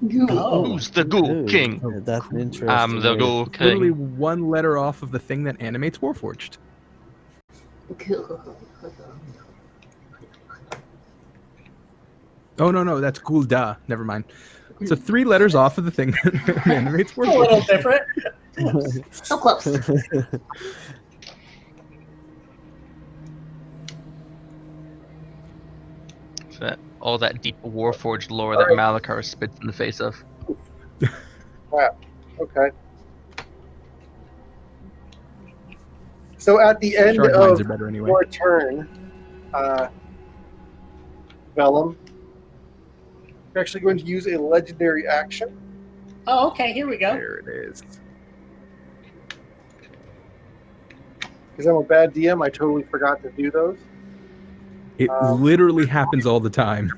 Ghoul. Oh. Who's the Ghoul Ooh, King? That's an interesting. I'm the way- Ghoul Literally King. one letter off of the thing that animates Warforged. Ghoul. Oh no, that's Gulda. Never mind. So 3 letters off of the thing that animates A little Warforged. different. So close. All that deep Warforged lore that Malachar spits in the face of. Wow. Okay. So at the end Shard lines of are better anyway. your turn, Vellum, you're actually going to use a legendary action. Oh, okay. Here we go. There it is. Because I'm a bad DM, I totally forgot to do those. It literally happens all the time.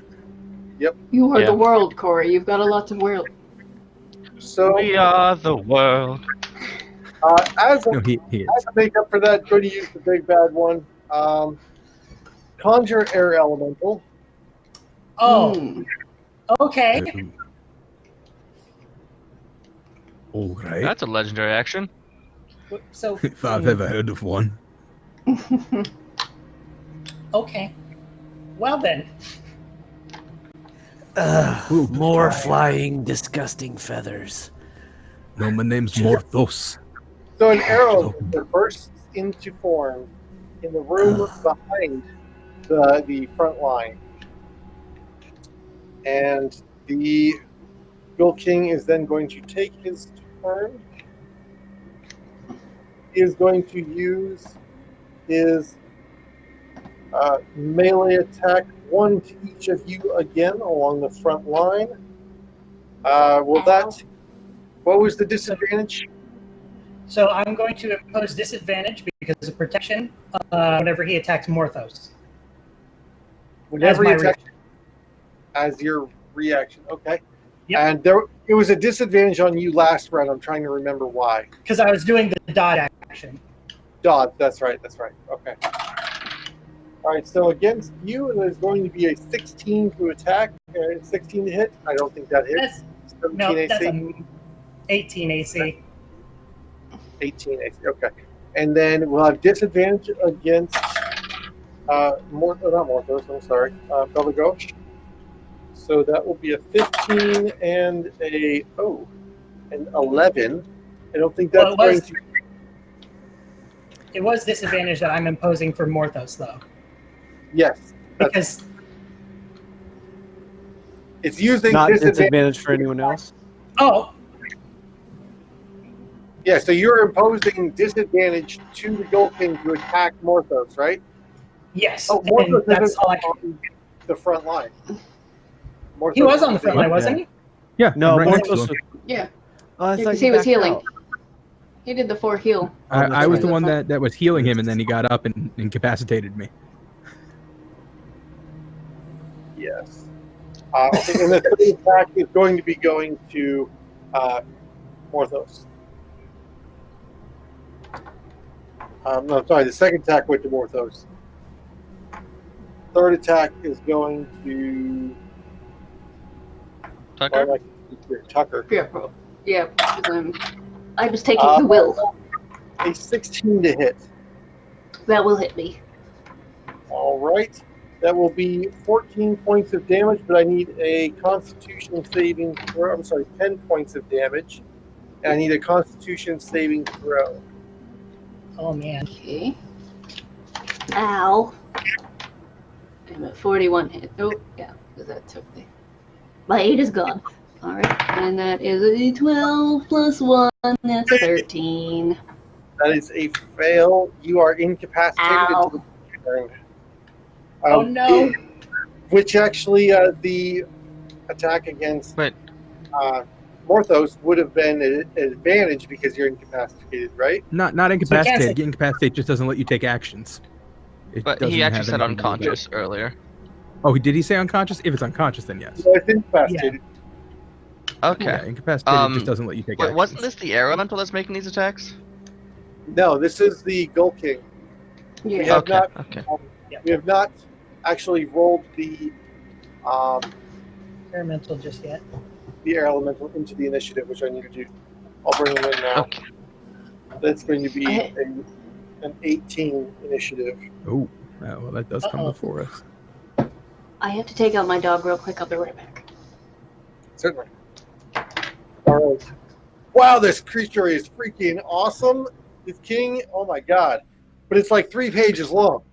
You are Yeah. the world, Corey. You've got a lot to world. So We are the world. as No, a he is. to make up for that, going to use the big bad one. Conjure Air Elemental. Oh, Hmm. okay. All right. That's a legendary action. So, If I've ever heard of one. okay. Well then. More flying, disgusting feathers. No, my name's Morthos. So an arrow bursts into form in the room behind the front line. And the Ghoul King is then going to take his turn. He is going to use his melee attack, 1 to each of you again along the front line. What was the disadvantage? So I'm going to impose disadvantage because of protection whenever he attacks Morthos. Whenever my you attack, as your reaction. Okay. Yep. And it was a disadvantage on you last round. I'm trying to remember why. Because I was doing the dodge action. Dodge. That's right. Okay. All right, so against you, it is going to be a 16 to attack, 16 to hit. I don't think that hits. 17 AC. That's a 18 AC. 18 AC. Okay, and then we'll have disadvantage against not Morthos. I'm sorry, Bella Ghost. So that will be a 15 and an 11. I don't think that's going to. It was disadvantage that I'm imposing for Morthos, though. Yes, because it's using not disadvantage for anyone else. Oh, yeah. So you're imposing disadvantage to the Ghoul King to attack Morthos, right? Yes. Oh, Morthos that's all on the front line. Morthos he was on the front line, wasn't he? Yeah. No, right next to Morthos. him. Yeah. Oh, Because he was healing. He did the 4 heal. I was the one that was healing him, and then he got up and incapacitated me. Yes. Okay, and the third attack is going to be going to Morthos. No, sorry, the second attack went to Morthos. Third attack is going to Tucker? Tucker. Yeah. I was taking the will. A 16 to hit. That will hit me. All right. That will be 14 points of damage, but I need a Constitution saving throw. I'm sorry, 10 points of damage. And I need a Constitution saving throw. Oh, man. Okay. Ow. I'm at 41 hit. Oh, yeah, because that took me. My 8 is gone. Alright, and that is a 12 plus 1. That's a 13. That is a fail. You are incapacitated until the turn. Oh, no. Which actually, the attack against Morthos would have been an advantage because you're incapacitated, right? Not incapacitated. Getting incapacitated just doesn't let you take actions. But he actually said unconscious earlier. Oh, did he say unconscious? If it's unconscious, then yes. No, it's incapacitated. Okay. Yeah, incapacitated just doesn't let you take actions. Wasn't this the air elemental that's making these attacks? No, this is the Ghoul King. Yeah. We have not actually rolled the Elemental just yet. The air elemental into the initiative, which I need to do. I'll bring them in now. Okay. That's going to be an 18 initiative. Oh, well, that does come before us. I have to take out my dog real quick. I'll be right back. Certainly. All right. Wow, this creature is freaking awesome. This king, oh my god. But it's like 3 pages long.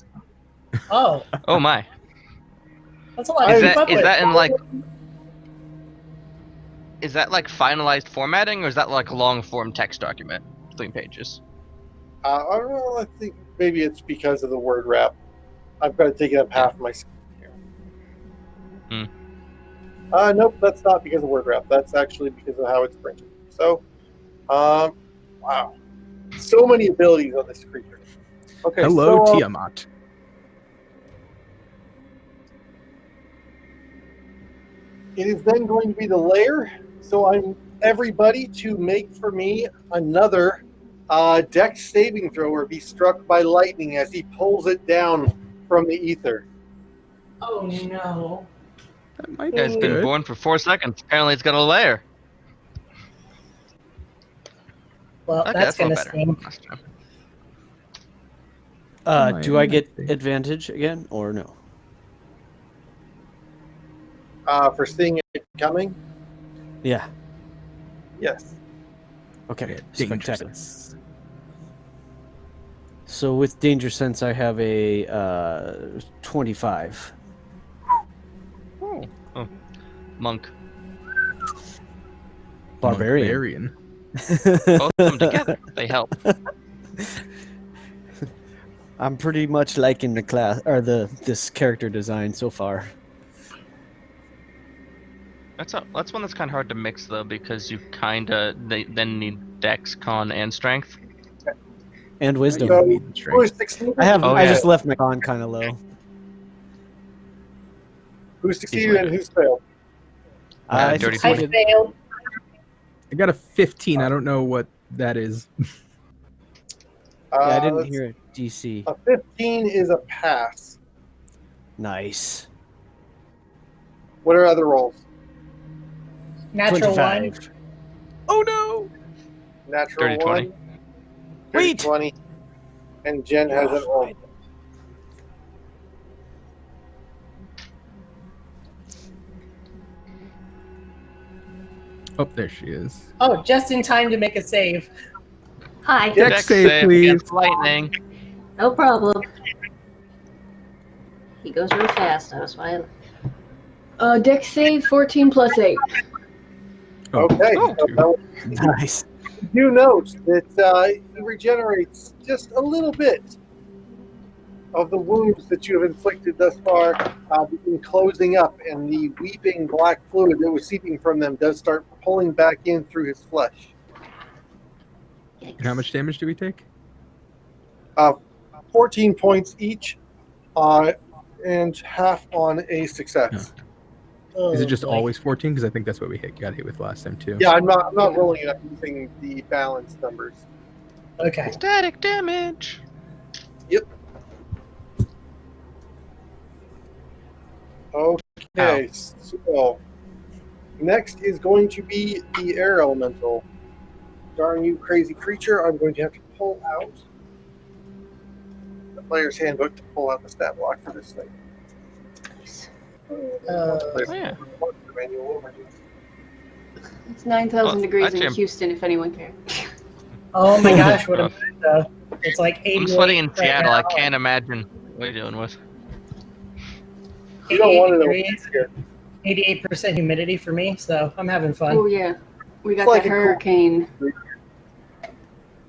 Oh. Oh my. That's a lot. Is that in like? Is that like finalized formatting, or is that like a long form text document, 3 pages? I don't know. I think maybe it's because of the word wrap. I've got to take it up half my screen here. Nope, that's not because of word wrap. That's actually because of how it's printed. So, wow, so many abilities on this creature. Okay, hello, Tiamat. It is then going to be the lair. So I'm everybody to make for me another dex saving throw or be struck by lightning as he pulls it down from the ether. Oh no. That might You guys been born for 4 seconds. Apparently it's got a lair. Well, Okay, that's going to better. sting. Do I get advantage again or no? For seeing it coming? Yeah. Yes. Okay. Danger Spectacular. sense. So with danger sense, I have a 25. Oh. Monk. Barbarian. Both of them together. They help. I'm pretty much liking the class or this character design so far. That's one that's kind of hard to mix though, because you they then need Dex, Con, and Strength. And wisdom. So, who is 16? I just left my con kind of low. Who succeeded and who's failed? I Dirty succeeded. Failed. I got a 15. I don't know what that is. Yeah, I didn't hear it. DC. A 15 is a pass. Nice. What are other rolls? Natural 25. one. Oh no! Natural Dirty 1. 20. Dirty Wait! 20. And Jen You're hasn't rolled. fine. Oh, there she is. Oh, just in time to make a save. Hi. Dex Dex save, save please. against lightning. No problem. He goes real fast. I was why. Dex save 14 plus 8. Oh, Okay. Oh. So that was- Nice. you note that he regenerates just a little bit of the wounds that you have inflicted thus far, begin closing up, and the weeping black fluid that was seeping from them does start pulling back in through his flesh. And how much damage do we take? 14 points each, and half on a success. Is it just boy. always 14? Because I think that's what we got hit with last time too. Yeah, I'm not rolling it up using the balance numbers. Okay. Static damage. Okay, so next is going to be the air elemental. Darn you, crazy creature! I'm going to have to pull out the player's handbook to pull out the stat block for this thing. Oh, yeah. It's 9,000 Well, degrees in actually, Houston, if anyone cares. Oh my gosh, what a Rough. minute, it's like 88 I'm sweating in right Seattle. I now. can't imagine what you're dealing with. You don't 88 want to know. degrees, 88% humidity for me, so I'm having fun. Oh, yeah. We got It's like the a cool- hurricane.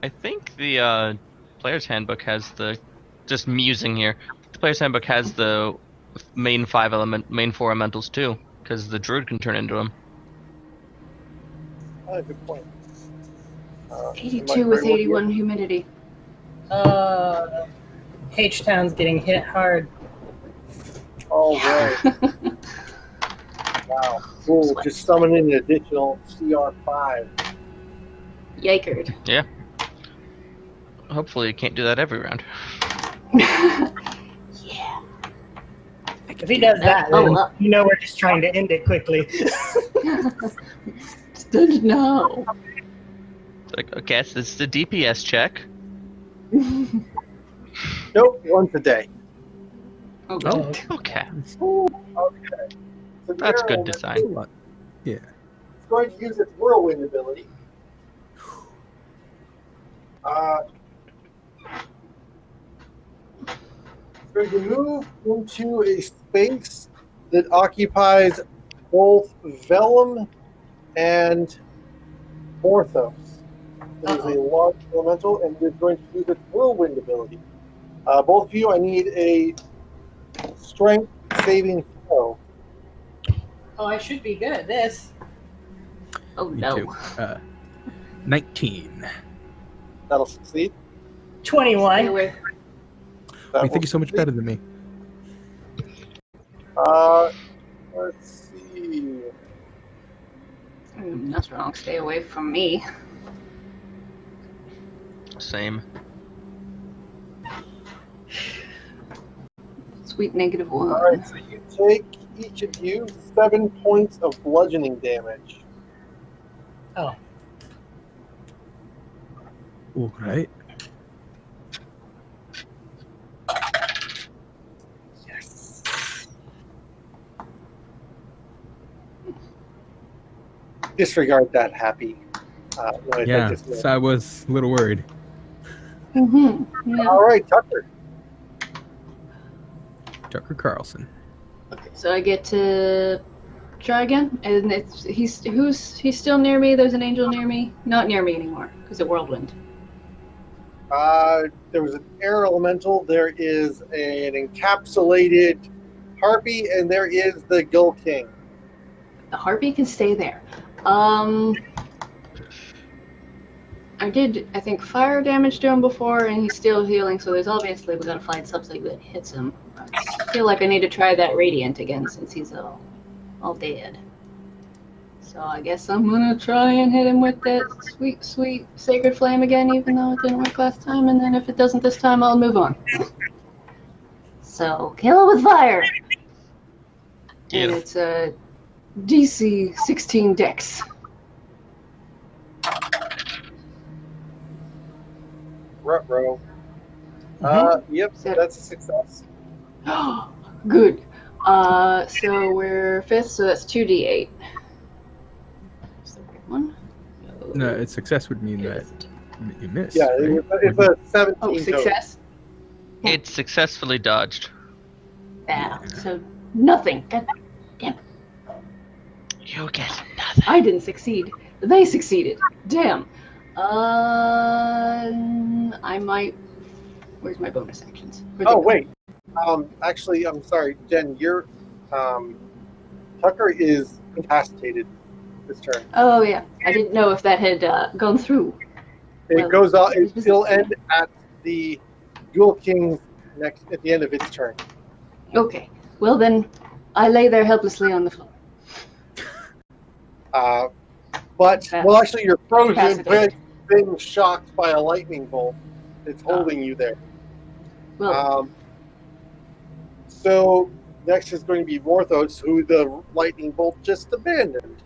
I think the player's handbook has the just musing here. The player's handbook has the main four elementals too, because the druid can turn into them. Oh, good point. 82 with 81 humidity. H-Town's getting hit hard. All right. Wow. Cool. Just summoning an additional CR5. Yikerd. Yeah. Hopefully, you can't do that every round. Yeah. If he does that, then Oh, you know we're just trying to end it quickly. Stood now. It's like, okay, so it's the DPS check. Nope, once a day. Oh, Oh. Okay, So the that's air good elemental design. Yeah. is going to use its whirlwind ability. It's going to move into a space that occupies both Vellum and Morthos. It is a large elemental, and it's going to use its whirlwind ability. Both of you, I need a strength saving throw. Oh, I should be good at this. Oh Me no. too. 19. That'll succeed. 21. anyway. That I will think you're so much succeed. better than me. Let's see. That's wrong. Stay away from me. Same. Sweet -1. All right, so you take each of you 7 points of bludgeoning damage. Oh, All right. Yes. Disregard that, Happy. When I Yeah, take this so I was a little worried. Yeah. All right, Tucker. Tucker Carlson. Okay, so I get to try again, and he's still near me. There's an angel near me, not near me anymore because of whirlwind. There was an air elemental. There is an encapsulated harpy, and there is the Ghoul King. The harpy can stay there. I did, I think, fire damage to him before, and he's still healing. So there's obviously we gotta find something that hits him. I feel like I need to try that radiant again since he's all dead. So I guess I'm gonna try and hit him with that sweet, sweet sacred flame again, even though it didn't work last time. And then if it doesn't this time, I'll move on. So kill it with fire. And Yeah. it's a DC 16 Dex. Ruh-roh. Yep, So- that's a success. Good. So we're fifth, so that's 2d8. Is the right one? No, a success would mean that you miss. Yeah, right? it's a 17 Oh, total. success? It's successfully dodged. Yeah. So nothing. God damn. You get nothing. I didn't succeed. They succeeded. Damn. I might. Where's my bonus actions? Where'd they Oh go? wait. Actually, I'm sorry, Jen. Tucker is incapacitated this turn. Oh yeah, I didn't know if that had gone through. It Well, goes off. it's It'll end at the Ghoul King's at the end of its turn. Okay. Well then, I lay there helplessly on the floor. But actually, you're frozen, Incapacitated. being shocked by a lightning bolt. It's holding you there. Well, So next is going to be Morthos, who the lightning bolt just abandoned.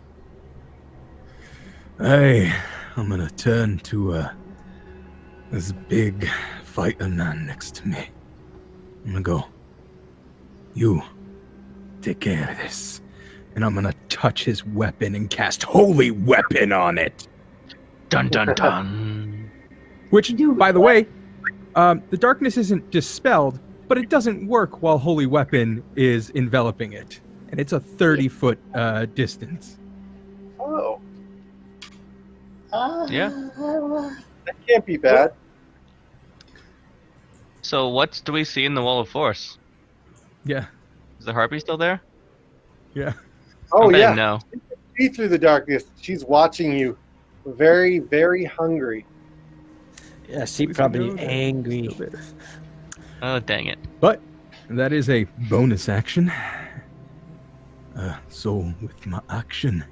Hey, I'm gonna turn to this big fighter man next to me. I'm gonna go, you take care of this. And I'm gonna touch his weapon and cast Holy Weapon on it. Dun dun dun. Which, by the way, the darkness isn't dispelled, but it doesn't work while Holy Weapon is enveloping it. And it's a 30-foot distance. Oh, Yeah. that can't be bad. So what do we see in the wall of force? Yeah, Is the Harpy still there? yeah. Oh I'm betting yeah, No. see through the darkness. She's watching you, very, very hungry. Yeah, she We probably know that angry. it's still there. Oh dang it. But that is a bonus action. So with my action,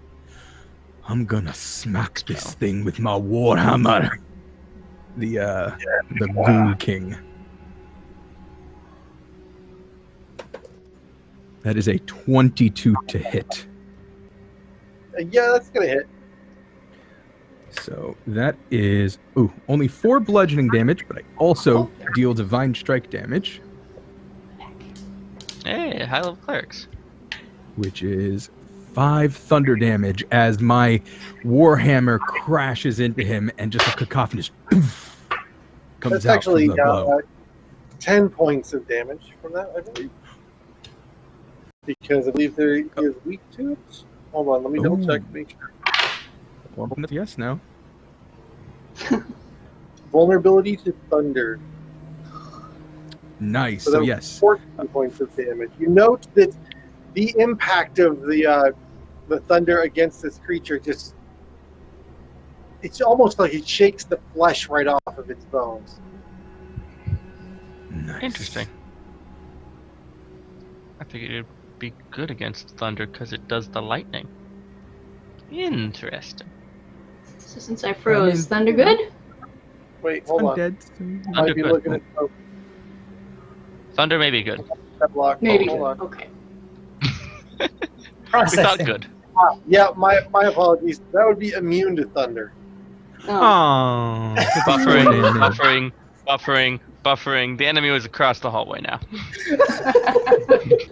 I'm gonna smack this thing with my warhammer. The Ghoul King. That is a 22 to hit. Yeah, that's gonna hit. So that is only 4 bludgeoning damage, but I also deal divine strike damage, Hey, high level clerics. which is 5 thunder damage as my warhammer crashes into him and just a cacophonous comes That's out actually from the blow. 10 points of damage from that, I believe. Because I believe there is weak to it. Hold on, let me double check. Make sure. Yes, now. Vulnerability to thunder. Nice. So So that was yes. 14 points of damage. You note that the impact of the thunder against this creature it's almost like it shakes the flesh right off of its bones. Nice. Interesting. I figured it'd be good against thunder because it does the lightning. Interesting. so since I froze, mean- thunder good? Wait, hold on. Undead. so- Might be Undergood. looking at Thunder may be good. that block. Maybe Hold good. on. Okay. We thought Processing. good. Yeah, my apologies. That would be immune to thunder. Oh. Oh, Buffering. The enemy was across the hallway now.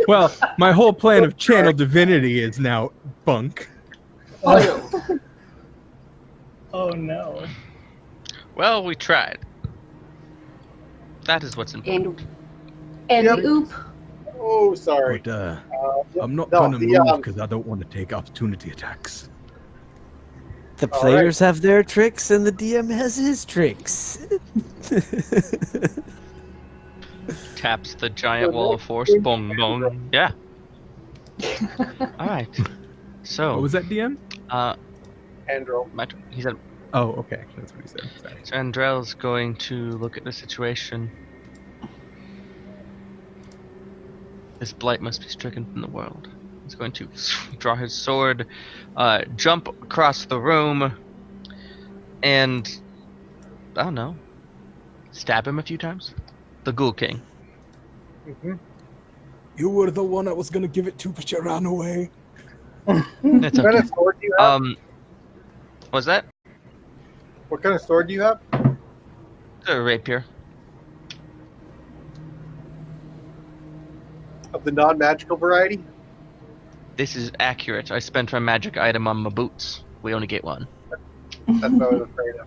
Well, my whole plan of channel divinity is now bunk. Oh no. Well, we tried. That is what's important. And Yep. oop. Oh, sorry. But I'm not No, gonna the, move because I don't want to take opportunity attacks. The All players have their tricks and the DM has his tricks. Taps the giant wall of force. Bong bong. Yeah. Alright. So What was that, DM? Andro. he said Oh, okay. That's what he said. Sorry. Andrell's going to look at the situation. This blight must be stricken from the world. He's going to draw his sword, jump across the room, and I don't know, stab him a few times. The Ghoul King. Mm-hmm. You were the one I was gonna give it to, but you ran away. It's What kind okay. of sword do you have? What's that? What kind of sword do you have? It's a rapier. Of the non-magical variety? This is accurate. I spent my magic item on my boots. We only get one. That's what I was afraid of.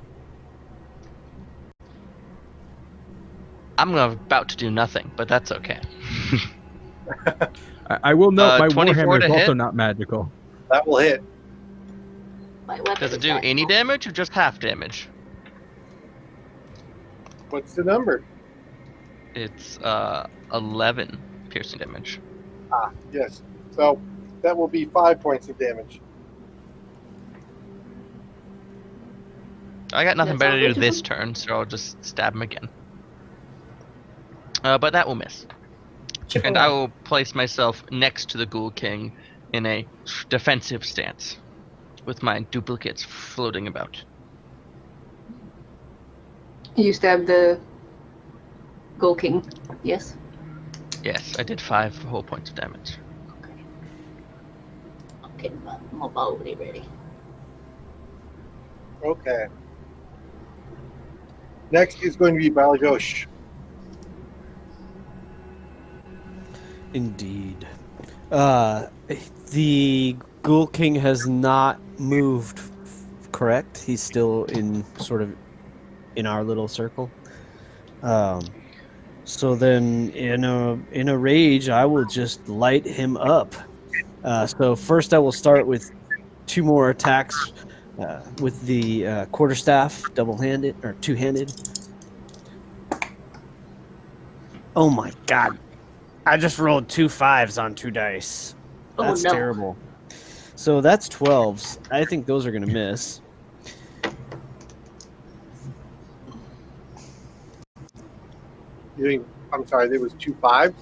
I'm about to do nothing, but that's okay. I will note my 24 warhammer to is also hit? not magical. That will hit. My weapon Does it is do any magical. damage or just half damage? What's the number? It's 11 piercing damage. Ah, yes. So that will be 5 points of damage. I got nothing That's better all to do each of this them? turn, so I'll just stab him again. But that will miss. Chip And away. I will place myself next to the Ghoul King in a defensive stance, with my duplicates floating about. You stabbed the Ghoul King, yes? Yes, I did 5 whole points of damage. Okay. I'm getting my bow ready. Okay. Next is going to be Balagosh. Indeed. The Ghoul King has not moved, correct? He's still in sort of in our little circle. So then in a rage, I will just light him up. So first I will start with 2 more attacks with the quarterstaff, double-handed or two-handed. Oh my god. I just rolled 2 5s on 2 dice. Oh, That's no. terrible. So that's 12s. I think those are going to miss. I'm sorry, there was 2 5s.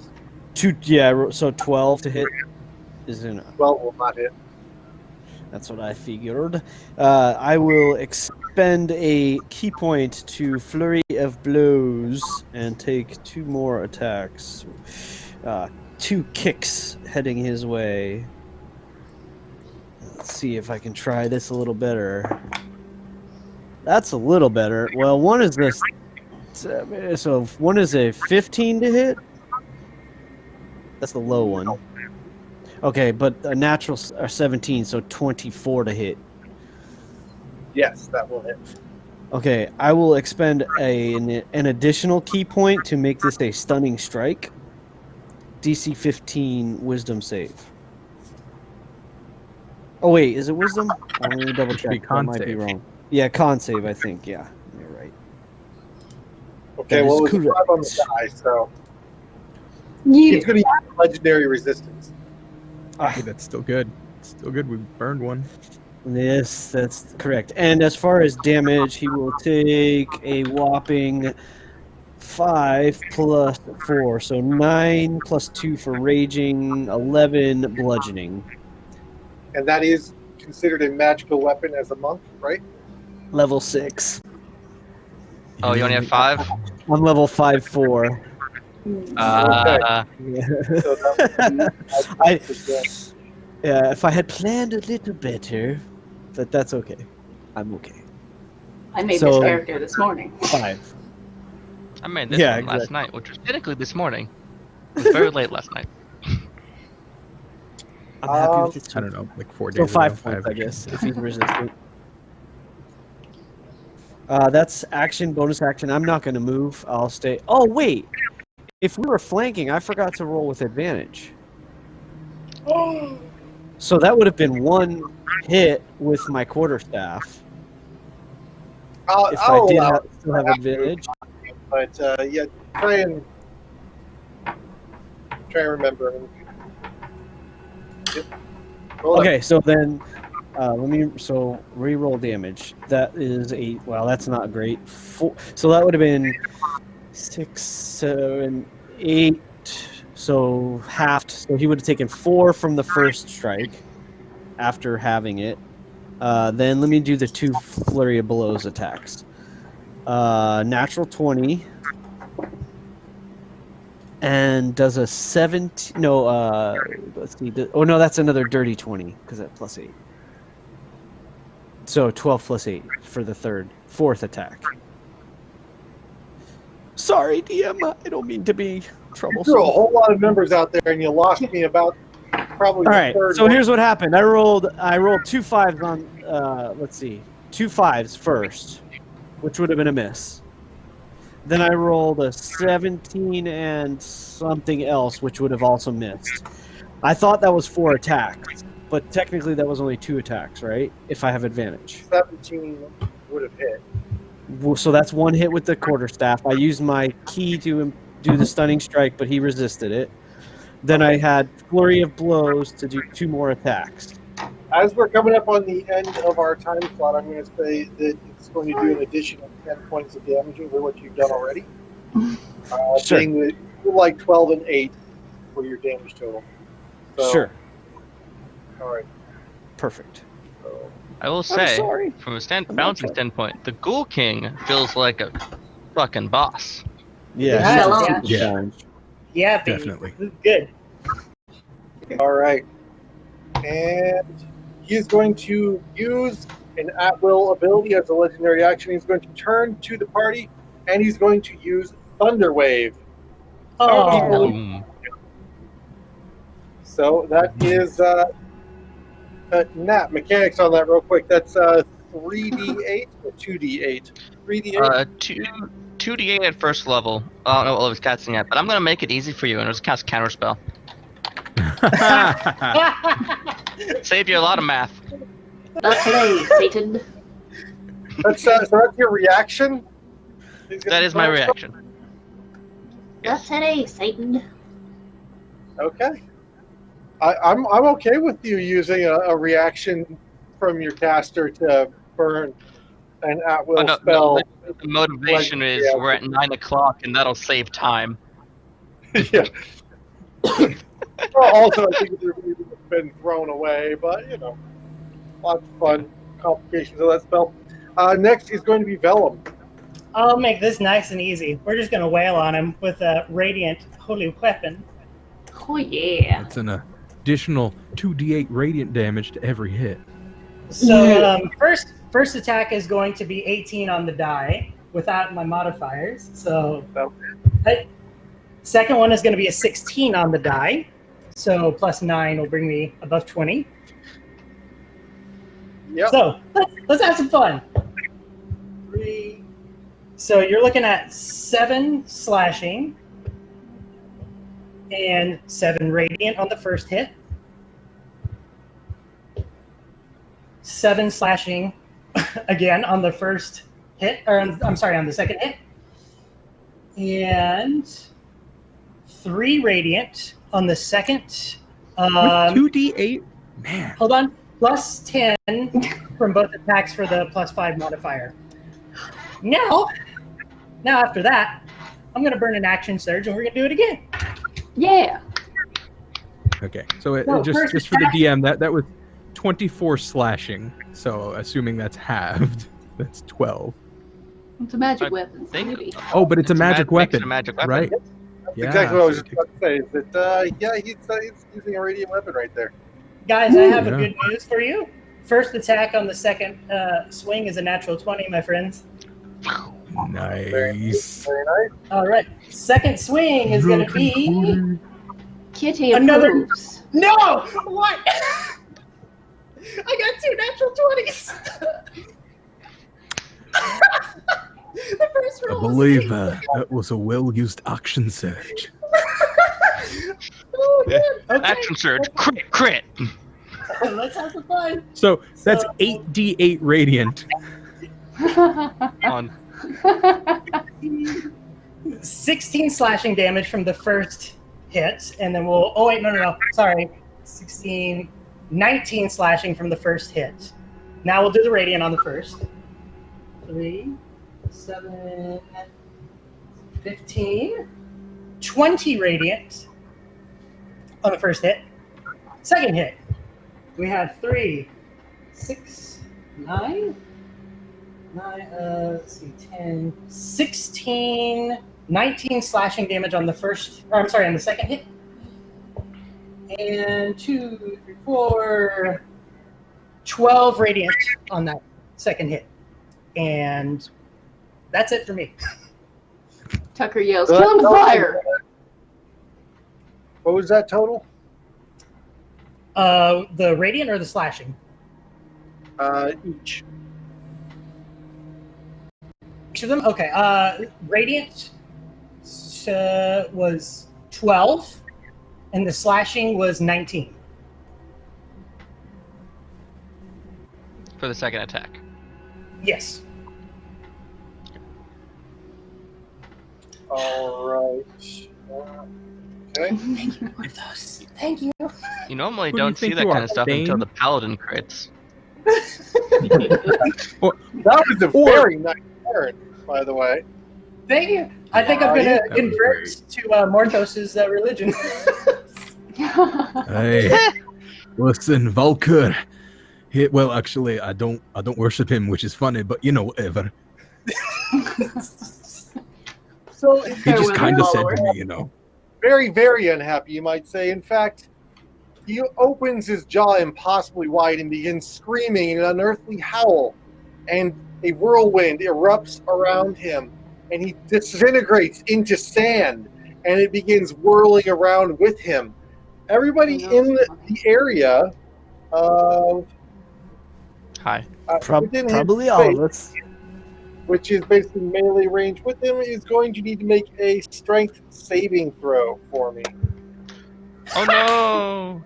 2, yeah, so 12 to hit is in. 12 will not hit. That's what I figured. I will expend a key point to Flurry of Blows and take 2 more attacks. 2 kicks heading his way. Let's see if I can try this a little better. That's a little better. Well, one is this. So one is a 15 to hit. That's the low one. Okay, but a natural 17, so 24 to hit. Yes, that will hit. Okay, I will expend an additional key point to make this a stunning strike. DC 15 Wisdom save. Oh wait, is it Wisdom? Let me double It should be check. That con might be save. wrong. Yeah, con save, I think. Yeah, you're right. Okay, That well, is it was a 5 on the correct. die, so Yeet it's going to be legendary resistance. Hey, that's still good. It's still good. We burned one. Yes, that's correct. And as far as damage, he will take a whopping 5 plus 4, so 9 plus 2 for raging, 11 bludgeoning. And that is considered a magical weapon as a monk, right? Level 6. Oh, you only have 5? I'm level 5-4. Uh, Yeah. So that would be Yeah, if I had planned a little better, but that's okay. I'm okay. I made So- this character this morning. 5. I made this Yeah, one last exactly. night, which was technically this morning. It was very late last night. I'm happy with it. I don't know, like 4 days So ago. 5 points, I guess, if he's resistant. That's action, bonus action. I'm not going to move. I'll stay. Oh, wait. If we were flanking, I forgot to roll with advantage. So that would have been 1 hit with my quarterstaff. If I did still have advantage. But yeah, try and remember. Yep. Hold on. Okay, so then re-roll damage. That is that's not great. 4, so that would have been 6, 7, 8. So halved. So he would have taken 4 from the first strike after having it. Then let me do the 2 flurry of blows attacks. Natural 20 and does a 17. No, let's see. Oh no, that's another dirty 20 because that +8. So 12 + 8 for the fourth attack. Sorry, DM. I don't mean to be You troublesome. threw a whole lot of numbers out there, and you lost me about probably All the right. third So one. here's what happened. I rolled 2 5s on. Let's see, 2 5s first, which would have been a miss. Then I rolled a 17 and something else, which would have also missed. I thought that was 4 attacks, but technically that was only 2 attacks, right? If I have advantage. 17 would have hit. So that's 1 hit with the quarterstaff. I used my key to do the stunning strike, but he resisted it. Then I had flurry of blows to do 2 more attacks. As we're coming up on the end of our time slot, I'm going to say that it's going to do an additional 10 points of damage over what you've done already. Sure. Being that you're like 12 and 8 for your damage total. So, Sure. All right. Perfect. So, I will I'm say, sorry. from a balancing standpoint, the Ghoul King feels like a fucking boss. Yeah. Yeah. Yeah, baby. Definitely. This is good. all right. And he is going to use an at-will ability as a legendary action. He's going to turn to the party, and he's going to use Thunder Wave. Oh, Boom. So that is Nat, mechanics on that real quick. That's 3d8 or 2d8? 3d8? 2d8 at first level. I don't know what level he's casting at, but I'm gonna make it easy for you and just cast Counterspell. Save you a lot of math. Not today, Satan. So that's your reaction? That is my reaction. Not today, Satan. Okay. I'm okay with you using a reaction from your caster to burn an at-will spell. No, the motivation is we're at 9 o'clock and that'll save time. Yeah. Well, also, I think it's been thrown away, but, lots of fun complications of that spell. Next is going to be Vellum. I'll make this nice and easy. We're just going to wail on him with a radiant holy weapon. Oh yeah. That's an additional 2d8 radiant damage to every hit. So first attack is going to be 18 on the die without my modifiers. So second one is going to be a 16 on the die. So +9 will bring me above 20. Yep. So let's have some fun. 3. So you're looking at 7 slashing and 7 radiant on the first hit. 7 slashing again on the first hit, or I'm sorry, on the second hit. And 3 radiant on the second. With 2d8? Man. Hold on. +10 from both attacks for the +5 modifier. Now after that, I'm going to burn an action surge and we're going to do it again. Yeah. Okay, so No, just first for the attack. DM, that was 24 slashing. So assuming that's halved, that's 12. It's a magic I weapon, so think- maybe. Oh, but it's a magic makes it weapon, a magic weapon. right? That's Yeah, exactly what I was so just about to say. Is that, he's using a radiant weapon right there. Guys, I have Yeah. a good news for you. First attack on the second swing is a natural 20, my friends. Nice. Very nice. All right. Second swing is going to be... Kitty Another- approves. No! What? I got 2 natural 20s. The first I roll was believe an that was a well-used action surge. Oh, good. Okay. Action surge. Crit. Let's have some fun. So that's So- 8d8 radiant. On 16 slashing damage from the first hit, and then we'll... Oh, wait, no. Sorry. 19 slashing from the first hit. Now we'll do the radiant on the first. 3, 7, 15, 20 radiant on the first hit. Second hit, we have 3, 6, 9, let's see, 10, 16 19 slashing damage on the on the second hit. And 2, 3, 4, 12 radiant on that second hit. And that's it for me. Tucker yells, "Kill him with fire!" What was that total? The radiant or the slashing? Each. Each of them? Okay. Radiant was 12, and the slashing was 19. For the second attack. Yes. All right. Okay. Thank you, Porthos. Thank you. You normally Who do you don't see think that you kind are, of stuff until Bane? the paladin crits. That was a very nice turn, by the way. Thank you. I think I'm going to convert to Morthos' religion. Hey, listen, Valkyr. Well, actually, I don't worship him, which is funny, but whatever. So He just kind of said to me, very, very unhappy, you might say. In fact, he opens his jaw impossibly wide and begins screaming in an unearthly howl, and a whirlwind erupts around him, and he disintegrates into sand, and it begins whirling around with him. Everybody in the area of Hi. within his Probably all space, of us. which is basically melee range with him, is going to need to make a strength saving throw for me. Oh no!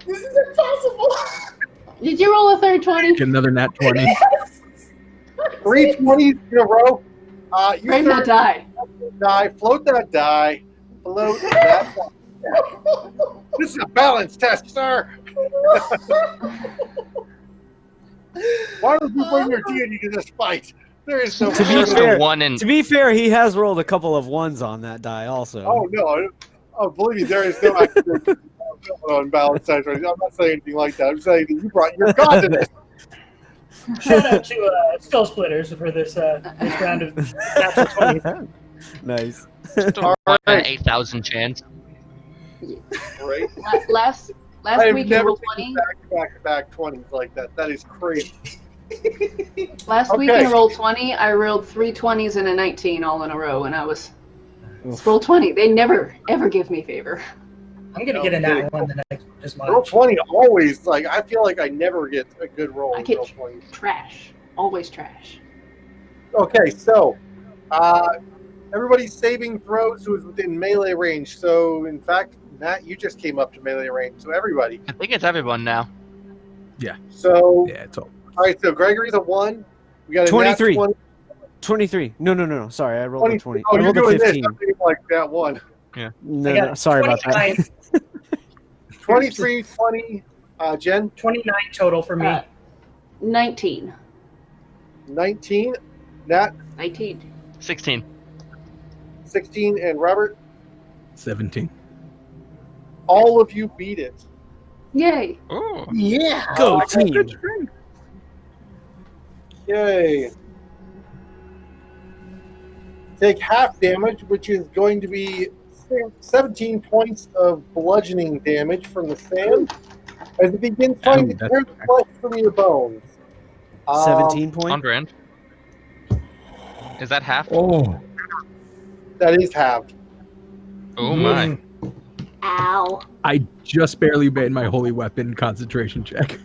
This is impossible. Did you roll a third 20? Get another nat 20. 3 20s in a row. You Frame that die. float that die. Float that die. This is a balance test, sir. Why would you bring your deity to this fight? There is no. To be Just fair- a 1 in. To be fair, he has rolled a couple of ones on that die also. Oh no! Oh, believe me, there is no activation on balance test. I'm not saying anything like that. I'm saying that you brought your god to this. Shout out to Skull Splitters for this round of natural 20. Nice. Just a All 1 in right. 8,000 chance. Right? Last I've week you never rolled seen 20. back 20s like that. That is crazy. Last week Okay. in roll 20, I rolled 3 20s and a 19 all in a row, and I was roll 20. They never ever give me favor. I'm going to get a nat one the next just Roll watch. 20 always, like, I feel like I never get a good roll I in get roll 20. trash, always trash. Okay, so everybody's saving throws who is within melee range. So, in fact, Matt, you just came up to melee range. So, everybody. I think it's everyone now. So, Yeah, it's all. all right, so Gregory's a 1. We got a 23. nat 20. 23. No. Sorry, I rolled a 20. Oh, I you're rolled a doing 15. this. I'm thinking like that 1. No, sorry about that. 23, 20. Jen, 29 total for me. 19. 19. Nat, 19. 16. 16. And Robert, 17. all of you beat it. Yay! Ooh. Yeah. Go team. Yay. Take half damage, which is going to be 17 points of bludgeoning damage from the sand as it begins trying to that's tear the flesh from your bones. 17 On point. brand. Is that half? Oh, That is halved. Oh my. Ow. I just barely made my holy weapon concentration check.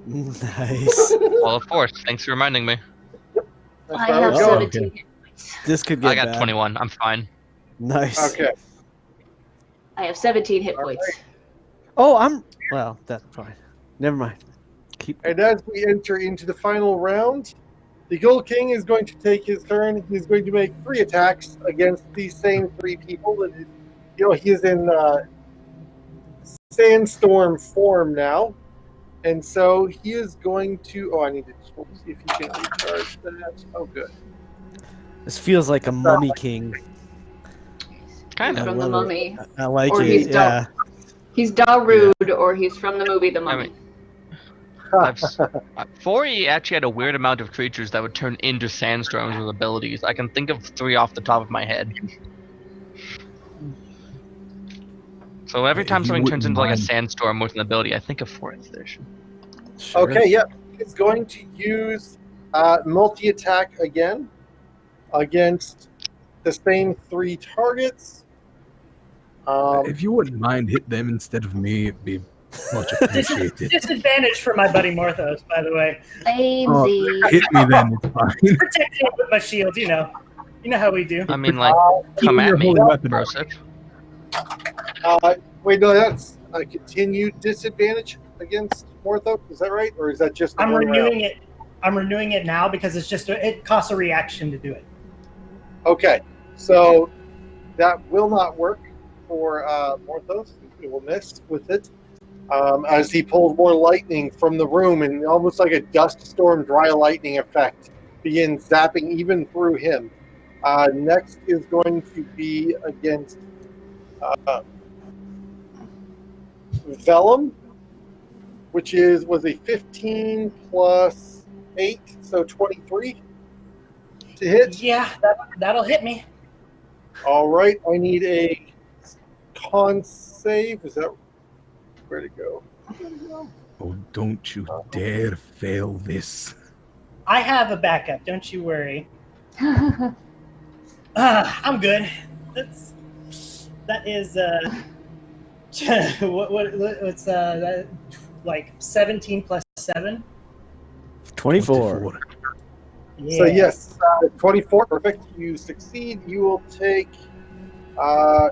Nice. Well, of course. Thanks for reminding me. That's I where have we're going. 17 okay. hit points. This could get I got bad. 21. I'm fine. Nice. Okay. I have 17 hit points. Oh, well, that's fine. Never mind. Keep. And as we enter into the final round, the Ghoul King is going to take his turn. He's going to make 3 attacks against these same 3 people. And, he is in sandstorm form now. And so he is going to... Oh, I need to see if he can recharge that. Oh, good. This feels like a mummy king. Kind I of. From the love it. Mummy. I like Or it. he's Yeah. He's Darude, or he's from the movie The Mummy. 4E actually had a weird amount of creatures that would turn into sandstorms with abilities. I can think of 3 off the top of my head. So every time If you something turns wouldn't into like a mind. sandstorm with an ability, I think of 4th edition. Sure. Okay, yep. It's going to use multi-attack again against the same 3 targets. If you wouldn't mind, hit them instead of me. It'd be much appreciated. Disadvantage for my buddy Morthos, by the way. Samesies. Hit me then. It's fine. Protect him with my shield, you know. You know how we do. I mean, like, come your at me, holy weapon. Brosif. Wait, no, that's a continued disadvantage against Mortho. Is that right, or is that just? I'm renewing it. I'm renewing it now because it's just it costs a reaction to do it. Okay, so that will not work for Morthos. It will miss with it as he pulls more lightning from the room, and almost like a dust storm, dry lightning effect begins zapping even through him. Next is going to be against Vellum, which was a 15 plus 8, so 23 to hit. Yeah, that'll hit me. All right, I need a con save. Is that where to go? Oh, don't you dare fail this. I have a backup. Don't you worry. I'm good. That is what's that, like 17 plus 7? 24. Yeah. So yes, 24, perfect. You succeed. You will take. I'm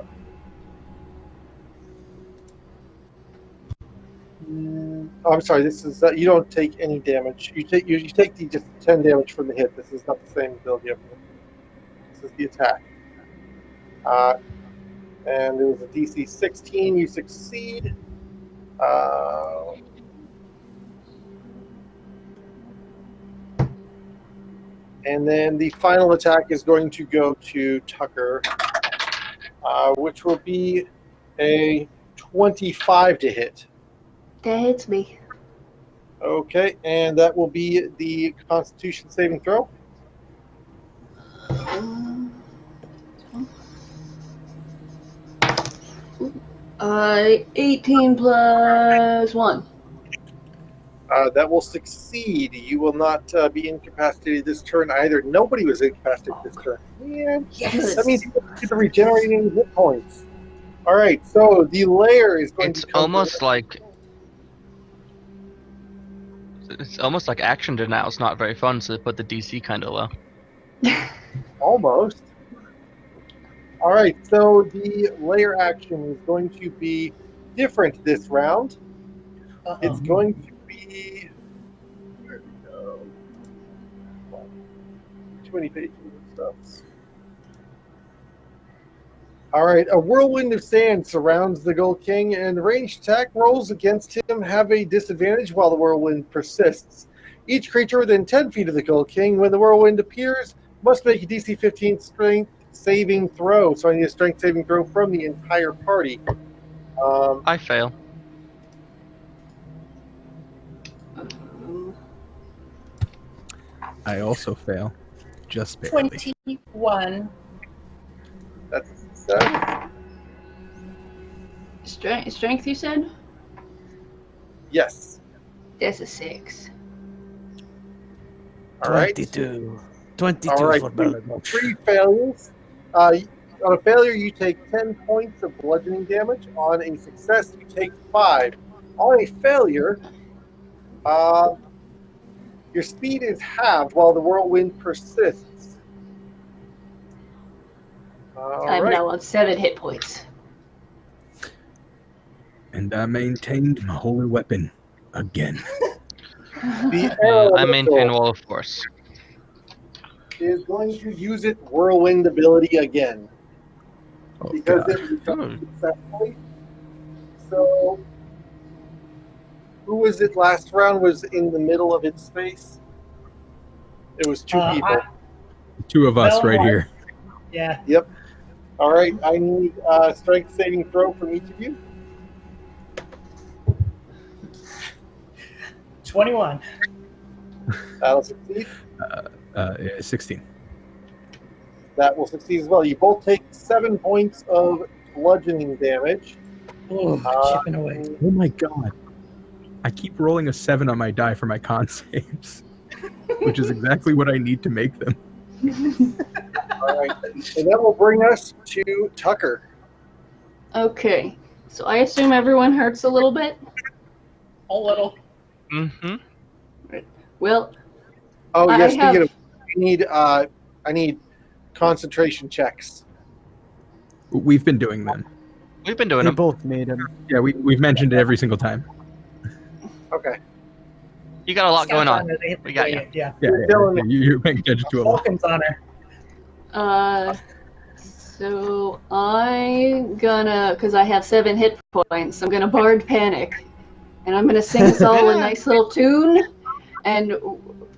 sorry. This is you don't take any damage. You take the just 10 damage from the hit. This is not the same ability. This is the attack. And it was a DC 16. You succeed. And then the final attack is going to go to Tucker, which will be a 25 to hit. That hits me. Okay, and that will be the Constitution saving throw. 18 plus 1. That will succeed. You will not be incapacitated this turn either. Nobody was incapacitated this turn. Man, Yes. that means you get the regenerating hit points. All right, so the layer is going It's to come almost like action denial is not very fun, so they put the DC kind of low. Almost. All right, so the layer action is going to be different this round. It's going to be. Where we go? Too many pages of stuff. All right, a whirlwind of sand surrounds the Ghoul King, and ranged attack rolls against him have a disadvantage while the whirlwind persists. Each creature within 10 feet of the Ghoul King, when the whirlwind appears, must make a DC 15 strength saving throw. So I need a strength saving throw from the entire party. I fail. I also fail. Just barely. 21. That's a success. Strength, you said? Yes. That's a 6. All right. 22. 22 All right. for Balagosh. 3 failures. On a failure, you take 10 points of bludgeoning damage. On a success, you take 5. On a failure, your speed is halved while the whirlwind persists. I'm now on 7 hit points. And I maintained my holy weapon again. The I maintain wall of force. is going to use its whirlwind ability again. Oh, Because God. it was successfully. So, who was it last round? Was in the middle of its space? It was 2 people. 2 of us Bella right was. here. Yeah. Yep. All right. I need strength saving throw from each of you. 21. That'll succeed. 16. That will succeed as well. You both take 7 points of bludgeoning damage. Ooh, chipping away. Oh my god. I keep rolling a 7 on my die for my con saves, which is exactly what I need to make them. All right. And that will bring us to Tucker. Okay, so I assume everyone hurts a little bit? A little. Mm-hmm. Well, Oh, I yes. Speaking have- of, I need concentration checks. We've been doing them. We've been doing They them. both made him. Yeah, we've mentioned it every single time. Okay. You got a lot going on. They We got you. Yeah. Yeah, Dylan. you're paying attention to a lot. Falcon's on her. So I'm gonna, because I have 7 hit points, I'm gonna Bard Panic. And I'm gonna sing us all a nice little tune, and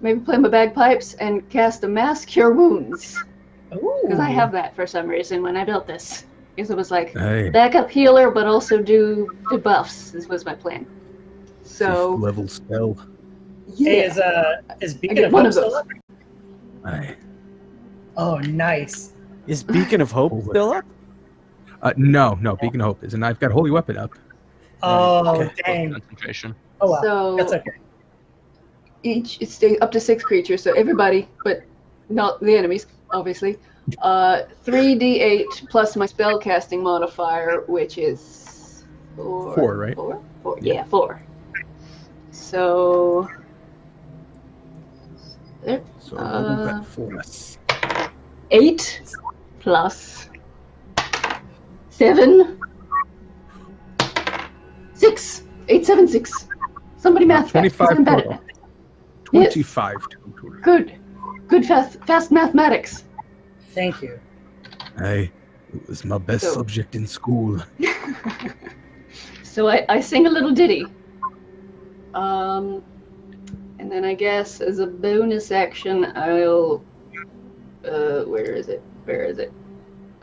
maybe play my bagpipes and cast a Mass Cure Wounds. Because I have that for some reason when I built this. Because it was like, Hey, backup healer, but also do buffs, was my plan. 5th So, level spell. Hey, yeah. is I Beacon get of one Hope of still those. up? Aye. Oh, nice. Is Beacon of Hope still up? No, Beacon of Hope isn't. I've got Holy Weapon up. Oh, Okay. dang. Concentration. Oh, well. So, That's okay. it's up to 6 creatures, so everybody, but not the enemies, obviously. 3d8 plus my spellcasting modifier, which is 4. 4, right? 4? 4. Yeah. Yeah, 4. So, there. So roll that for us. 8 plus 7. 6. 8, 7, 6. Somebody math that, 'cause 25 I'm bad at total. math. 25 total. Good fast mathematics. Thank you. Aye. It was my best So- subject in school. So I sing a little ditty. And then I guess as a bonus action, I'll, where is it?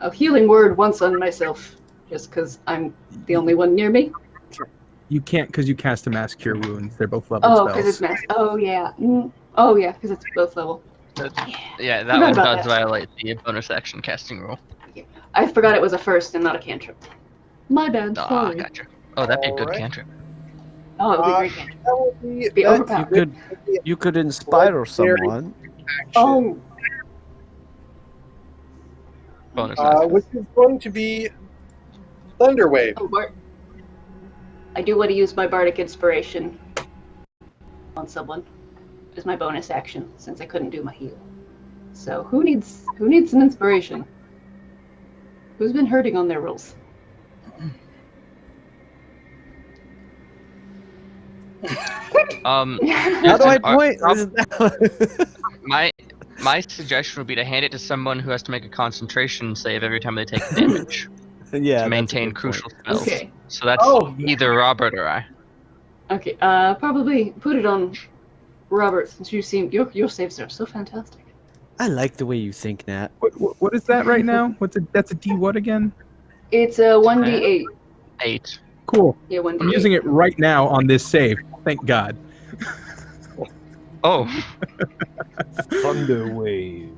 A healing word once on myself, just because I'm the only one near me. You can't because you cast a Mass Cure Wounds. They're both level Oh, spells. because it's mass. Oh, yeah. Oh, yeah, because it's both level. Yeah, that Forgot one about does that. violate the bonus action casting rule. I forgot it was a first and not a cantrip. My bad, Ah, sorry. gotcha. Oh, that'd be a good Alright. cantrip. Oh, it would be a great cantrip. That will be, Be that overpowered. You could inspire Legendary. someone. action, Oh, Bonus action. which is going to be Thunderwave. oh, Bart. I do want to use my bardic inspiration on someone as my bonus action since I couldn't do my heal. So who needs an inspiration? Who's been hurting on their rolls? How do listen, I point? my suggestion would be to hand it to someone who has to make a concentration save every time they take damage yeah, to that's a maintain good crucial point. spells. Okay. So that's Oh, yeah. either Robert or I. Okay. Probably put it on Robert since your saves are so fantastic. I like the way you think, Nat. What is that right now? That's a D what again? It's a 1d8. 8. Cool. Yeah, 1d8. I'm using it right now on this save. Thank God. Oh, Thunder wave.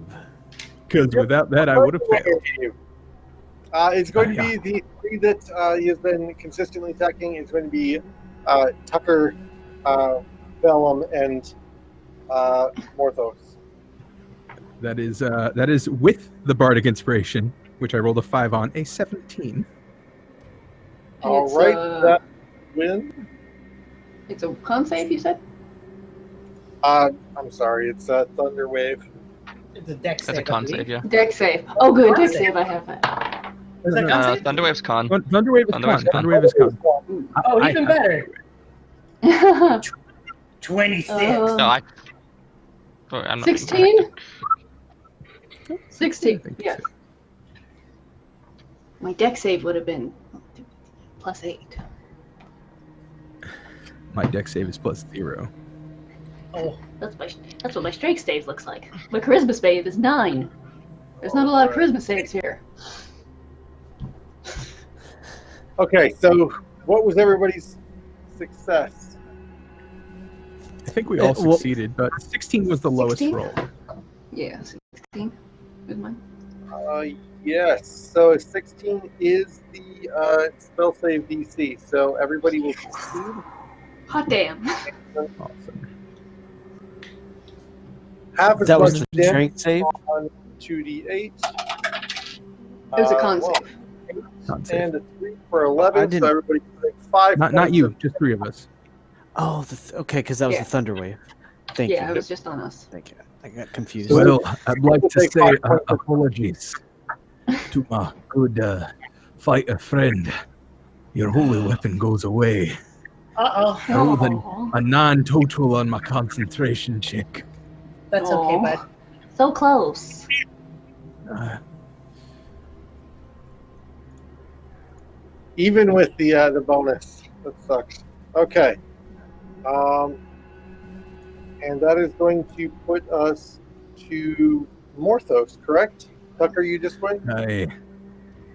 Because without that, I would have failed. It's going to be the 3 that he has been consistently attacking. It's going to be Tucker, Vellum, and Morthos. That is with the Bardic Inspiration, which I rolled a 5 on, a 17. And All it's, right, that win. It's a con save, you said? I'm sorry, it's Thunderwave. It's a dex that's a save, I con believe. save, yeah. Deck save. Oh, good. Con Deck save. save. I have that. Is that con save? Thunderwave's con. Thunderwave is Thunderwave's con. con. Thunderwave is con. Oh, I even have- better. 26. No, I. Sorry, I'm not being 16? correct. 16, I think yes. My deck save would have been +8. My deck save is +0. Oh, That's what my strength save looks like. My charisma save is 9. There's not a lot of charisma saves here. Okay, so what was everybody's success? I think we all well- succeeded, but 16 was the lowest 16? roll. Yeah, 16 with mine. Yes. So 16 is the spell save DC. So everybody will succeed. Hot damn. Awesome. Half as That much was the damage strength save. on 2d8. It was a con well, save. Con save. and a 3 for 11. I didn't- So everybody take 5 Not points you, of- just 3 of us. Oh, okay, because that was Yeah. the thunder wave. Thank Yeah, you. it was just on us. Thank you. I got confused. Well, I'd like to Take say 5 points of- apologies to my good fighter friend. Your holy weapon goes away. Uh-oh. I rolled Aw. a non-total on my concentration check. That's okay, Aw. bud. So close. Uh, Even with the bonus. That sucks. Okay. And that is going to put us to Morthos, correct? Tucker, you just went?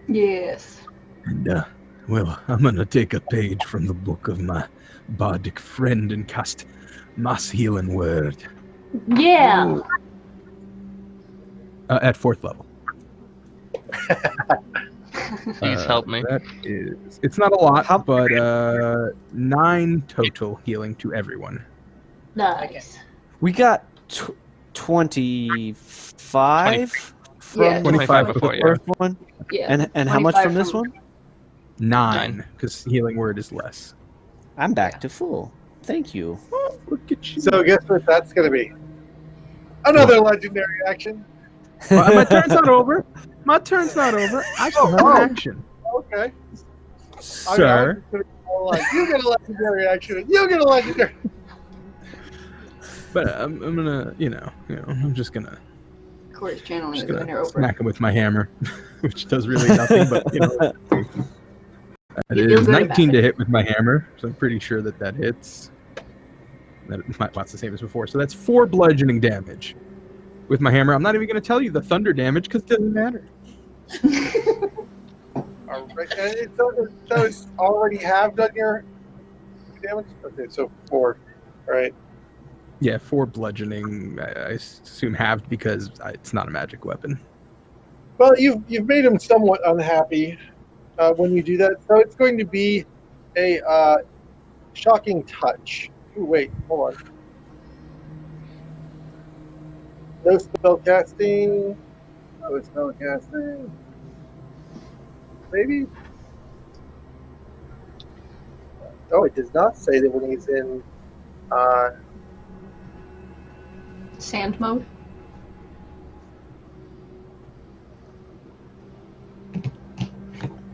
Yes. And, well, I'm gonna take a page from the book of my bardic friend and cast Mass Healing Word. Yeah. At 4th level. Please help me. That is... It's not a lot, but 9 total healing to everyone. Nice. We got 25 from Yeah, 25 the before, yeah. first one, Yeah. and how much 25 from this one? 9, because Healing Word is less. I'm back to full. Thank you. Look at you. So guess what that's going to be? Another legendary action. Well, my turn's not over. My turn's not over. I still have an action. Okay. Sir. You get a legendary action, and you get a legendary. But I'm gonna, I'm just gonna, Corey's channeling just the gonna winner over. smack him with my hammer, which does really nothing, but, It You feel is good about 19 it. to hit with my hammer, so I'm pretty sure that hits. That's the same as before. So that's 4 bludgeoning damage with my hammer. I'm not even going to tell you the thunder damage because it doesn't matter. All right. And it does already have done your damage? Okay, so 4. All right. Yeah, 4 bludgeoning. I assume halved because it's not a magic weapon. Well, you've made him somewhat unhappy when you do that. So it's going to be a shocking touch. Ooh, wait, hold on. No spell casting. No spell casting. Maybe. Oh, it does not say that when he's in. Sand mode.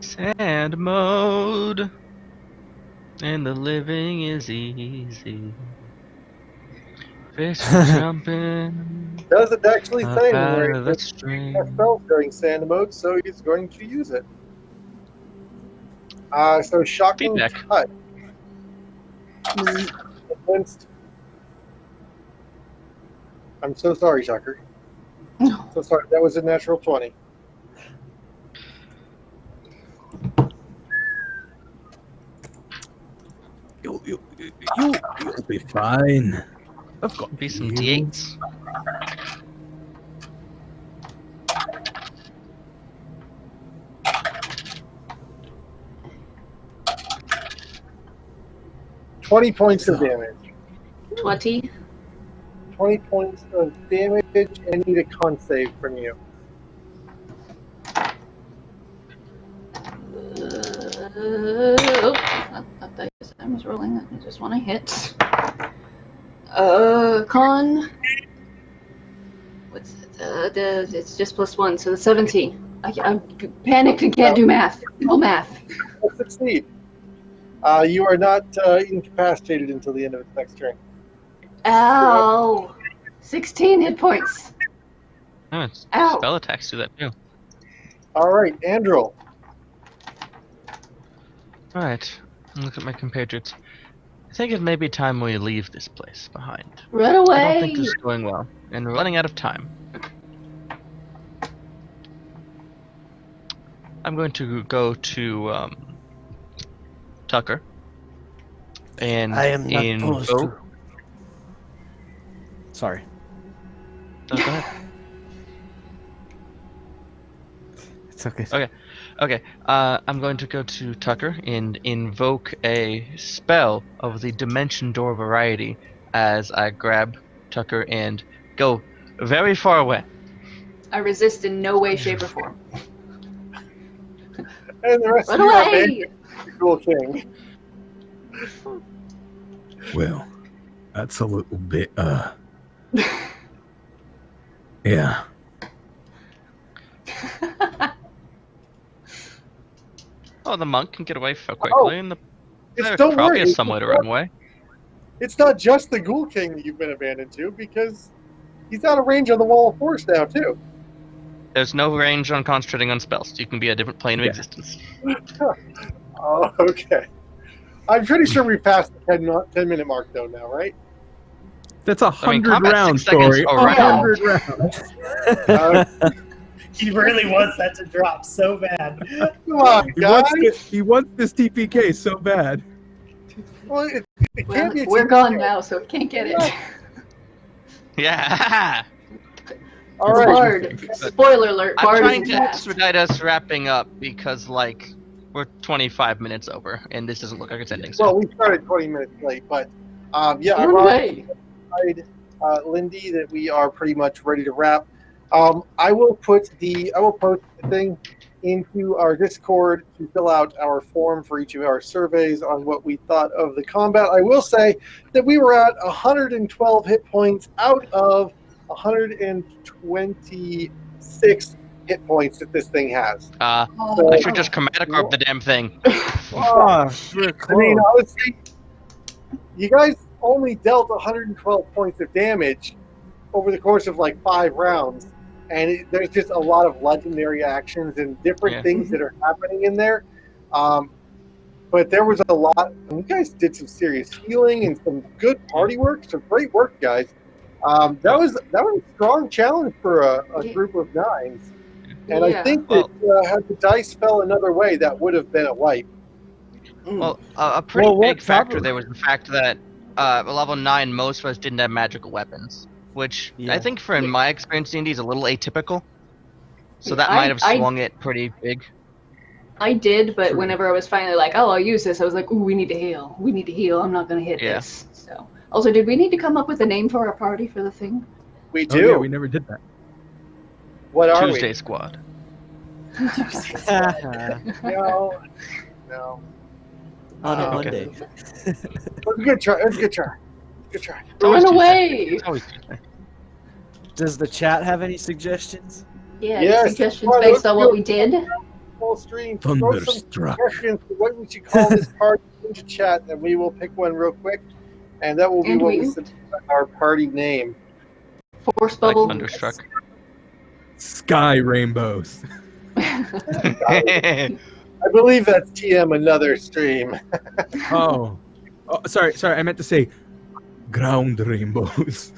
Sand mode. And the living is easy. Fish are jumping Doesn't actually say up out where of the he stream. has spells during sand mode, so he's going to use it. So shocking Feedback. touch. Against. I'm so sorry, Tucker. No. So sorry. That was a natural 20. You'll be fine. I've got Be some you. D8s. $20 points of damage. 20. 20 points of damage, and need a con save from you. Not that I was rolling. I just want to hit. Con. What's it? It's just +1, so 17. I'm panicked and can't do math. No math. You'll succeed. You are not incapacitated until the end of its next turn. Ow! 16 hit points. Oh, it's Ow. spell attacks do that too. All right, Andril. Alright, look at my compatriots. I think it may be time we leave this place behind. Run I don't away! think this is going well, and we're running out of time. I'm going to go to Tucker and I am not supposed invoke Sorry. Oh, go ahead. It's okay. Okay. I'm going to go to Tucker and invoke a spell of the Dimension Door variety as I grab Tucker and go very far away. I resist in no way, shape, or form. And the rest Run of you are away! banned the Ghoul King. Well, that's a little bit, yeah. Oh, the monk can get away so quickly, and there Don't probably worry. is some way to run away. It's not just the Ghoul King that you've been abandoned to, because he's out of range on the Wall of Force now, too. There's no range on concentrating on spells. You can be a different plane of existence. Oh, okay. I'm pretty sure we passed the 10-minute mark, though, now, right? That's a I mean, 100 combat's round 6 seconds story. around. 100 rounds. He really wants that to drop so bad. Come on, guys. He wants this TPK so bad. Well, it Well, can't be a we're TPK. gone now, so we can't get it. Yeah. All right. Bard. Spoiler alert, I'm Bard trying is to fast. expedite us wrapping up because, like, we're 25 minutes over, and this doesn't look like it's ending soon. Well, we started 20 minutes late, but yeah, I've Run already away. notified Lindy that we are pretty much ready to wrap. I will post the thing into our Discord to fill out our form for each of our surveys on what we thought of the combat. I will say that we were at 112 hit points out of 126 hit points that this thing has. I should just chromatic orb the damn thing. Oh, I mean, honestly, you guys only dealt 112 points of damage over the course of like 5 rounds, and there's just a lot of legendary actions and different things that are happening in there. But there was a lot, and you guys did some serious healing and some good party work. So great work, guys. That was a strong challenge for a group of 9s. And I think that had the dice fell another way, that would have been a wipe. Well, a pretty big factor there was the fact that level 9, most of us didn't have magical weapons, which I think, in my experience, D&D is a little atypical. So that might have swung it pretty big. I did, but whenever I was finally like, oh, I'll use this, I was like, ooh, we need to heal. We need to heal. I'm not going to hit this. So, also, did we need to come up with a name for our party for the thing? We do. Oh, yeah, we never did that. What are Tuesday we? Squad. No. On a Monday. Good try. Good try. Good try. Run away! It's always Tuesday. Does the chat have any suggestions? Yeah, Yes, any suggestions well, based on what we did? Full stream. Throw some Thunderstruck. suggestions for what we should call this party into chat, and we will pick one real quick, and that will be what we submit our party name. Force bubble. Like Thunderstruck. Sky rainbows. I believe that's TM another stream. Oh, sorry. I meant to say ground rainbows.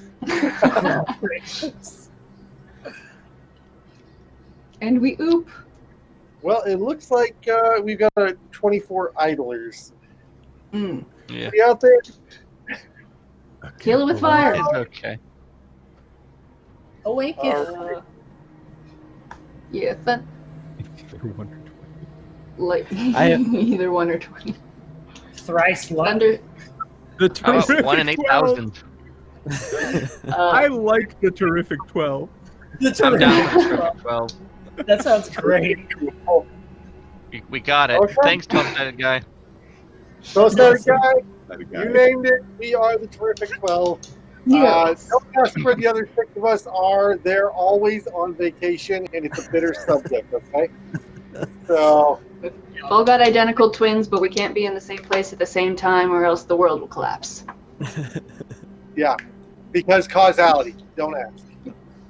And we oop. Well, it looks like we've got 24 idlers. Mm. Yeah. Be out there. Kill it with fire. It's okay. Awaken. Yeah, fun. Like either 1 or 20. Thrice luck. Under. The How about terrific 1 in 8,000? I like the terrific 12. I'm down with terrific 12. That sounds great. We got it. Okay. Thanks, Toast-Headed Guy. Toast-Headed Guy, you named it. We are the terrific 12. Yes. Don't ask where the other 6 of us are. They're always on vacation, and it's a bitter subject, okay? So, We've all got identical twins, but we can't be in the same place at the same time, or else the world will collapse. yeah, because causality. Don't ask.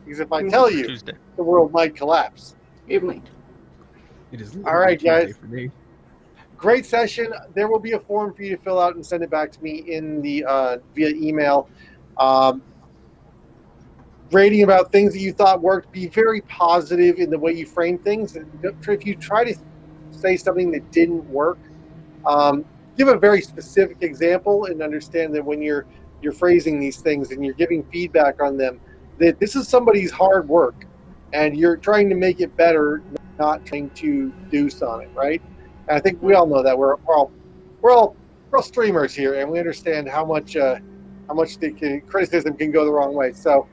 Because if I tell you, Tuesday. the world might collapse. It might. It is All right, guys. for me. Great session. There will be a form for you to fill out and send it back to me in the via email. Rating about things that you thought worked. Be very positive in the way you frame things. If you try to say something that didn't work, give a very specific example and understand that when you're you're phrasing these things and you're giving feedback on them, that this is somebody's hard work, and you're trying to make it better, not trying to deuce on it, right? And I think we all know that we're all streamers here, and we understand how much criticism can go the wrong way. So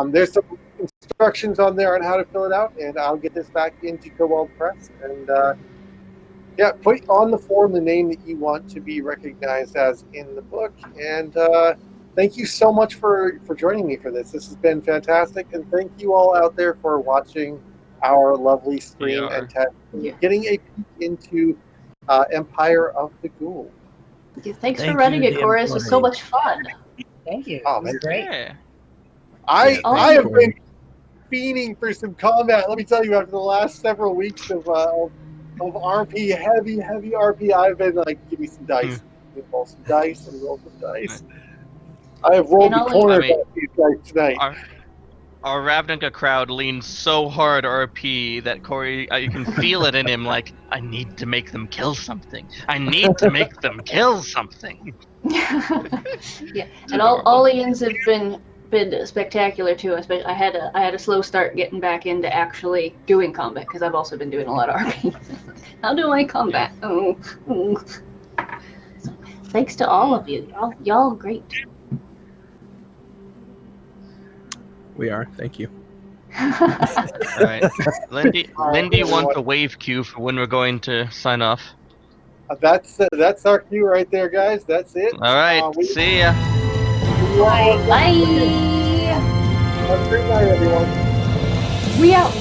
there's some instructions on there on how to fill it out, and I'll get this back into Cobalt Press. And put on the form the name that you want to be recognized as in the book. And thank you so much for joining me for this. This has been fantastic, and thank you all out there for watching our lovely stream and getting a peek into Empire of the Ghoul. Thanks for running it, Corey. This was so much fun. Thank you. Oh, It was man. great. Yeah. I have been fiending for some combat. Let me tell you, after the last several weeks of RP, heavy RP, I've been like, give me some dice. Roll some dice and roll some dice. I have rolled the corner about these guys tonight. Our Ravnica crowd leans so hard RP that Corey, you can feel it in him, like, I need to make them kill something. I need to make them kill something. Yeah, and all Ian's have been spectacular too. I had a slow start getting back into actually doing combat because I've also been doing a lot of RP. How do I combat? Oh. So, thanks to all of you. Y'all great. We are. Thank you. All right, Lindy wants a wave cue for when we're going to sign off. That's our cue right there, guys. That's it. All right, see ya. Bye. Have a great night, everyone. We out.